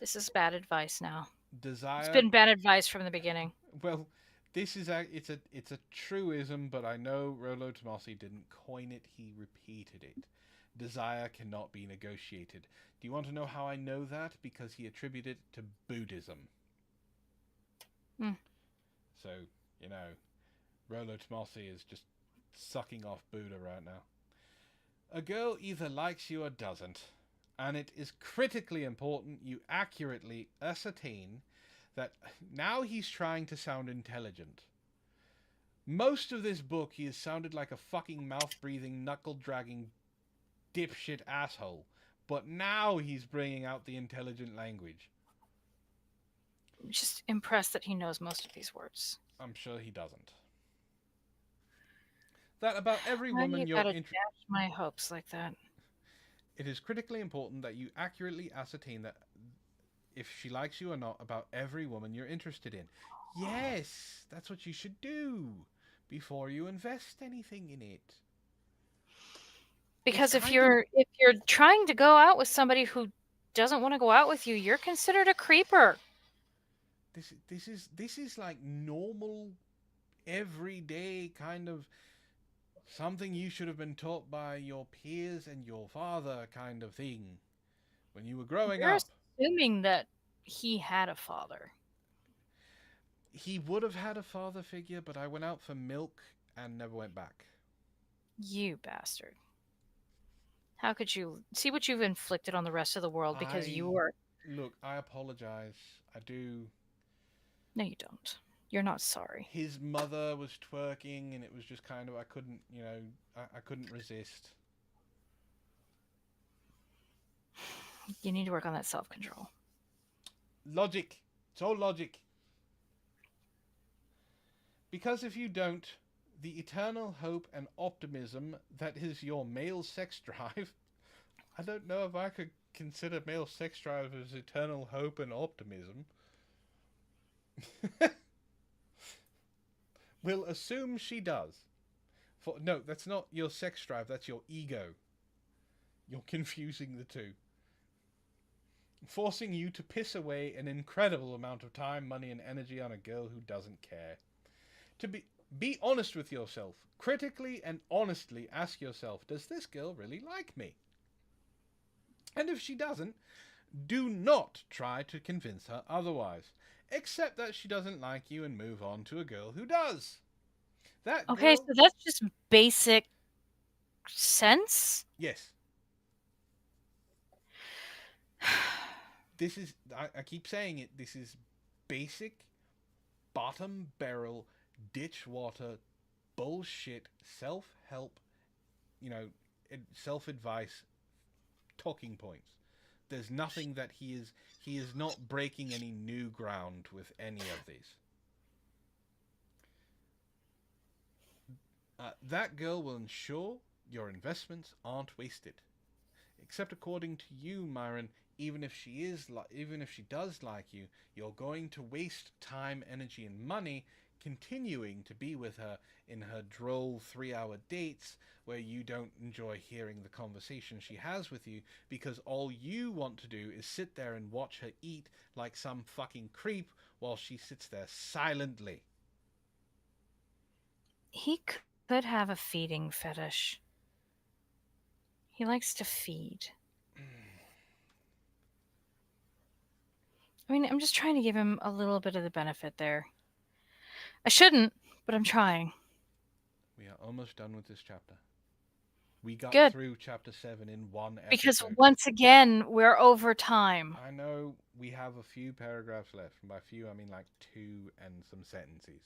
This is bad advice now. Desire. It's been bad advice from the beginning. Well, this is it's a truism, but I know Rollo Tomossi didn't coin it, he repeated it. Desire cannot be negotiated. Do you want to know how I know that? Because he attributed it to Buddhism. So, you know, Rollo Tomossi is just sucking off Buddha right now. A girl either likes you or doesn't, and it is critically important you accurately ascertain that now he's trying to sound intelligent. Most of this book he has sounded like a fucking mouth-breathing, knuckle-dragging dipshit asshole, but now he's bringing out the intelligent language. I'm just impressed that he knows most of these words. I'm sure he doesn't. That about every Why woman you you're gotta interested. dash my hopes like that? It is critically important that you accurately ascertain that if she likes you or not about every woman you're interested in. Yes, that's what you should do before you invest anything in it. Because if kind you're trying to go out with somebody who doesn't want to go out with you, you're considered a creeper. This is like normal, everyday kind of something you should have been taught by your peers and your father kind of thing when you were growing You're up. assuming that he had a father. He would have had a father figure, but I went out for milk and never went back. You bastard. How could you see what you've inflicted on the rest of the world because you were... Look, I apologize. I do. No, you don't. You're not sorry. His mother was twerking, and it was just kind of I couldn't resist. You need to work on that self-control. Logic. It's all logic. Because if you don't, the eternal hope and optimism that is your male sex drive, I don't know if I could consider male sex drive as eternal hope and optimism. We'll assume she does. No, that's not your sex drive, that's your ego. You're confusing the two. forcing you to piss away an incredible amount of time, money, and energy on a girl who doesn't care. To be honest with yourself. Critically and honestly ask yourself, does this girl really like me? And if she doesn't, do not try to convince her otherwise. Accept that she doesn't like you and move on to a girl who does. That Okay, so girl. that's just basic sense. Yes. This is. I keep saying it. This is basic, bottom barrel, ditch water, bullshit, self help, you know, self advice talking points. There's nothing that he is not breaking any new ground with any of these. That girl will ensure your investments aren't wasted. Except according to you, Myron, even if she does like you, you're going to waste time, energy, and money continuing to be with her in her droll 3-hour dates where you don't enjoy hearing the conversation she has with you because all you want to do is sit there and watch her eat like some fucking creep while she sits there silently. He could have a feeding fetish. He likes to feed. I mean, I'm just trying to give him a little bit of the benefit there. I shouldn't, but I'm trying. We are almost done with this chapter. We got Good. through chapter 7 in one Because episode. once again, we're over time. I know we have a few paragraphs left. And by few, I mean like 2 and some sentences.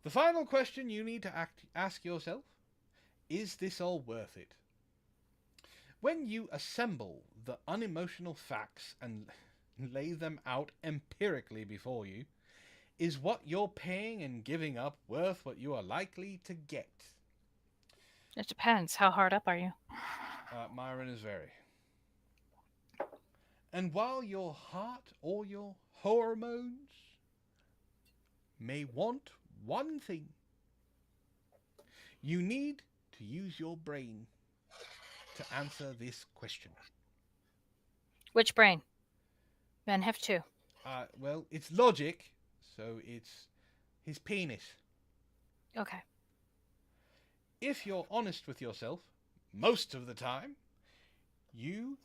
The final question you need to ask yourself, is this all worth it? When you assemble the unemotional facts and lay them out empirically before you, is what you're paying and giving up worth what you are likely to get? It depends. How hard up are you? Myron is very. And while your heart or your hormones may want one thing, you need to use your brain to answer this question. Which brain? Men have two. Well, it's logic, so it's his penis. Okay. If you're honest with yourself, most of the time, your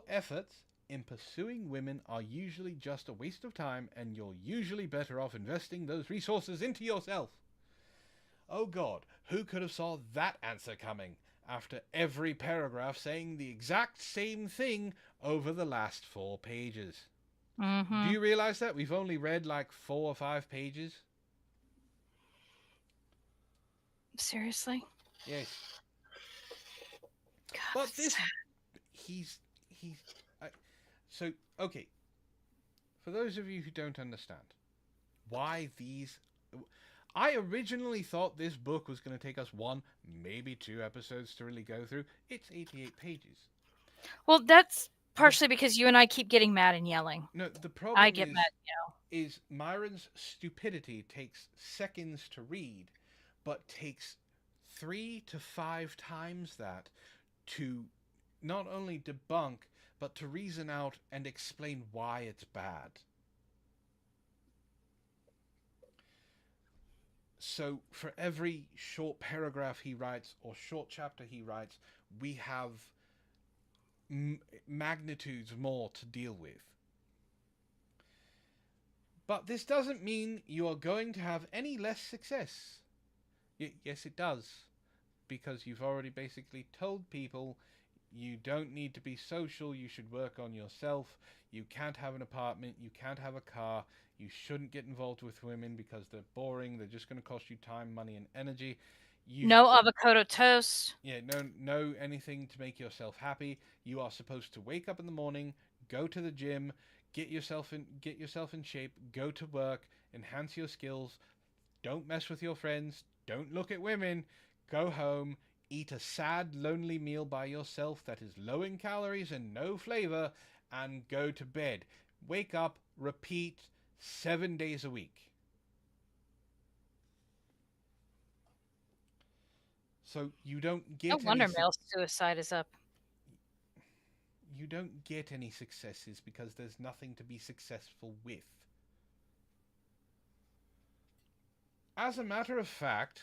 efforts in pursuing women are usually just a waste of time, and you're usually better off investing those resources into yourself. Oh God, who could have saw that answer coming after every paragraph saying the exact same thing over the last 4 pages? Mm-hmm. Do you realize that? We've only read like 4 or 5 pages. Seriously? Yes. God, But that's sad. he's, so, okay. For those of you who don't understand, why these... I originally thought this book was going to take us 1, maybe 2 episodes to really go through. It's 88 pages. Well, that's partially because you and I keep getting mad and yelling. No, the I problem get mad, is Myron's stupidity takes seconds to read, but takes 3 to 5 times that to not only debunk, but to reason out and explain why it's bad. So for every short paragraph he writes or short chapter he writes, we have magnitudes more to deal with. But this doesn't mean you are going to have any less success. Yes, it does. Because you've already basically told people you don't need to be social, you should work on yourself, you can't have an apartment, you can't have a car, you shouldn't get involved with women because they're boring, they're just going to cost you time, money, and energy. No avocado toast. Yeah, no anything to make yourself happy. You are supposed to wake up in the morning, go to the gym, get yourself in shape, go to work, enhance your skills, don't mess with your friends, don't look at women, go home, eat a sad, lonely meal by yourself that is low in calories and no flavor, and go to bed. Wake up, repeat 7 days a week. So you don't get No wonder male suicide is up. you don't get any successes because there's nothing to be successful with. As a matter of fact,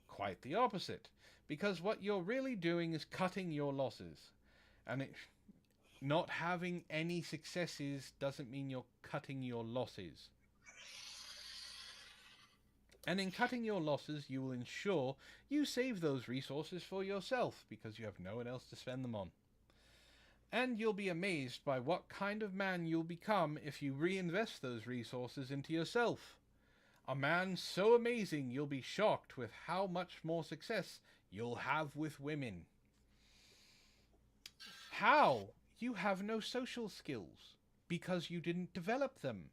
quite the opposite, because what you're really doing is cutting your losses. And not having any successes doesn't mean you're cutting your losses. And in cutting your losses, you will ensure you save those resources for yourself because you have no one else to spend them on. And you'll be amazed by what kind of man you'll become if you reinvest those resources into yourself. A man so amazing you'll be shocked with how much more success you'll have with women. How? You have no social skills because you didn't develop them.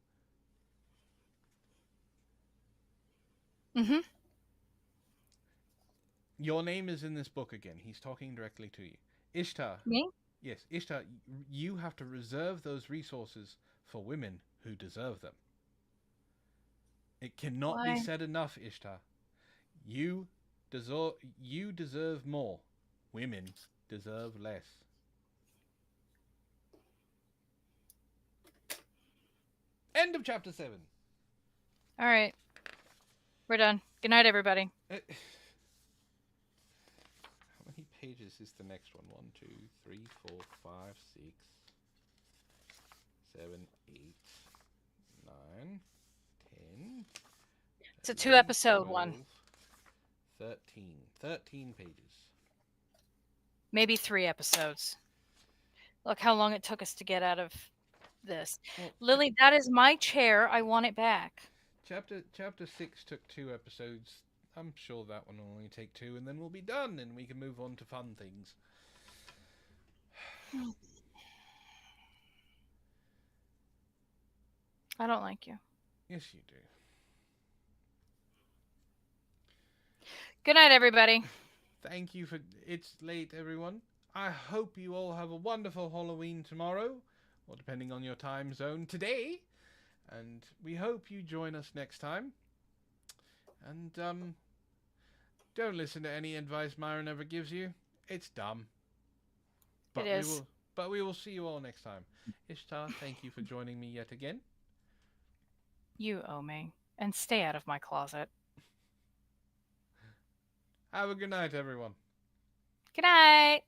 Mm-hmm. Your name is in this book again. He's talking directly to you. Ishtar. Me? Yes, Ishtar, you have to reserve those resources for women who deserve them. It cannot be Why? said enough, Ishtar. You deserve more. Women deserve less. End of chapter 7. All right. We're done. Good night, everybody. How many pages is the next one? 1, 2, 3, 4, 5, 6, 7, 8, 9, 10. It's a 11, two-episode 12, one. 13. 13 pages. Maybe 3 episodes. Look how long it took us to get out of this. Well, Lily, that is my chair. I want it back. Chapter 6 took 2 episodes. I'm sure that one will only take 2, and then we'll be done, and we can move on to fun things. I don't like you. Yes, you do. Good night, everybody. Thank you for... It's late, everyone. I hope you all have a wonderful Halloween tomorrow, or depending on your time zone, today. And we hope you join us next time. And, don't listen to any advice Myron ever gives you. It's dumb. But It is. we will see you all next time. Ishtar, thank you for joining me yet again. You owe me. And stay out of my closet. Have a good night, everyone. Good night.